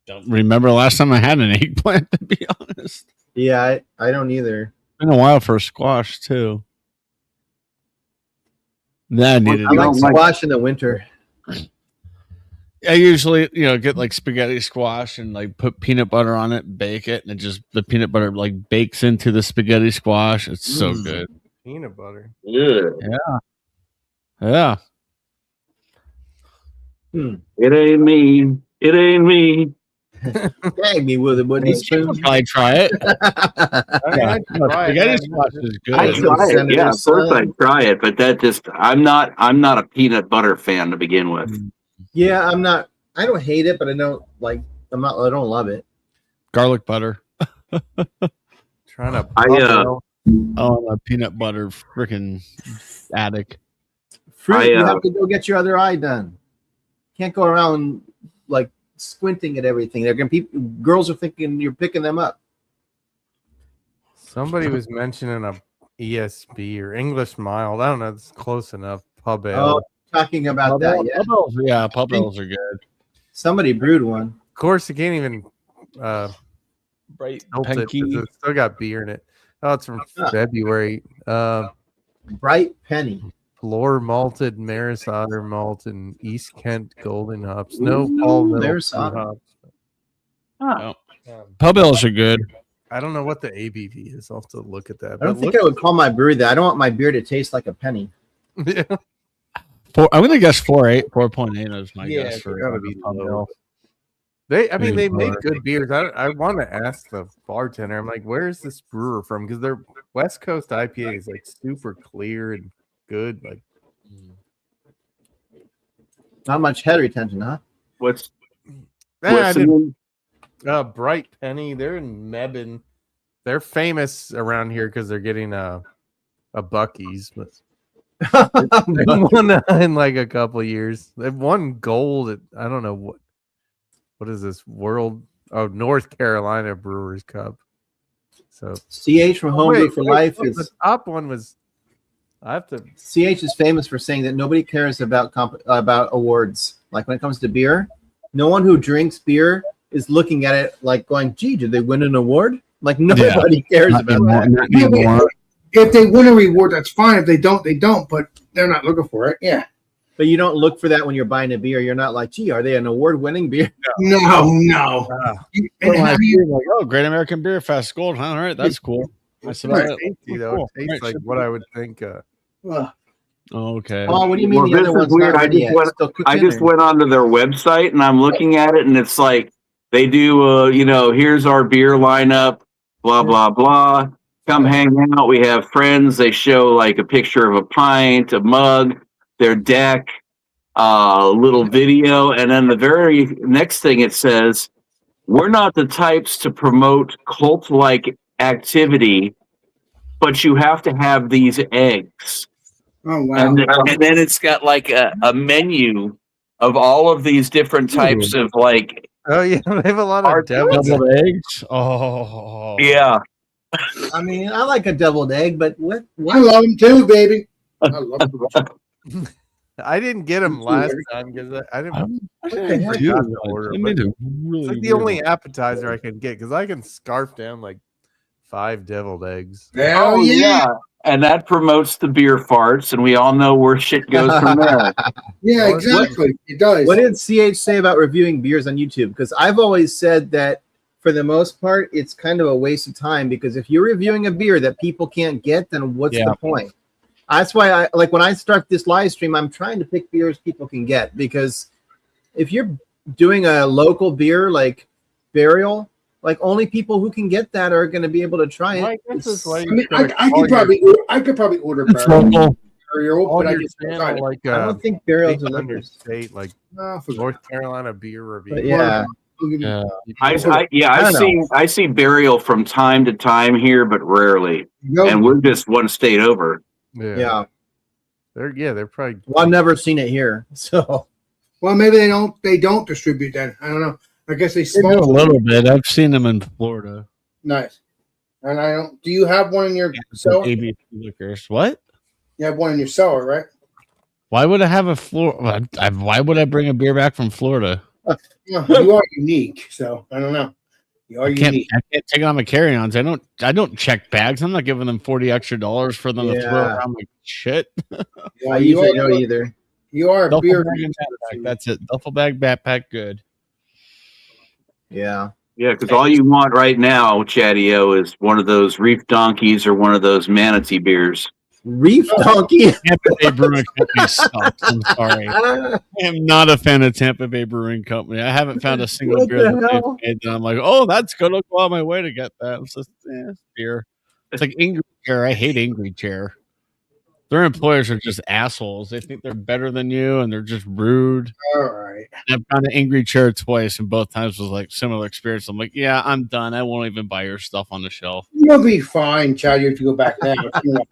Don't remember last time I had an eggplant, to be honest. Yeah, I don't either. Been a while for a squash too. That needed. I like squash in the winter. I usually, get like spaghetti squash and like put peanut butter on it, bake it, and it just the peanut butter like bakes into the spaghetti squash. It's so good. Peanut butter. Yeah. Yeah. It ain't me. It ain't me. Dang me with a wooden spoon. I try it. I try Spaghetti it. squash is good. I try it. Yeah, of course I try it, but I'm not a peanut butter fan to begin with. Yeah, I'm not. I don't hate it, but I don't I don't love it. Garlic butter. Trying to. Oh, I'm a peanut butter freaking addict. Fruit, you have to go get your other eye done. Can't go around like squinting at everything. Girls are thinking you're picking them up. Somebody was mentioning a ESB or English mild. I don't know. It's close enough. Pub ale. Oh, talking about that. Yeah, Pub ales are good. Somebody brewed one. Of course, you can't even. Bright Pinky. It's still got beer in it. Oh, it's from February. Bright Penny. Floor malted Maris Otter malt and East Kent golden hops. No Paul Maris hops. Pub ales are good. I don't know what the ABV is. I'll have to look at that. I don't think I would call my brewery that. I don't want my beer to taste like a penny. Yeah. I'm gonna guess 4.8 is my guess for gotta be pub ale. They make good beers. I want to ask the bartender. I'm like, where's this brewer from? Because their West Coast IPA is like super clear and good. Like, not much head retention, huh? What's Bright Penny? They're in Mebane. They're famous around here because they're getting a Buc-ee's, but they've won in like a couple of years. They've won gold at I don't know what is this North Carolina Brewers Cup. So CH from Homebrew for Life is the top one was. I have to. CH is famous for saying that nobody cares about awards. Like when it comes to beer, no one who drinks beer is looking at it like going, "Gee, did they win an award?" Like nobody cares about that. If they win a reward, that's fine. If they don't, they don't. But they're not looking for it. Yeah. But you don't look for that when you're buying a beer. You're not like, "Gee, are they an award-winning beer?" No. Great American Beer Fest gold, huh? All right, that's cool. That's about it. It tastes like what I would think. Okay. Oh, what do you mean the other one's weird. not ready yet? I just went onto their website and I'm looking at it, and it's like they do. Here's our beer lineup. Blah blah blah. Come hang out. We have friends. They show like a picture of a pint, a mug, their deck, a little video, and then the very next thing it says, "We're not the types to promote cult-like activity, but you have to have these eggs." Oh wow! And then it's got like a menu of all of these different types of like. Oh yeah, they have a lot of deviled eggs. Oh yeah. I mean, I like a deviled egg, but what? I love them too, baby. I love them. I didn't get them last time because I didn't. Order, it's like the only appetizer I can get because I can scarf down like 5 deviled eggs. Oh yeah. And that promotes the beer farts, and we all know where shit goes from there. Yeah, exactly. It does. What did CH say about reviewing beers on YouTube? Because I've always said that for the most part, it's kind of a waste of time because if you're reviewing a beer that people can't get, then what's the point? That's why I like when I start this live stream, I'm trying to pick beers people can get because if you're doing a local beer like Burial, like only people who can get that are going to be able to try it. I could probably order Burial, but I don't think Burial's a under state like North Carolina beer review. But yeah. I see Burial from time to time here, but rarely. And we're just one state over. Yeah. They're probably. Well, I've never seen it here, so. Well, maybe they don't distribute that. I don't know. I guess they They do smoke a little bit. I've seen them in Florida. Nice. And I don't. Do you have one in your cellar? ABC Liquors. What? You have one in your cellar, right? Why would I have a Florida? Why would I bring a beer back from Florida? Yeah, you are unique, so I don't know. You are I can't unique. take it on my carry-ons. I don't check bags. I'm not giving them $40 extra for them to throw Yeah. around like shit. Yeah, I you usually are. don't either. You are a Duffel beer. bag and backpack. That's it. Duffel bag, backpack, good. Yeah. Yeah, because all you want right now, Chatty-O, is one of those Reef Donkeys or one of those Manatee beers. Reef Donkey. Tampa Bay Brewing Company sucks. I'm sorry. I am not a fan of Tampa Bay Brewing Company. I haven't found a single What beer the that hell? they've made that I'm like, oh, that's good. I'll go out my way to get that. It's just beer. It's like Angry Chair. I hate Angry Chair. Their employers are just assholes. They think they're better than you, and they're just rude. All right. And I've found an Angry Chair twice, and both times was like similar experience. I'm like, yeah, I'm done. I won't even buy your stuff on the shelf. You'll be fine, Chad. If you go back now. You know,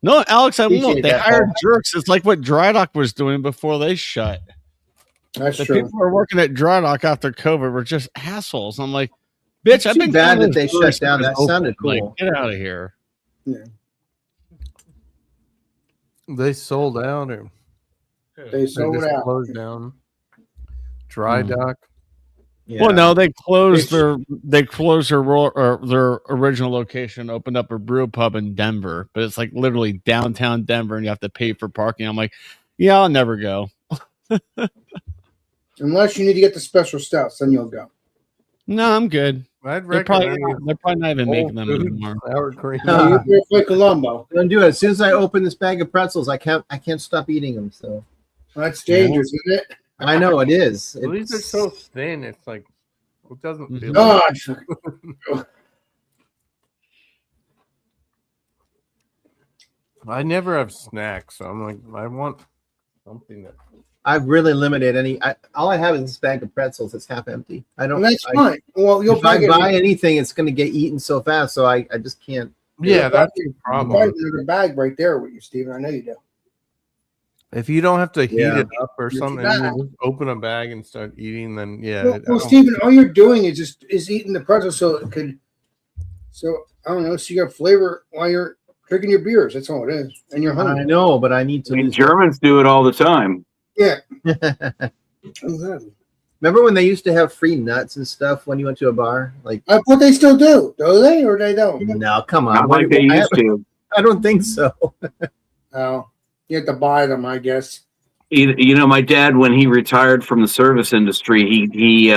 No, Alex, I won't. Appreciate They that, hired Paul. jerks. It's like what Dry Dock was doing before they shut. that's The true. people who are working at Dry Dock after COVID were just assholes. I'm like, bitch, It's I've too been bad going that to they this shut down. brewery That since sounded open. cool. Like, get out of here. They sold out or They they sold just out. closed down. Dry Dock. Yeah. Well, no, they closed It's- their original location, opened up a brew pub in Denver, but it's like literally downtown Denver, and you have to pay for parking. I'm like, yeah, I'll never go. Unless you need to get the special stouts, then you'll go. No, I'm good. I'd They're probably recommend not even making them Whole Foods anymore. sour cream. No, you're like Columbo. Don't do it. As soon as I open this bag of pretzels, I can't stop eating them. So That's dangerous, isn't it? I know it is. Well, these are It's- so thin. It's like it doesn't feel. Gosh. I never have snacks, so I'm like, I want something that. I've really limited any. All I have is this bag of pretzels. It's half empty. I don't. And that's I- fine. Well, you'll If I probably buy anything, it's going to get eaten so fast. So I just can't. Yeah, that's the you problem. probably another bag right there with you, Steven. I know you do. If you don't have to heat Yeah. it up or You're something, bad. you just open a bag and start eating. Then yeah, Well, I don't- Steven, all you're doing is eating the pretzel so it could. So I don't know. So you got flavor while you're drinking your beers. That's all it is, and you're I hungry. know, but I need to. I mean, lose Germans do it all the time. Yeah. weight. Exactly. Remember when they used to have free nuts and stuff when you went to a bar? Like, What they still do they, or they don't? no, come on. Not like they used to. I don't think so. Oh, you have to buy them, I guess. You know, my dad, when he retired from the service industry, he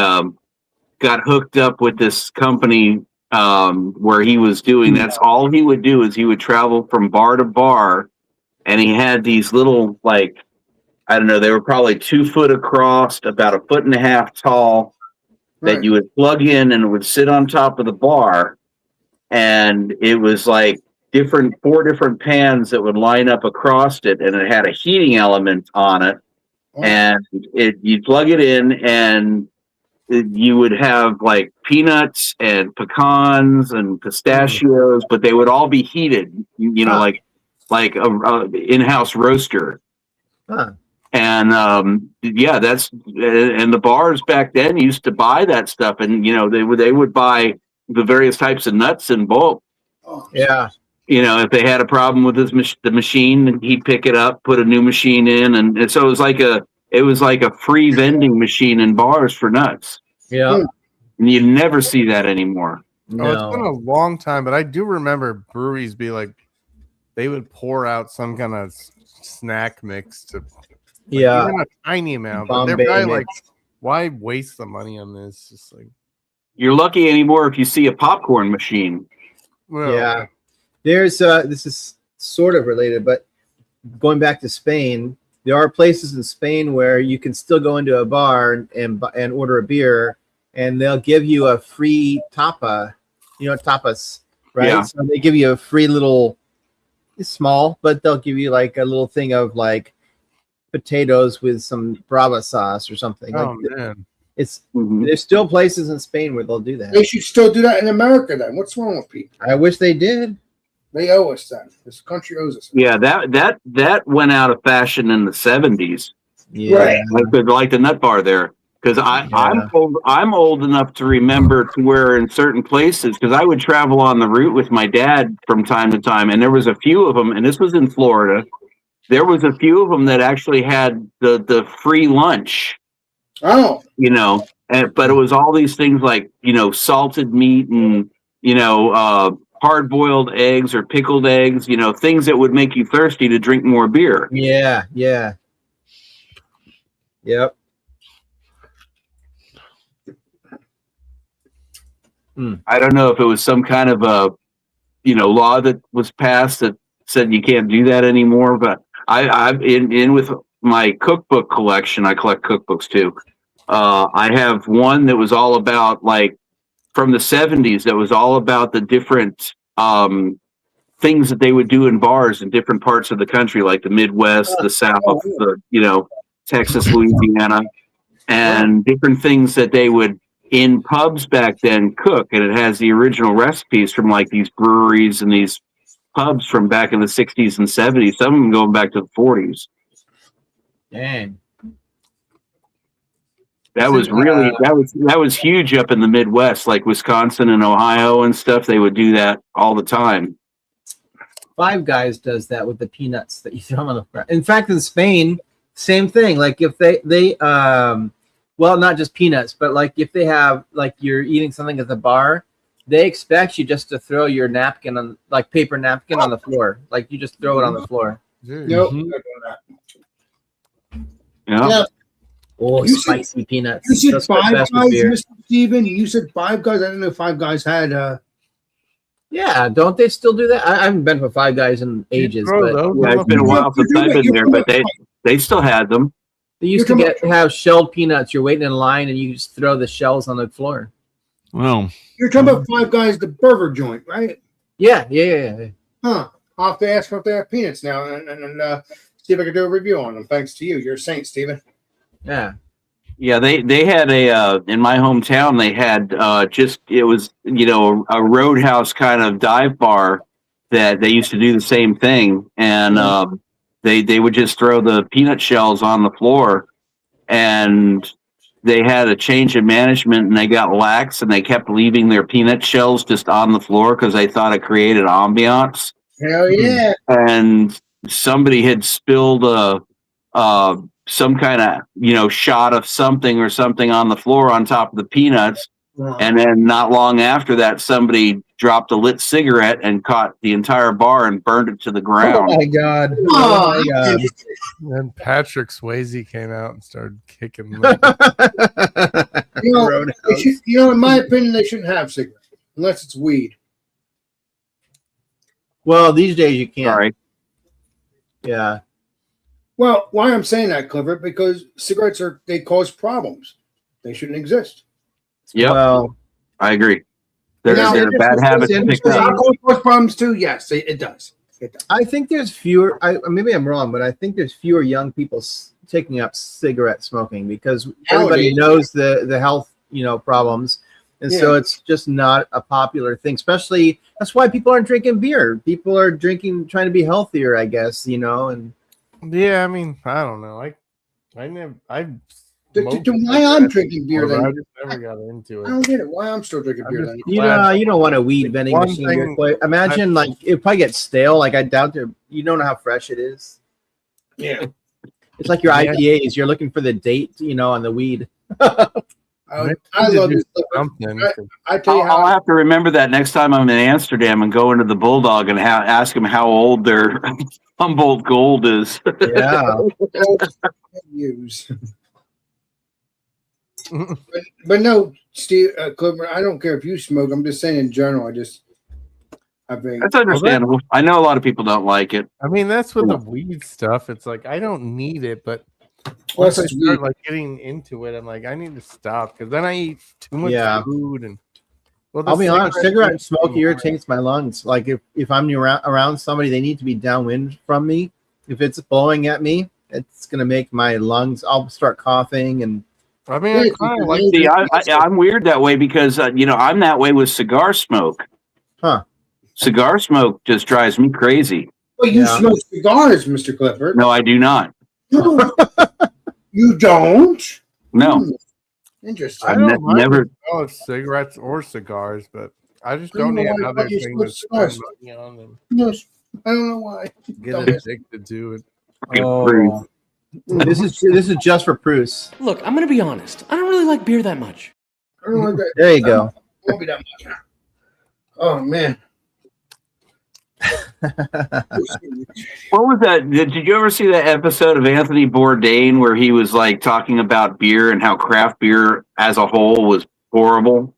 got hooked up with this company where he was doing. That's all he would do is he would travel from bar to bar, and he had these little I don't know, they were probably 2 foot across, about 1.5 feet tall, that Right. you would plug in and it would sit on top of the bar. And it was like 4 different pans that would line up across it, and it had a heating element on it. Oh, And you'd plug it in, and you would have like peanuts and pecans and pistachios, but they would all be heated, you know, like a in-house roaster. Huh. And yeah, and the bars back then used to buy that stuff, and you know they would buy the various types of nuts in bulk. oh. Yeah. You know, if they had a problem with the machine, he'd pick it up, put a new machine in, and so it was like a free vending machine in bars for nuts. Yeah. And you never see that anymore. Oh, it's been No. a long time, but I do remember breweries be like, they would pour out some kind of snack mix to Yeah. even a tiny amount, but they're Bombay probably like, mix. why waste the money on this? Just like, You're lucky anymore if you see a popcorn machine. well, Yeah. There's this is sort of related, but going back to Spain, there are places in Spain where you can still go into a bar and order a beer, and they'll give you a free tapa, tapas, right? Yeah. So they give you a free little, it's small, but they'll give you like a little thing of like potatoes with some brava sauce or something. oh Like man, it's Mhm. there's still places in Spain where they'll do that. They should still do that in America then. What's wrong with people? I wish they did. They owe us that. This country owes us. Yeah, that went out of fashion in the 70s. Yeah. Right. Like the nut bar there. Because I'm old enough to remember to where in certain places, because I would travel on the route with my dad from time to time, and there was a few of them, and this was in Florida. There was a few of them that actually had the free lunch. Oh, But it was all these things like salted meat and hard boiled eggs or pickled eggs, things that would make you thirsty to drink more beer. Yeah. Yep. I don't know if it was some kind of a law that was passed that said you can't do that anymore, but I've in with my cookbook collection. I collect cookbooks too. I have one that was all about like from the 70s that was all about the different things that they would do in bars in different parts of the country, like the Midwest, the South, Texas, Louisiana, and different things that they would in pubs back then cook. And it has the original recipes from like these breweries and these pubs from back in the 60s and 70s, some of them going back to the 40s. Dang. That was huge up in the Midwest, like Wisconsin and Ohio and stuff. They would do that all the time. Five Guys does that with the peanuts that you throw on the front. In fact, in Spain, same thing. Like if they well, not just peanuts, but like if they have like you're eating something at the bar, they expect you just to throw your napkin on like paper napkin on the floor. Like you just throw it on the floor. nope. Yeah. Oh, You spicy peanuts. You said That's the Five best with Guys, beer. Mr. Steven? You said Five Guys? I didn't know Five Guys had Yeah, don't they still do that? I haven't been for Five Guys in ages, but Yeah, it's been a while since I've been there, but they still had them. they used to have shelled peanuts. You're waiting in line and you just throw the shells on the floor. Well, You're talking about Five Guys, the burger joint, right? Yeah. Huh. I'll have to ask them if they have peanuts now and see if I can do a review on them. Thanks to you. You're a saint, Steven. Yeah. Yeah, they had a in my hometown. They had it was a roadhouse kind of dive bar that they used to do the same thing, and they would just throw the peanut shells on the floor, and they had a change in management and they got lax and they kept leaving their peanut shells just on the floor because they thought it created ambiance. Hell yeah. And somebody had spilled some kind of shot of something or something on the floor on top of the peanuts, and then not long after that somebody dropped a lit cigarette and caught the entire bar and burned it to the ground. Oh my god. Oh my God. Then Patrick Swayze came out and started kicking. In my opinion, they shouldn't have cigarettes unless it's weed. Well, these days you can't. Sorry. Yeah. Well, why I'm saying that, Clifford, because cigarettes they cause problems. They shouldn't exist. Yep, Well, I agree. They're Now, a bad habit to pick Does up. alcohol cause problems too? Yes, it does. It does. I think there's fewer. Maybe I'm wrong, but I think there's fewer young people taking up cigarette smoking because everybody knows the health problems, and so it's just not a popular thing. Especially that's why people aren't drinking beer. People are trying to be healthier, I guess. And Yeah, I mean, I don't know. Why I'm drinking beer then? I just never got into I don't it. get it. Why I'm still drinking beer then? you don't want a weed vending One machine. thing- Imagine like it probably gets stale. Like I doubt you don't know how fresh it is. Yeah. It's like your Yeah. IPAs. You're looking for the date, on the weed. I love this. Something. I tell you I'll how. have to remember that next time I'm in Amsterdam and go into the Bulldog and ask them how old their Humboldt Gold is. Yeah. Use. But no, Steve, Clifford, I don't care if you smoke. I'm just saying in general. I think That's understandable. I know a lot of people don't like it. I mean, that's with the weed stuff. It's like I don't need it, but Plus once I it's start weed. like getting into it, I'm like, I need to stop because then I eat too much Yeah. food and. Well, the I'll be honest, cigarette smoke thing- irritates my lungs. Like if I'm around somebody, they need to be downwind from me. If it's blowing at me, it's gonna make my lungs. I'll start coughing and. I mean, I kind of like. See, I'm weird that way because I'm that way with cigar smoke. Huh. Cigar smoke just drives me crazy. Well, you Yeah. smoke cigars, Mr. Clifford. No, I do not. You don't? No. Interesting. I I've don't mind never. the smell of cigarettes or cigars, but I just I don't don't know need why another you're thing so to spend sus. money on and Yes. I don't know why. get Dumbass. addicted to it. Oh, this is just for Bruce. Look, I'm gonna be honest. I don't really like beer that much. I don't like that. There you go. Won't be that much. Oh man. What was that? Did you ever see that episode of Anthony Bourdain where he was like talking about beer and how craft beer as a whole was horrible?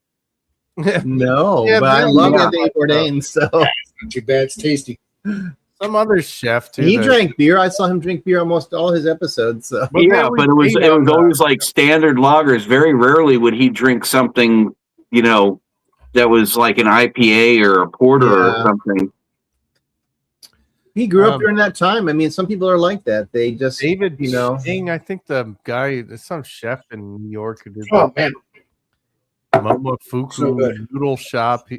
No, Yeah, but I they- love yeah. Anthony Bourdain. So Not too bad. It's tasty. Some other chef too. he that- drank beer. I saw him drink beer almost all his episodes. So But they Yeah, always but it was hate on the- always like standard lagers. Very rarely would he drink something, that was like an IPA or a porter or Yeah. something. he grew up Um, during that time. I mean, some people are like that. They just, David, you know. Chang, I think the guy, there's some chef in New York who did Oh man. Momofuku So good. Noodle Shop. I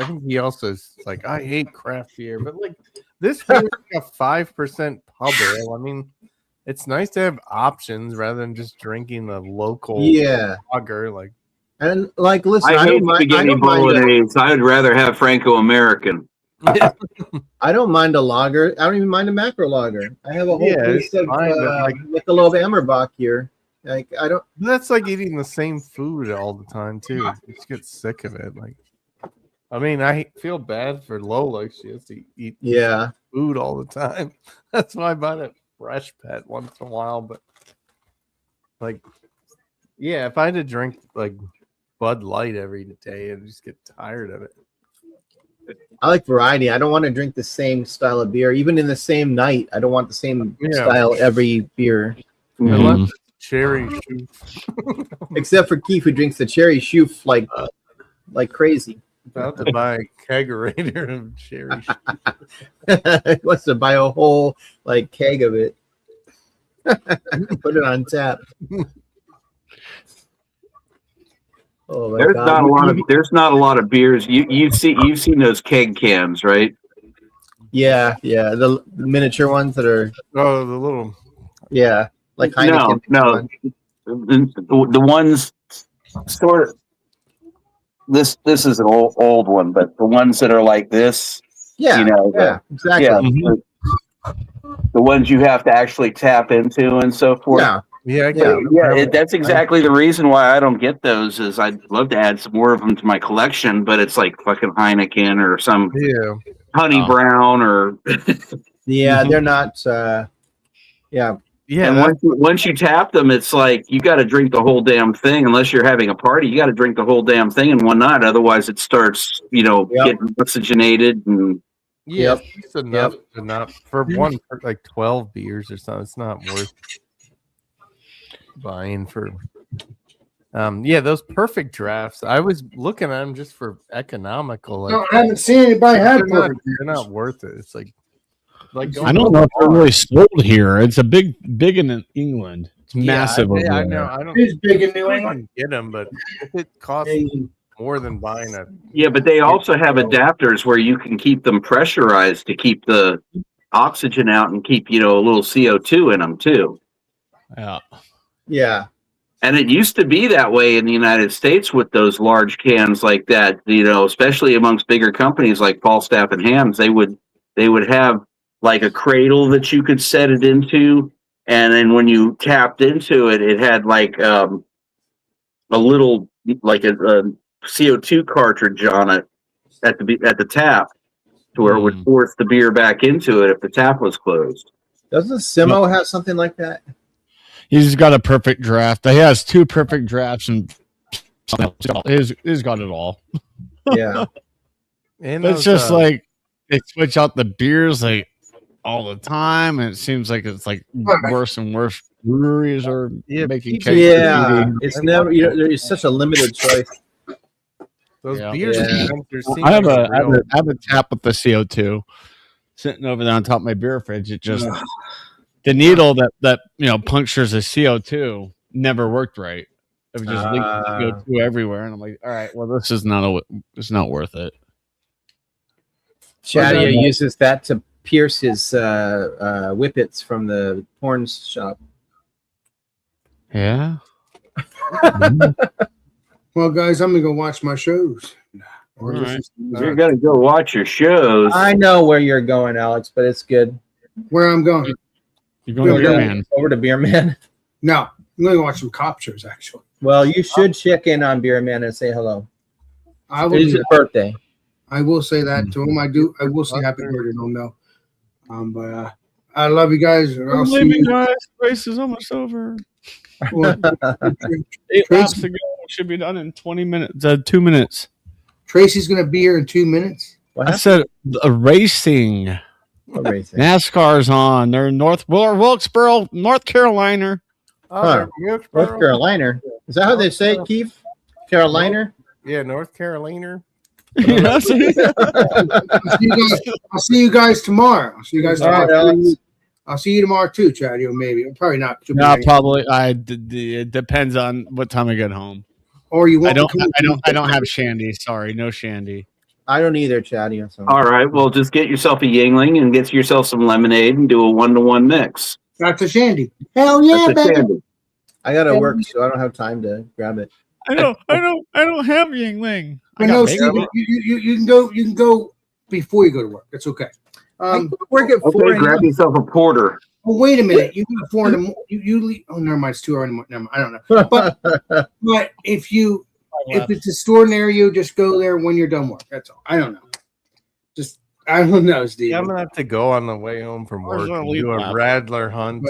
think he also is like, I hate craft beer, but like this beer is like a 5% pub ale. I mean, it's nice to have options rather than just drinking the local Yeah, lager. Like, and like, listen, I I hate don't mind. I spaghetti don't mind. bolognese. I would rather have Franco-American. I don't mind a lager. I don't even mind a macro lager. I have a whole Yeah, case it's of fine, but, like- Michelob Ammerbach here. Like, I don't. that's like eating the same food all the time too. You just get sick of it. Like, I mean, I feel bad for Lola. She has to eat Yeah, food all the time. That's why I buy that fresh pet once in a while. But like, yeah, if I had to drink like Bud Light every day, I'd just get tired of it. I like variety. I don't want to drink the same style of beer, even in the same night. I don't want the same Yeah. style every beer, Unless it's cherry shoot. except for Keith, who drinks the cherry shoof like crazy. About to buy a kegerator of cherry shoot. He wants to buy a whole like keg of it, put it on tap. Oh my There's god! not a lot of beers. You've seen those keg cans, right? Yeah, the miniature ones that are Oh, the little like Heineken. No. The ones sort of this is an old one, but the ones that are like this, Yeah, exactly. yeah, the ones you have to actually tap into and so forth. Yeah, yeah, I Yeah. can't Yeah, remember. that's exactly the reason why I don't get those. Is I'd love to add some more of them to my collection, but it's like fucking Heineken or some Yeah. Honey Oh. Brown or. yeah, they're not. Yeah, Yeah, And that's- once you tap them, it's like you got to drink the whole damn thing. Unless you're having a party, you got to drink the whole damn thing in one night. Otherwise, it starts, Yep. getting oxygenated. And yeah, Yep. it's enough to not for one for like 12 beers or something. It's not worth buying for. Yeah, those perfect drafts. I was looking at them just for economical. Like, No, I haven't seen anybody have they're, not, perfect. they're not worth it. It's like I don't know if they're really sold here. It's a big in England. It's massive. over I there. know. I don't It's big in New I England. can get them, but if it costs more than buying a yeah, but they also have adapters where you can keep them pressurized to keep the oxygen out and keep a little CO2 in them too. Yeah. yeah. And it used to be that way in the United States with those large cans like that. Especially amongst bigger companies like Falstaff and Hams, they would have like a cradle that you could set it into, and then when you tapped into it, it had like a little like a CO2 cartridge on it at the tap, to where it would force the beer back into it if the tap was closed. Doesn't Simo have something like that? He's got a perfect draft. He has 2 perfect drafts and he's got it all. Yeah. and It's those, just like they switch out the beers like all the time, and it seems like it's like worse and worse. Breweries are making keep- cakes. Yeah, it's never. There's such a limited choice. those Yeah. beers. Yeah. I have a tap with the CO2 sitting over there on top of my beer fridge. It just the needle that punctures the CO2 never worked right. It was just leaking CO2 everywhere, and I'm like, all right, well, this is it's not worth it. Shadia uses that to pierce his whippets from the porn shop. Yeah. Well, guys, I'm gonna go watch my shows. Or All listen to You're gonna go watch your shows. I know where you're going, Alex, but it's good. where I'm going. You're going to Over Beer to- Man. Over to Beer Man. No, I'm going to watch some cop shows. Actually, Well, you should check in on Beer Man and say hello. I will. It's do his that. birthday. I will say that to him. I do. I will say happy birthday to him, though. But I love you guys. And I'll see you. Guys, race is almost over. Well, 8 laps to go. Should be done in 20 minutes. 2 minutes. Tracy's going to be here in 2 minutes. What I happened? said racing. What racing? NASCAR's on. They're in Wilkesboro, North Carolina. Huh. North Carolina. Is that how they say it, Keith? Carolina? Yeah, North Carolina. I'll see you guys tomorrow. I'll see you guys All right, tomorrow. Alex. I'll see you tomorrow too, Chad. You maybe, probably not. You'll be No, hanging- probably. It depends on what time I get home. Or you I won't. don't have Shandy. Sorry, no Shandy. I don't either, Chad. So. All right, well, just get yourself a Yingling and get yourself some lemonade and do a 1-to-1 mix. That's a shandy. Hell yeah, That's a baby. shandy. I got to work, so I don't have time to grab it. I don't have Yingling. I know, Steven. You can go. You can go before you go to work. That's okay. Work at 4 Okay, grab a.m. yourself a porter. Well, wait a minute. You got 4 in the you leave. Oh, never mind. It's 2 hours. Never mind. I don't know. But if it's a store near you, just go there when you're done work. That's all. I don't know. Just I don't know, Steve. Yeah, I'm gonna have to go on the way home from Or work gonna and leave do a that. Radler hunt.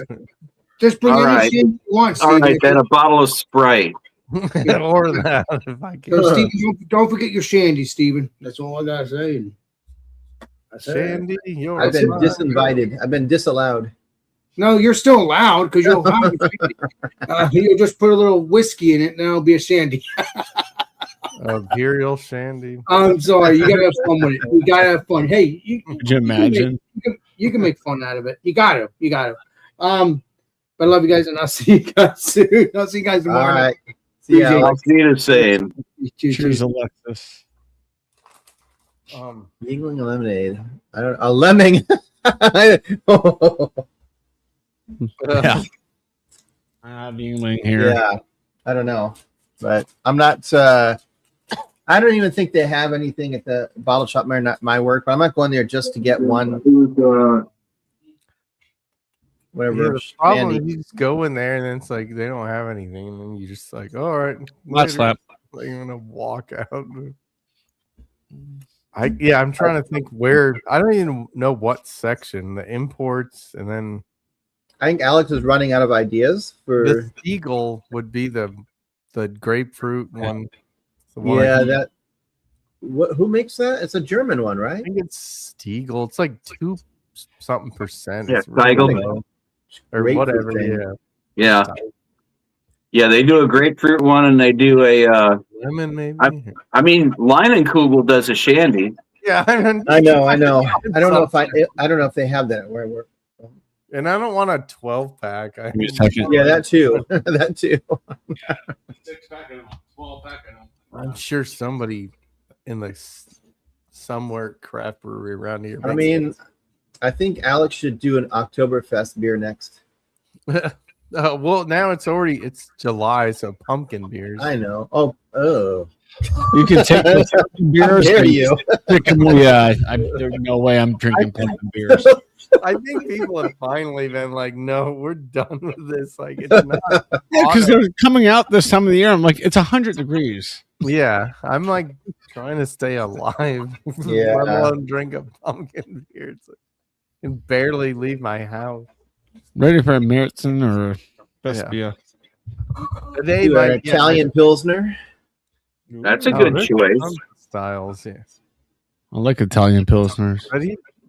Just bring All any right. shit you want, All Steve. right, then a bottle of Sprite. or that if I can. So, Steven, don't forget your shandy, Steven. That's all I gotta say. That's it. Shandy, you're I've been smart. disinvited. I've been disallowed. No, you're still allowed because you'll have you'll just put a little whiskey in it, and it'll be a shandy. Imperial Shandy. I'm sorry, you gotta have fun with it. You gotta have fun. Hey, Could you imagine? you can make fun out of it. You gotta. But I love you guys, and I'll see you guys soon. I'll see you guys All tomorrow. right. See ya, I'll Alex. see you the same. Cheers, Alexis. Yingling lemonade. I don't. A lemming. Yeah. I have Yingling here. Yeah. I don't know, but I'm not. I don't even think they have anything at the bottle shop near my work. But I'm not going there just to get one. Whatever. Yeah, the problem shandy. is you just go in there and then it's like they don't have anything, and then you just like, all right, Let's later. slap. Like, you're gonna walk out. I'm trying to think where. I don't even know what section. The imports, and then I think Alex is running out of ideas for. the Eagle would be the grapefruit one. The one Yeah, I, that. Who makes that? It's a German one, right? I think it's Stiegel. It's like 2 something percent. Yeah, It's really Stiegel. low. Or Grapefruit whatever. thing. Yeah, Yeah, they do a grapefruit one, and they do a. lemon maybe. I mean, Leinenkugel does a shandy. Yeah, I know. I don't know if I don't know if they have that where I work. And I don't want a 12 pack. Give me a second. Yeah, that too. That too. 6-pack and 12-pack. I'm sure somebody in the somewhere craft brewery around here. I mean, I think Alex should do an Oktoberfest beer next. well, now it's July, so pumpkin beers. I know. Oh. You can take the pumpkin How beers. dare and you? stick 'em- yeah, there's no way I'm drinking pumpkin beers. I think people have finally been like, no, we're done with this. Like, it's not. Yeah, because they're coming out this time of the year. I'm like, it's 100 degrees. Yeah, I'm like trying to stay alive. Yeah. Let alone drink a pumpkin beer. It's like, I can barely leave my house. Ready for a Meritzen or Vespia? Today, Do an Italian Pilsner. That's a good choice. Styles, yes. I like Italian Pilsners. But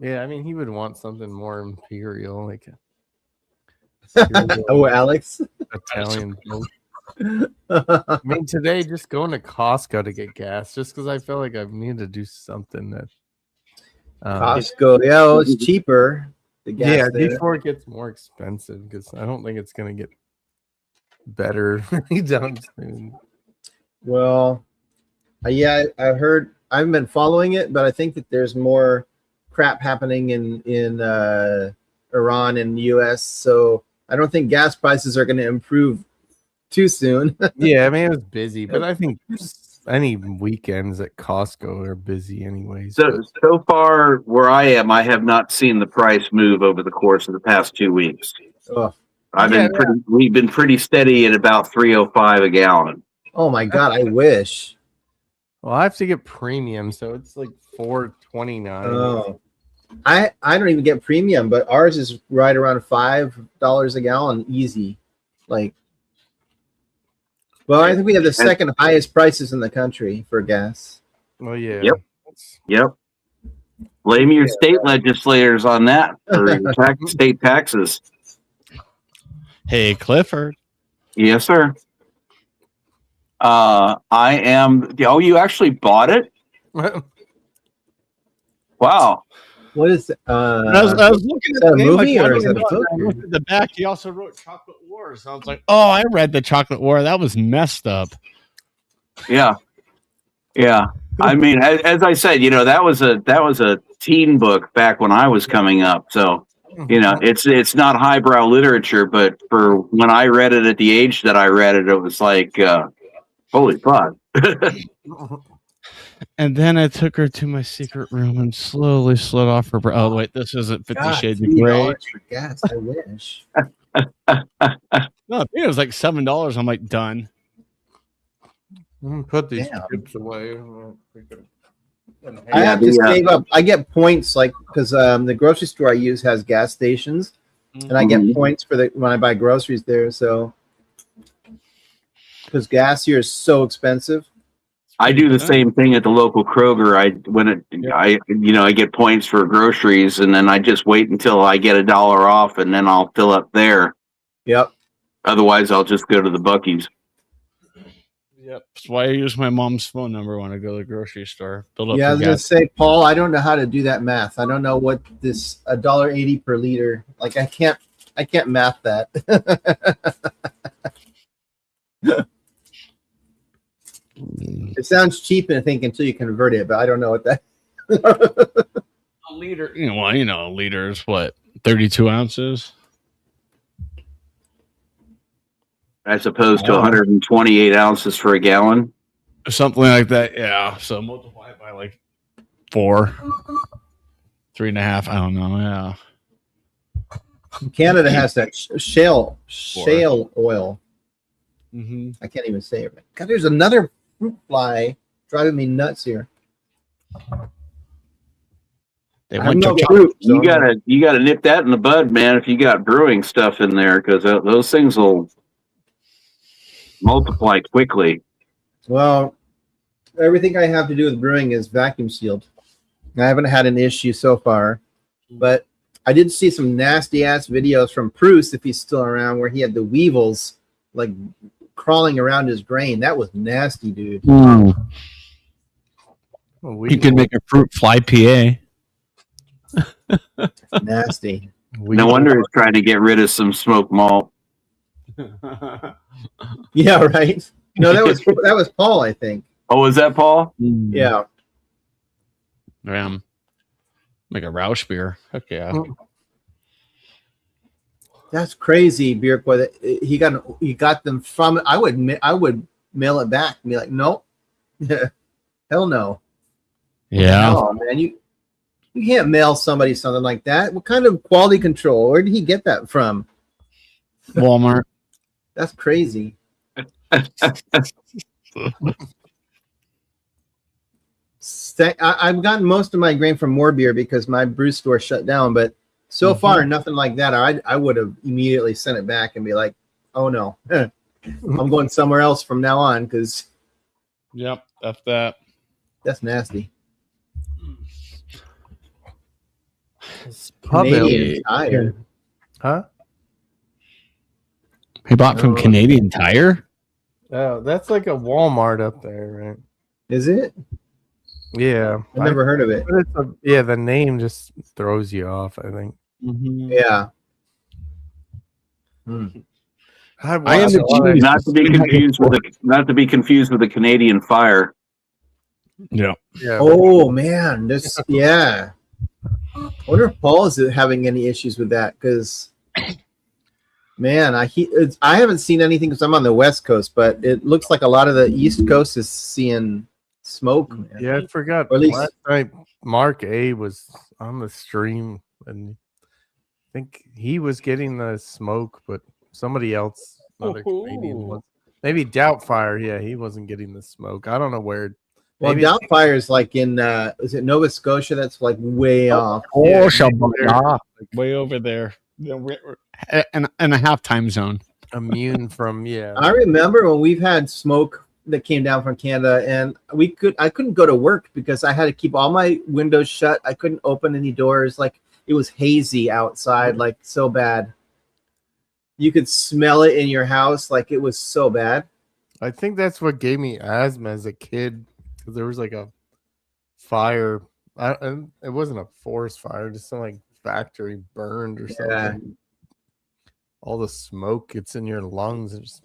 I mean, he would want something more imperial, like Oh, Alex. Italian. I mean, today just going to Costco to get gas, just because I feel like I need to do something that. Costco. Yeah, well, it's cheaper. The gas Yeah, there. before it gets more expensive, because I don't think it's gonna get better anytime soon. Well, yeah, I've heard. I haven't been following it, but I think that there's more crap happening in Iran and the U.S. So I don't think gas prices are going to improve too soon. Yeah, I mean it was busy, but I think any weekends at Costco are busy anyways. So far where I am, I have not seen the price move over the course of the past 2 weeks. Oh, We've been pretty steady at about 305 a gallon. oh my God, I wish. Well, I have to get premium, so it's like $4.29. Oh, I don't even get premium, but ours is right around $5 a gallon, easy. Like, well, I think we have the second highest prices in the country for gas. Well, yeah. Yep. Blame your state legislators on that for your state taxes. Hey, Clifford. Yes, sir. I am. Oh, you actually bought it? Wow. What is I was looking at that the a name, movie like, or I is that a don't know. book? I looked at the back. He also wrote Chocolate Wars. I was like, oh, I read the Chocolate War. That was messed up. Yeah. I mean, as I said, that was a teen book back when I was coming up. So, it's not highbrow literature, but for when I read it at the age that I read it, it was like, holy fuck. And then I took her to my secret room and slowly slid off her brow. Oh, wait, this isn't 50 God, Shades of Grey. $3 for gas. I wish. No, I think it was like $7. I'm like, done. Put these Damn. chips away. I have to save up. I get points because the grocery store I use has gas stations, and I get points for when I buy groceries there. So, because gas here is so expensive. I do the same thing at the local Kroger. I get points for groceries, and then I just wait until I get $1 off, and then I'll fill up there. Yep. Otherwise, I'll just go to the Buc-ee's. Yep. That's why I use my mom's phone number when I go to the grocery store. Build up Yeah, I was for gonna gas. say, Paul, I don't know how to do that math. I don't know what this $1.80 per liter. Like, I can't math that. It sounds cheap, I think, until you convert it, but I don't know what that. A liter, a liter is what, 32 ounces? As opposed to 128 ounces for a gallon. Something like that, yeah. So multiply it by like 4, 3.5. I don't know, yeah. Canada has that shale oil. Mm-hmm. I can't even say it. God, there's another fruit fly driving me nuts here. They I went have to no fruit, so You gotta nip that in the bud, man. If you got brewing stuff in there, because those things will multiply quickly. Well, everything I have to do with brewing is vacuum sealed. I haven't had an issue so far, but I did see some nasty ass videos from Bruce, if he's still around, where he had the weevils like crawling around his grain. That was nasty, dude. You can make a fruit fly PA. Nasty. No wonder he's trying to get rid of some smoked malt. Yeah, right. No, that was Paul, I think. Oh, was that Paul? Yeah. Make a Rausch beer. Heck yeah. That's crazy, beer boy. He got them from. I would mail it back and be like, nope, hell no. Yeah. Oh man, you can't mail somebody something like that. What kind of quality control? Where did he get that from? Walmart. That's crazy. I've gotten most of my grain from More Beer because my brew store shut down, but so far nothing like that. I would have immediately sent it back and be like, oh no, I'm going somewhere else from now on because Yep, that's that. that's nasty. Canadian Tire. Huh? He bought from Canadian Tire? Oh, that's like a Walmart up there, right? Is it? Yeah. I've never heard of it. But yeah, the name just throws you off, I think. Mm-hmm. Yeah. I am the Not to be confused with the Canadian Fire. Yeah. Yeah. Oh man, this yeah. I wonder if Paul is having any issues with that because Man, I haven't seen anything because I'm on the West Coast, but it looks like a lot of the East Coast is seeing smoke. Man. Yeah, I forgot. Or at least- last night, Mark A was on the stream, and I think he was getting the smoke, but somebody else, another Canadian, was. Maybe Doubtfire. Yeah, he wasn't getting the smoke. I don't know where. Well, Maybe Doubtfire is like in is it Nova Scotia? That's like way off. Yeah, way over there. And a half time zone. immune from I remember when we've had smoke that came down from Canada, and I couldn't go to work because I had to keep all my windows shut. I couldn't open any doors. Like it was hazy outside, like so bad. You could smell it in your house, like it was so bad. I think that's what gave me asthma as a kid, because there was like a fire. And it wasn't a forest fire, just some like factory burned or something. Yeah. All the smoke gets in your lungs and just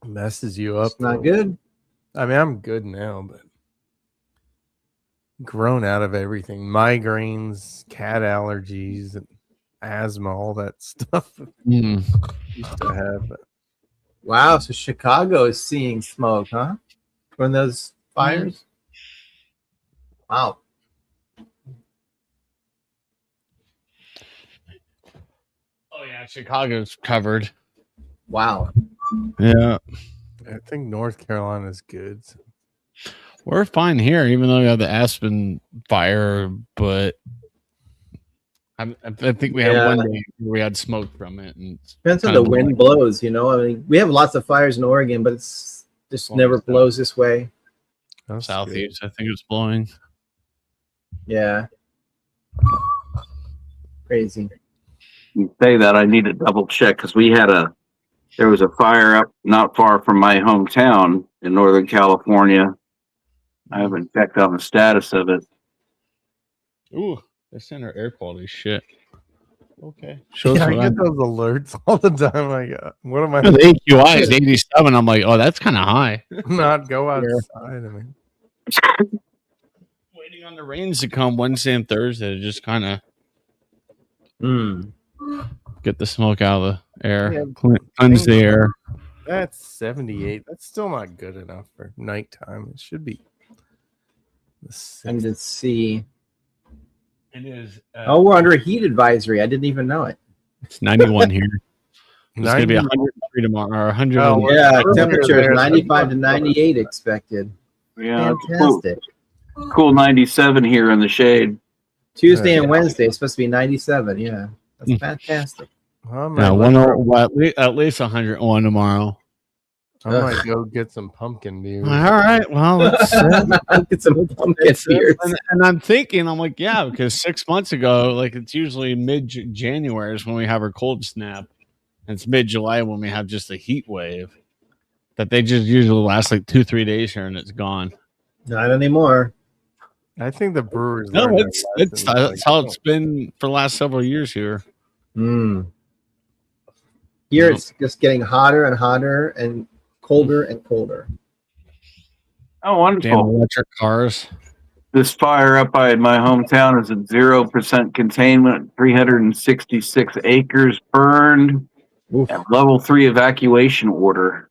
messes you up. It's not good. I mean, I'm good now, but grown out of everything. Migraines, cat allergies, and asthma, all that stuff used to have. Wow, so Chicago is seeing smoke, huh? From those fires? Wow. Oh yeah, Chicago's covered. Wow. Yeah. I think North Carolina's good. So. We're fine here, even though we have the Aspen fire, but I think we had one day where we had smoke from it. And Depends on the wind blows, you know. I mean, we have lots of fires in Oregon, but it's just never blows this way. Southeast, I think it's blowing. Yeah. Crazy. You say that, I need to double check because there was a fire up not far from my hometown in Northern California. I haven't checked on the status of it. Ooh, they send our air quality shit. Okay. Yeah, I get those alerts all the time. Like, what am I? The AQI is 87. I'm like, oh, that's kind of high. Not go outside. I mean, waiting on the rains to come Wednesday and Thursday to just kind of get the smoke out of the air, cleanse the air. That's 78. That's still not good enough for nighttime. It should be. And to see. It is. Oh, we're under a heat advisory. I didn't even know it. It's 91 here. It's going to be 103 tomorrow. Or 100. Oh, yeah, temperature is 95 to 98 expected. Yeah, fantastic. Cool 97 here in the shade. Tuesday and Wednesday it's supposed to be 97. Yeah, that's fantastic. At least 101 tomorrow. I might go get some pumpkin beers. All right. Well, let's get some pumpkin beers. And I'm thinking, I'm like, yeah, because 6 months ago, like it's usually mid-January is when we have our cold snap. And it's mid-July when we have just a heat wave. That they just usually last like 2-3 days here and it's gone. Not anymore. I think the brewers. No, that's how it's been for the last several years here. Here it's just getting hotter and hotter and colder and colder. Oh, wonderful. Damn electric cars. This fire up by my hometown is at 0% containment, 366 acres burned. Level 3 evacuation order.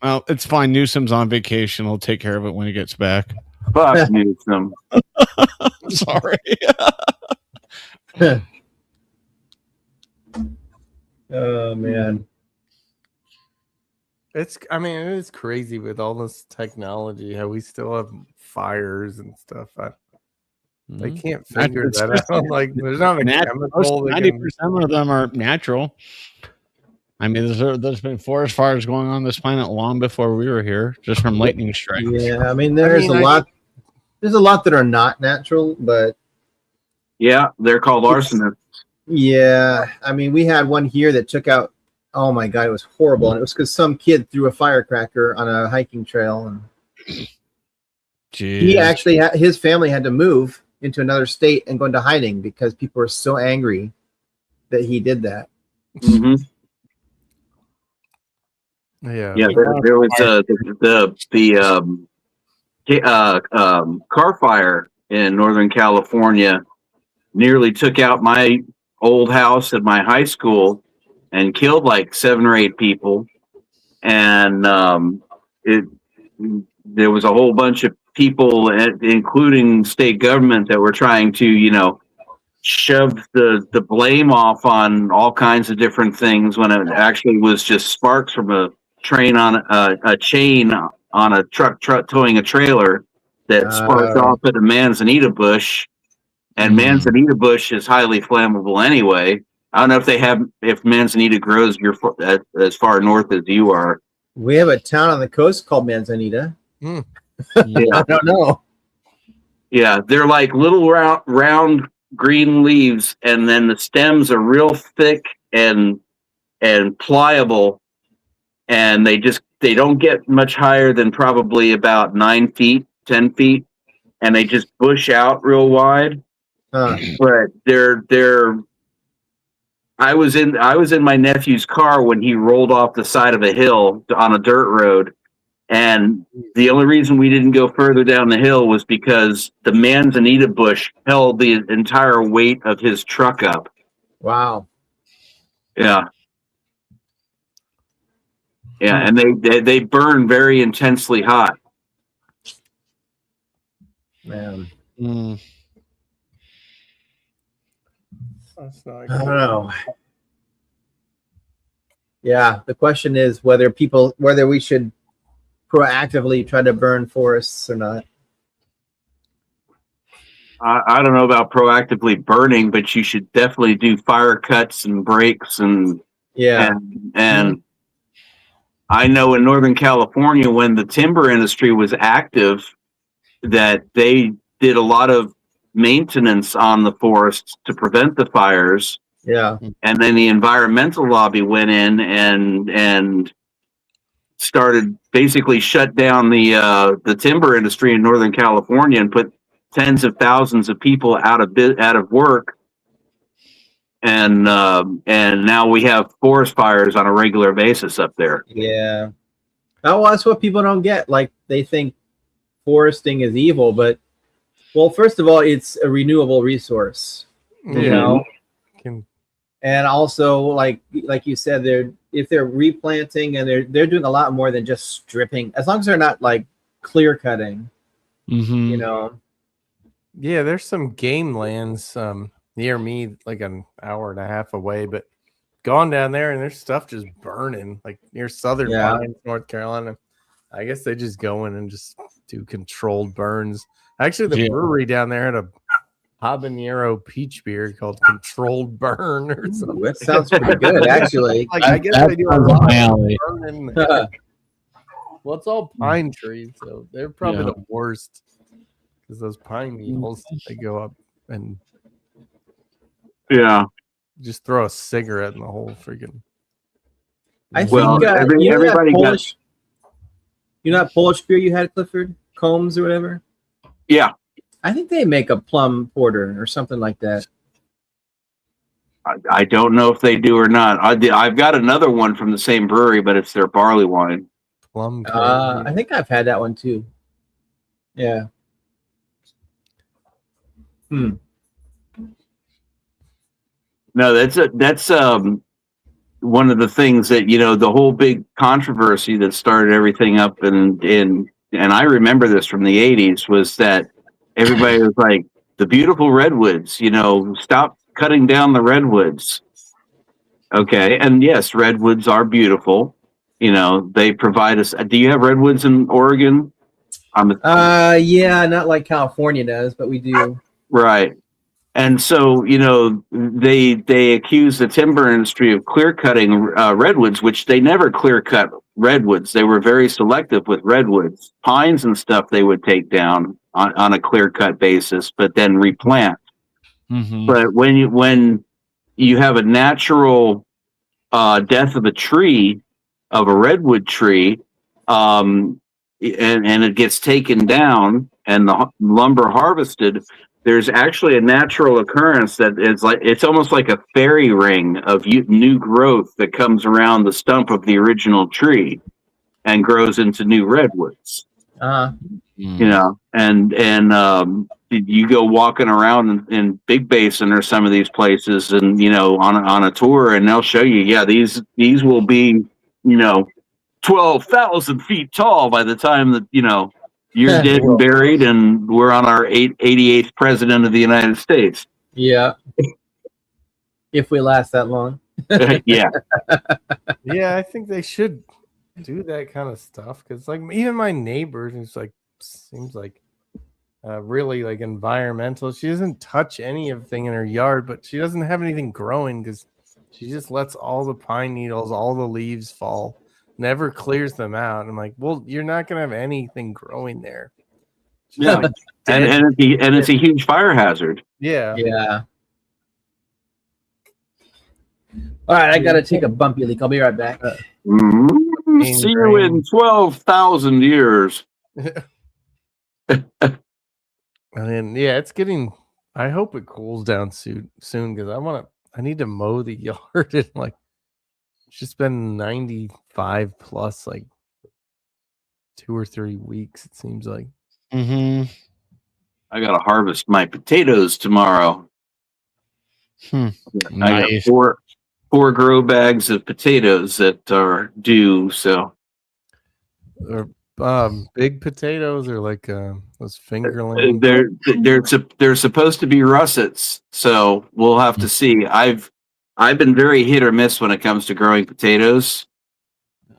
Well, it's fine. Newsom's on vacation. He'll take care of it when he gets back. Fuck Newsom. Sorry. Oh man. I mean, it is crazy with all this technology, how we still have fires and stuff. They can't figure that out. Like, there's not a chemical. 90% of them are natural. I mean, there's been forest fires going on this planet long before we were here, just from lightning strikes. Yeah, I mean, there's a lot that are not natural, but yeah, they're called arsonists. Yeah, I mean, we had one here that took out. Oh my god, it was horrible, and it was because some kid threw a firecracker on a hiking trail, and he actually his family had to move into another state and go into hiding because people were so angry that he did that. Mm-hmm. Yeah, there was the car fire in Northern California nearly took out my old house at my high school and killed like 7 or 8 people. And there was a whole bunch of people, including state government, that were trying to, shove the blame off on all kinds of different things when it actually was just sparks from a train on a chain on a truck towing a trailer that sparked off at a manzanita bush. And manzanita bush is highly flammable anyway. I don't know if manzanita grows as far north as you are. We have a town on the coast called Manzanita. Yeah. I don't know. Yeah, they're like little round green leaves, and then the stems are real thick and pliable, and they don't get much higher than probably about 9 feet, 10 feet, and they just bush out real wide. But I was in my nephew's car when he rolled off the side of a hill on a dirt road, and the only reason we didn't go further down the hill was because the manzanita bush held the entire weight of his truck up. Wow. Yeah. Yeah, and they burn very intensely hot. Man. That's not I don't know. Yeah, the question is whether we should proactively try to burn forests or not. I don't know about proactively burning, but you should definitely do fire cuts and breaks and I know in Northern California, when the timber industry was active, that they did a lot of maintenance on the forests to prevent the fires. Yeah. And then the environmental lobby went in and started basically shut down the timber industry in Northern California and put tens of thousands of people out of work. And now we have forest fires on a regular basis up there. Yeah. Oh, well, that's what people don't get. Like, they think foresting is evil, but well, first of all, it's a renewable resource, you know, and also like you said, if they're replanting and they're doing a lot more than just stripping, as long as they're not like clear cutting, you know. Yeah, there's some game lands near me, like an hour and a half away, but gone down there and there's stuff just burning, like near Southern Pines, North Carolina. I guess they just go in and just do controlled burns. Actually, the brewery down there had a habanero peach beer called Controlled Burn or something. That sounds pretty good, actually. Like, I guess they do a lot of burning. Well, it's all pine trees, so they're probably the worst because those pine needles, they go up and just throw a cigarette in the whole freaking. I think everybody Polish. You know that Polish beer you had, Clifford? Combs or whatever? Yeah. I think they make a plum porter or something like that. I don't know if they do or not. I've got another one from the same brewery, but it's their barley wine. Plum. I think I've had that one too. Yeah. No, that's one of the things that, the whole big controversy that started everything up and I remember this from the 80s was that everybody was like, the beautiful redwoods, stop cutting down the redwoods. Okay. And yes, redwoods are beautiful. They provide us. Do you have redwoods in Oregon? Yeah, not like California does, but we do. Right. And so, they accuse the timber industry of clear cutting redwoods, which they never clear cut redwoods. They were very selective with redwoods. Pines and stuff they would take down on a clear cut basis, but then replant. But when you have a natural death of a tree, of a redwood tree, and it gets taken down and the lumber harvested, there's actually a natural occurrence that it's almost like a fairy ring of new growth that comes around the stump of the original tree and grows into new redwoods. You know, and you go walking around in Big Basin or some of these places, and you know, on a tour, and they'll show you, yeah, these will be, you know, 12,000 feet tall by the time that, you know, you're dead and buried, and we're on our 88th president of the United States. Yeah. If we last that long. Yeah. Yeah, I think they should do that kind of stuff because, like, even my neighbor, who's like, seems like really like environmental. She doesn't touch anything in her yard, but she doesn't have anything growing because she just lets all the pine needles, all the leaves fall, never clears them out. And I'm like, well, you're not gonna have anything growing there. Yeah, like and it's a huge fire hazard. Yeah. All right, I gotta take a bumpy leak. I'll be right back. See you in 12,000 years. And then, yeah, it's getting. I hope it cools down soon because I need to mow the yard. And like, it's just been 95 plus like 2 or 3 weeks. It seems like. Mm-hmm. I gotta harvest my potatoes tomorrow. I Nice. got four grow bags of potatoes that are due. So, big potatoes or like those fingerling. they're supposed to be russets. So we'll have to see. I've been very hit or miss when it comes to growing potatoes.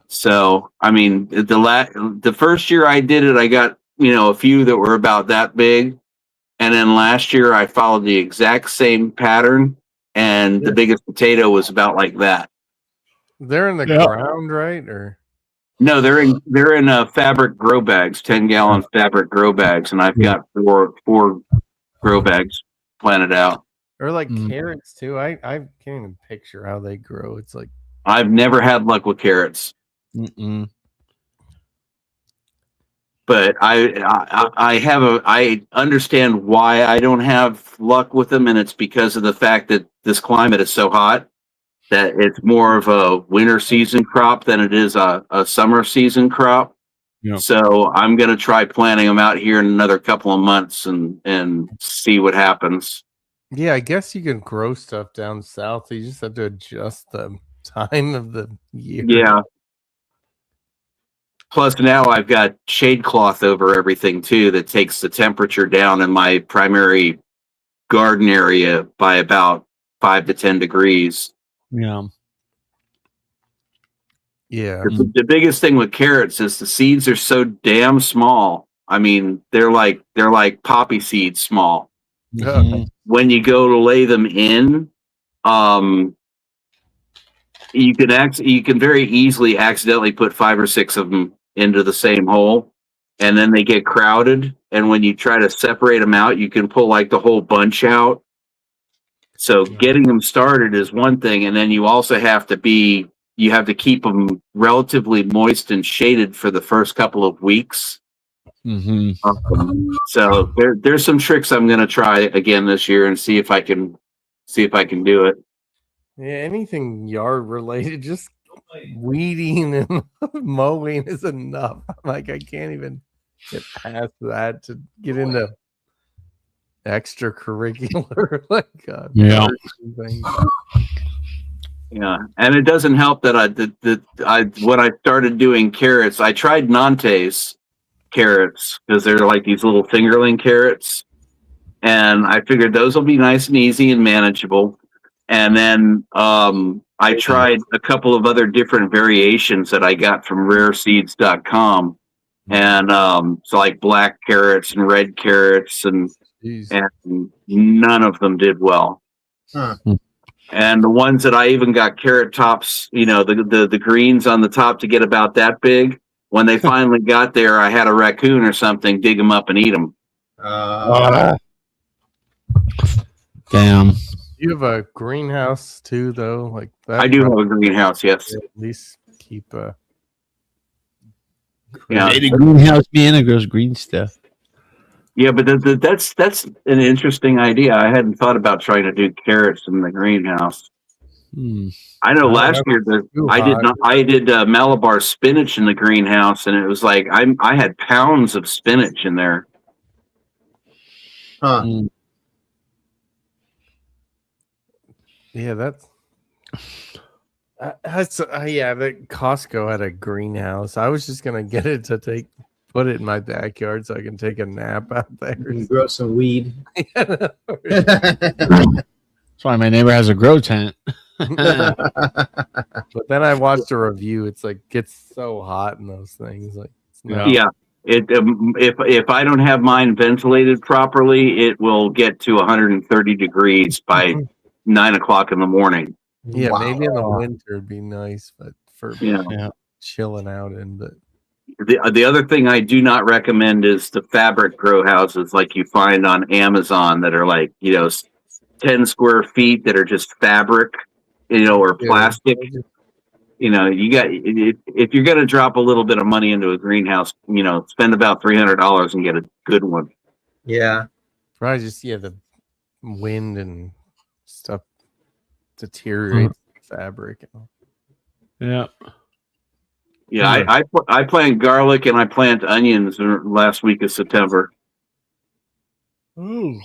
So I mean, the first year I did it, I got, you know, a few that were about that big, and then last year I followed the exact same pattern, and the biggest potato was about like that. They're in the ground, right? Or no, they're in fabric grow bags, 10-gallon fabric grow bags, and I've got four grow bags planted out. Or like carrots too. I can't even picture how they grow. It's like I've never had luck with carrots. But I understand why I don't have luck with them, and it's because of the fact that this climate is so hot that it's more of a winter season crop than it is a summer season crop. Yep. So I'm going to try planting them out here in another couple of months and see what happens. Yeah, I guess you can grow stuff down south. You just have to adjust the time of the year. Yeah. Plus now I've got shade cloth over everything too that takes the temperature down in my primary garden area by about 5 to 10 degrees. Yeah. The biggest thing with carrots is the seeds are so damn small. I mean, they're like poppy seeds small. When you go to lay them in, you can very easily accidentally put 5 or 6 of them into the same hole, and then they get crowded. And when you try to separate them out, you can pull like the whole bunch out. So getting them started is one thing, and then you also have to keep them relatively moist and shaded for the first couple of weeks. So there's some tricks I'm going to try again this year and see if I can do it. Yeah, anything yard related, just weeding and mowing is enough. Like I can't even get past that to get into extracurricular Yeah, and it doesn't help that when I started doing carrots, I tried Nantes carrots because they're like these little fingerling carrots, and I figured those will be nice and easy and manageable. And then I tried a couple of other different variations that I got from rareseeds.com, and so like black carrots and red carrots, and none of them did well. And the ones that I even got carrot tops, you know, the greens on the top to get about that big, when they finally got there, I had a raccoon or something dig them up and eat them. Damn. You have a greenhouse too, though, like that. I do have a greenhouse, yes. At least keep the greenhouse man that grows green stuff. Yeah, but that's an interesting idea. I hadn't thought about trying to do carrots in the greenhouse. I know Oh, last year too I did hot. not. I did Malabar spinach in the greenhouse, and it was like I had pounds of spinach in there. Huh. Yeah, that's yeah. The Costco had a greenhouse. I was just gonna get it to put it in my backyard so I can take a nap out You there. can grow some weed. That's why my neighbor has a grow tent. But then I watched a review. It's like gets so hot in those things. Like it's not, Yeah. If I don't have mine ventilated properly, it will get to 130 degrees by 9 o'clock in the morning. yeah, Wow. maybe in the winter it'd be nice, but for Yeah. chilling out in. But The other thing I do not recommend is the fabric grow houses like you find on Amazon that are like 10 square feet that are just fabric, or plastic. You got if you're going to drop a little bit of money into a greenhouse, spend about $300 and get a good one. Yeah. probably just the wind and stuff deteriorates the fabric. Yeah. Yeah, I plant garlic and I plant onions last week of September. Ooh.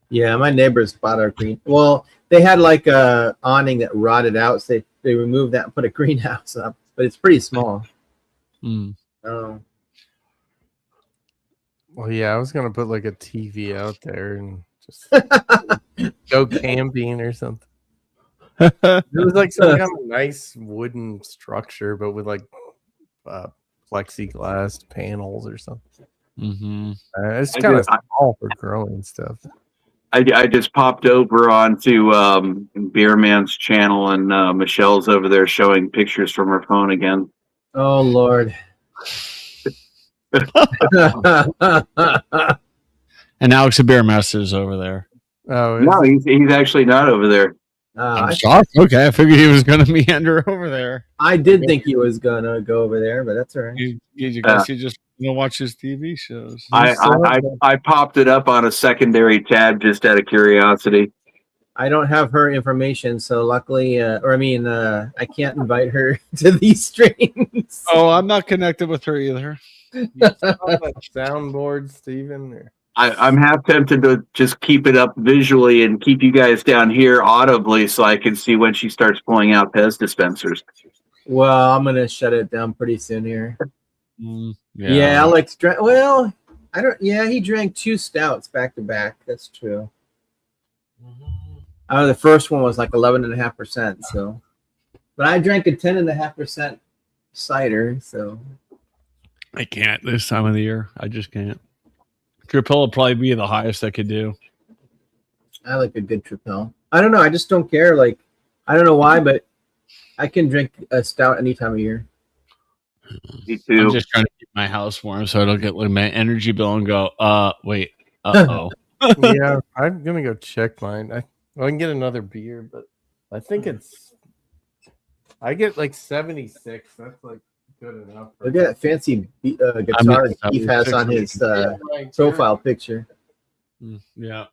Yeah, my neighbors bought our green. Well, they had like a awning that rotted out, so they removed that and put a greenhouse up, but it's pretty small. Oh, Well, yeah, I was gonna put like a TV out there and just go camping or something. It was like some kind of nice wooden structure, but with like plexiglass panels or something. It's kind of small for growing stuff. I just popped over onto Beer Man's channel, and Michelle's over there showing pictures from her phone again. oh Lord. And Alex the Beer Master is over there. Oh, No, he's actually not over there. I'm shocked. Okay, I figured he was going to meander over there. I did think he was gonna go over there, but that's all right. You guys just watch his TV shows. I popped it up on a secondary tab just out of curiosity. I don't have her information, so luckily, I can't invite her to these streams. Oh, I'm not connected with her either. you saw that soundboard, Steven? Or? I'm half tempted to just keep it up visually and keep you guys down here audibly so I can see when she starts pulling out Pez dispensers. Well, I'm gonna shut it down pretty soon here. Yeah, Alex drank. Well, I don't. Yeah, he drank 2 stouts back to back. That's true. The first one was like 11.5%. So, but I drank a 10.5% cider. So I can't this time of the year. I just can't. Triple will probably be the highest I could do. I like a good Tripel. I don't know. I just don't care. Like, I don't know why, but I can drink a stout any time of year. Me too. I'm just trying to keep my house warm so I don't get like my energy bill and go, wait, oh. Yeah, I'm gonna go check mine. I can get another beer, but I think I get like 76. That's like good enough. Look at that fancy guitar Keith has on his profile picture. Yeah.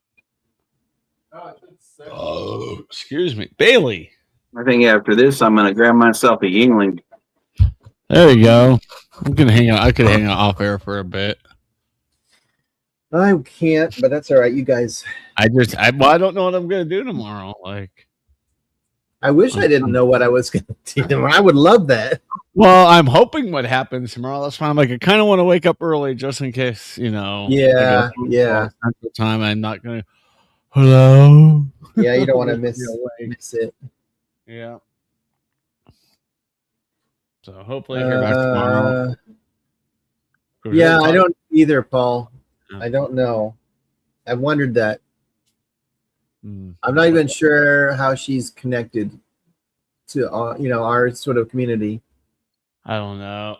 Oh, excuse me. Bailey. I think after this, I'm going to grab myself a Yingling. There you go. I'm gonna hang out. I could hang out off air for a bit. I can't, but that's all right. You guys. I don't know what I'm gonna do tomorrow. Like, I wish I didn't know what I was gonna do tomorrow. I would love that. well, I'm hoping what happens tomorrow. That's why I'm like, I kind of want to wake up early just in case, Yeah. Central time. I'm not gonna. Hello. Yeah, you don't want to miss it. Yeah. So hopefully I hear back tomorrow. Yeah, I don't either, Paul. I don't know. I've wondered that. I'm not even sure how she's connected to our sort of community. I don't know.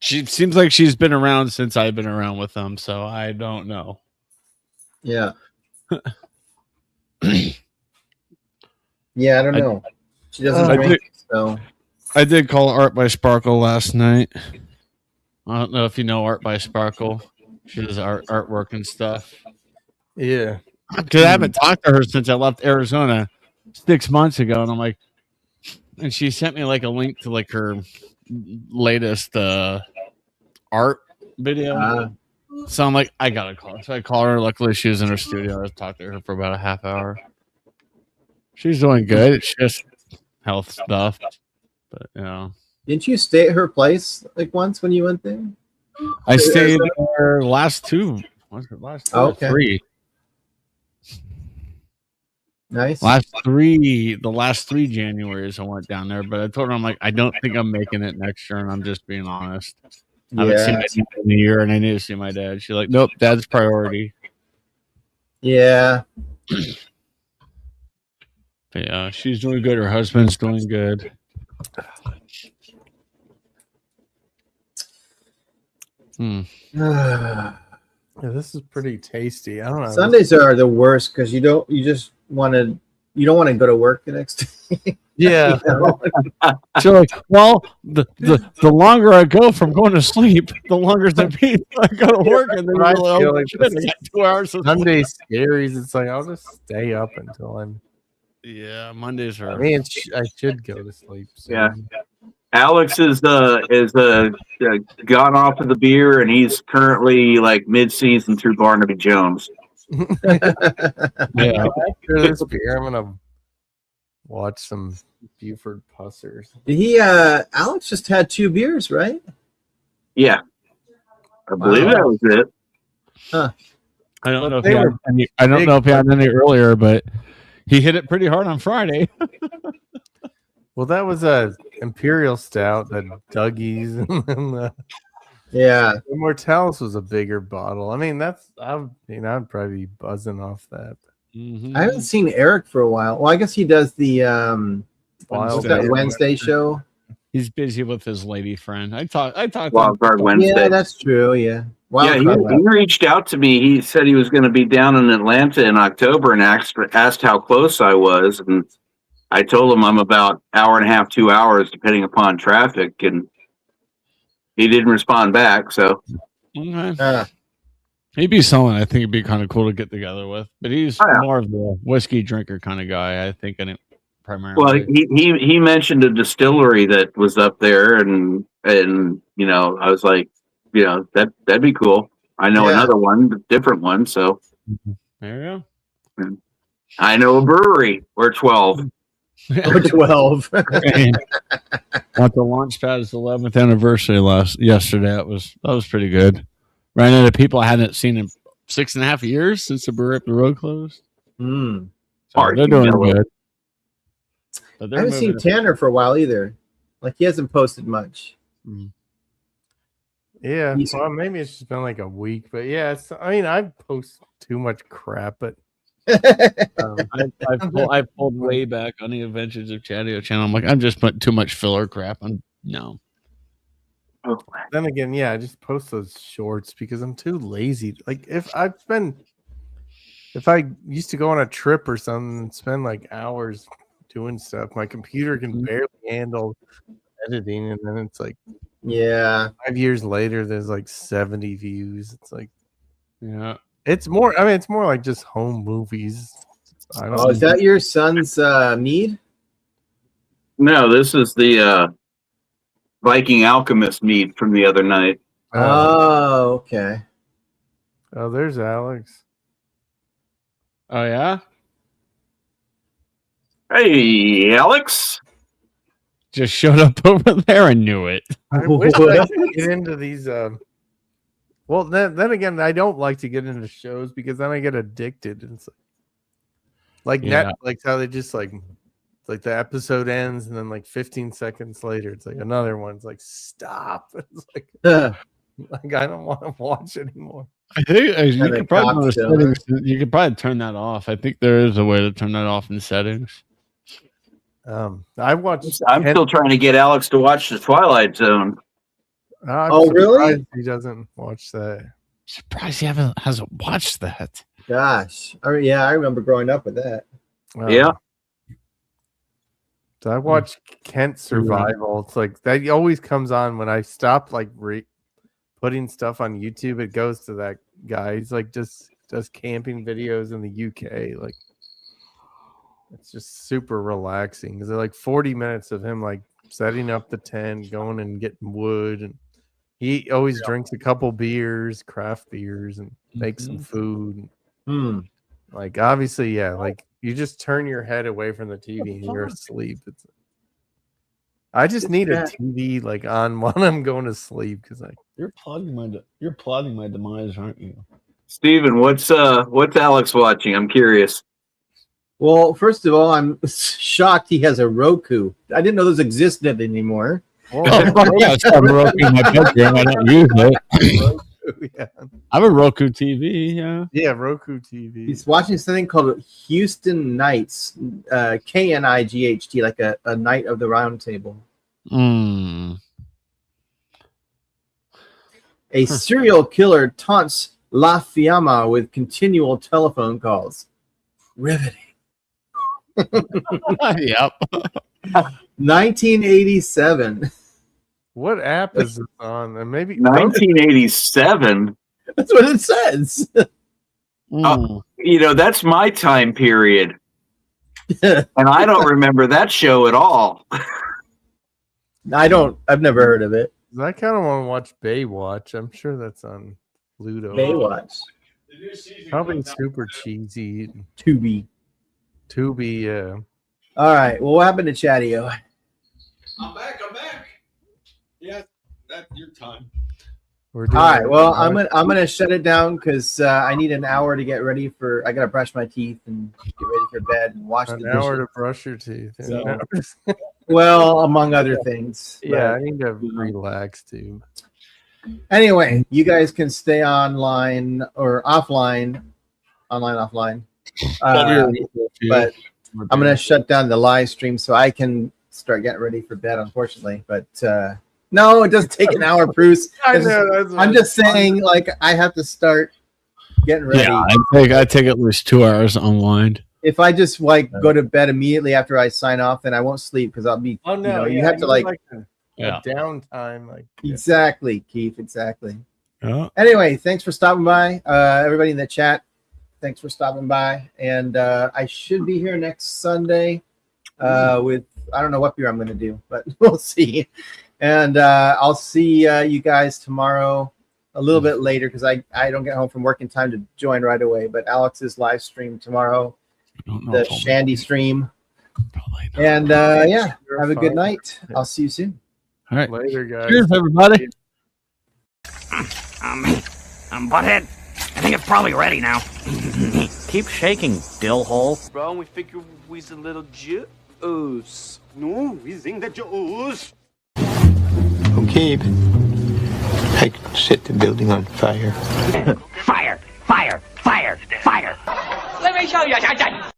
She seems like she's been around since I've been around with them, so I don't know. Yeah. Yeah, I don't know. She doesn't drink, so. I did call Art by Sparkle last night. I don't know if you know Art by Sparkle. She does artwork and stuff. Yeah. Because I haven't talked to her since I left Arizona 6 months ago, and I'm like, and she sent me like a link to like her latest art video. So I'm like, I gotta call her. So I call her. Luckily, she was in her studio. I talked to her for about a half hour. She's doing good. It's just health stuff, but you know. Didn't you stay at her place like once when you went there? I stayed there last two. Was it last two or three? Nice. The last three Januaries I went down there, but I told her I'm like, I don't think I'm making it next year, and I'm just being honest. I haven't seen my dad in a year, and I need to see my dad. She's like, nope, dad's priority. Yeah. But yeah, she's doing good. Her husband's doing good. Yeah, this is pretty tasty. I don't know. Sundays are the worst because you don't want to go to work the next day. Yeah. So like, well, the longer I go from going to sleep, the longer the beat I go to work, and then I like, feel like shit, I got 2 hours of Sunday scaries. It's like I'll just stay up until I'm. Yeah, Mondays are. I mean, I should go to sleep. Soon. Yeah. Alex is gone off of the beer, and he's currently like mid-season through Barnaby Jones. Yeah. After this beer, I'm gonna watch some Buford Pussers. Did he? Alex just had 2 beers, right? Yeah, I believe that was it. Huh. I don't know if he had any. I don't know if he had any earlier, but he hit it pretty hard on Friday. Well, that was a Imperial Stout, the Dougie's, and then the Immortalis was a bigger bottle. I mean, I'd probably be buzzing off that. Mm-hmm. I haven't seen Eric for a while. Well, I guess he does the Wednesday show. He's busy with his lady friend. I talked. Wild Card Wednesday. Yeah, that's true. Yeah. He reached out to me. He said he was going to be down in Atlanta in October and asked how close I was, and I told him I'm about hour and a half, 2 hours, depending upon traffic, and he didn't respond back. So he'd be someone I think it'd be kind of cool to get together with. But he's more of the whiskey drinker kind of guy, I think, primarily. Well, he mentioned a distillery that was up there, and you know, I was like, you know, that'd be cool. I know another one, a different one. So there you go. I know a brewery. We're 12. Or 12. At the Launchpad's 11th anniversary yesterday. That was pretty good. Ran into people I hadn't seen in 6.5 years since the brewery up the road closed. Mm. So they're doing good. I haven't seen Tanner for a while either. Like he hasn't posted much. Mm. Yeah, well, maybe it's just been like a week, but yeah, I post too much crap, but I pulled way back on the Adventures of Chatio channel. I'm like, I'm just putting too much filler crap on. No. Then again, I just post those shorts because I'm too lazy. Like if I used to go on a trip or something and spend like hours doing stuff, my computer can barely handle editing, and then it's like 5 years later there's like 70 views. It's like it's more like just home movies. Is that your son's mead? No, this is the Viking Alchemist mead from the other night. Oh, okay. Oh, there's Alex. Oh yeah. Hey, Alex. Just showed up over there and knew it. I wish I could get into these. Well, then again, I don't like to get into shows because then I get addicted. It's like Netflix, how they just like the episode ends and then like 15 seconds later, it's like another one. It's like stop. It's like I don't want to watch anymore. I think you could probably turn that off. I think there is a way to turn that off in settings. I'm still trying to get Alex to watch The Twilight Zone. Really? He doesn't watch that. Surprised he hasn't watched that. Gosh. I remember growing up with that. So I watch Kent Survival. It's like that always comes on when I stop like putting stuff on YouTube. It goes to that guy. He's like just does camping videos in the UK. Like, it's just super relaxing because they're like 40 minutes of him like setting up the tent, going and getting wood, and he always drinks a couple beers, craft beers, and makes some food. Like, obviously, yeah, like you just turn your head away from the TV and you're asleep. I just need a TV like on while I'm going to sleep because You're plotting my demise, aren't you? Steven, what's Alex watching? I'm curious. Well, first of all, I'm shocked he has a Roku. I didn't know those existed anymore. Yeah, it's got a Roku in my bedroom. I don't use it. yeah. I have a Roku TV. Yeah. Yeah, Roku TV. He's watching something called Houston Knights, KNIGHT, like a Knight of the Round Table. A serial killer taunts La Fiamma with continual telephone calls. Riveting. Yep. 1987. What app is this on? And maybe 1987. That's what it says. That's my time period, and I don't remember that show at all. I've never heard of it. I kind of want to watch Baywatch. I'm sure that's on Pluto. Baywatch. Probably super cheesy. Tubi, yeah. All right. Well, what happened to Chatio? I'm back. Yeah, that's your time. All right. Well, I'm gonna shut it down because I need an hour to get ready for. I gotta brush my teeth and get ready for bed and wash the dishes. An hour to brush your teeth. So, well, among other things. Yeah, I need to relax too. Anyway, you guys can stay online or offline. Offline. But I'm gonna shut down the live stream so I can start getting ready for bed. Unfortunately, but. No, it doesn't take an hour, Bruce. I'm just saying, like, I have to start getting ready. Yeah, I take at least 2 hours online. If I just go to bed immediately after I sign off, then I won't sleep because I'll be. Oh no! You have to a downtime, Exactly, Keith. Exactly. Yeah. Anyway, thanks for stopping by, everybody in the chat. Thanks for stopping by, and I should be here next Sunday with I don't know what beer I'm going to do, but we'll see. And I'll see you guys tomorrow a little bit later because I don't get home from work in time to join right away. But Alex's live stream tomorrow, the Shandy stream. And yeah, have a good night. I'll see you soon. All right. Later, guys. Cheers, everybody. Butthead, I think it's probably ready now. Keep shaking, dillhole. Bro, we figure we's a little juice. No, we think that juice. Okay, I could set the building on fire. Fire! Fire! Fire! Fire! Let me show you something.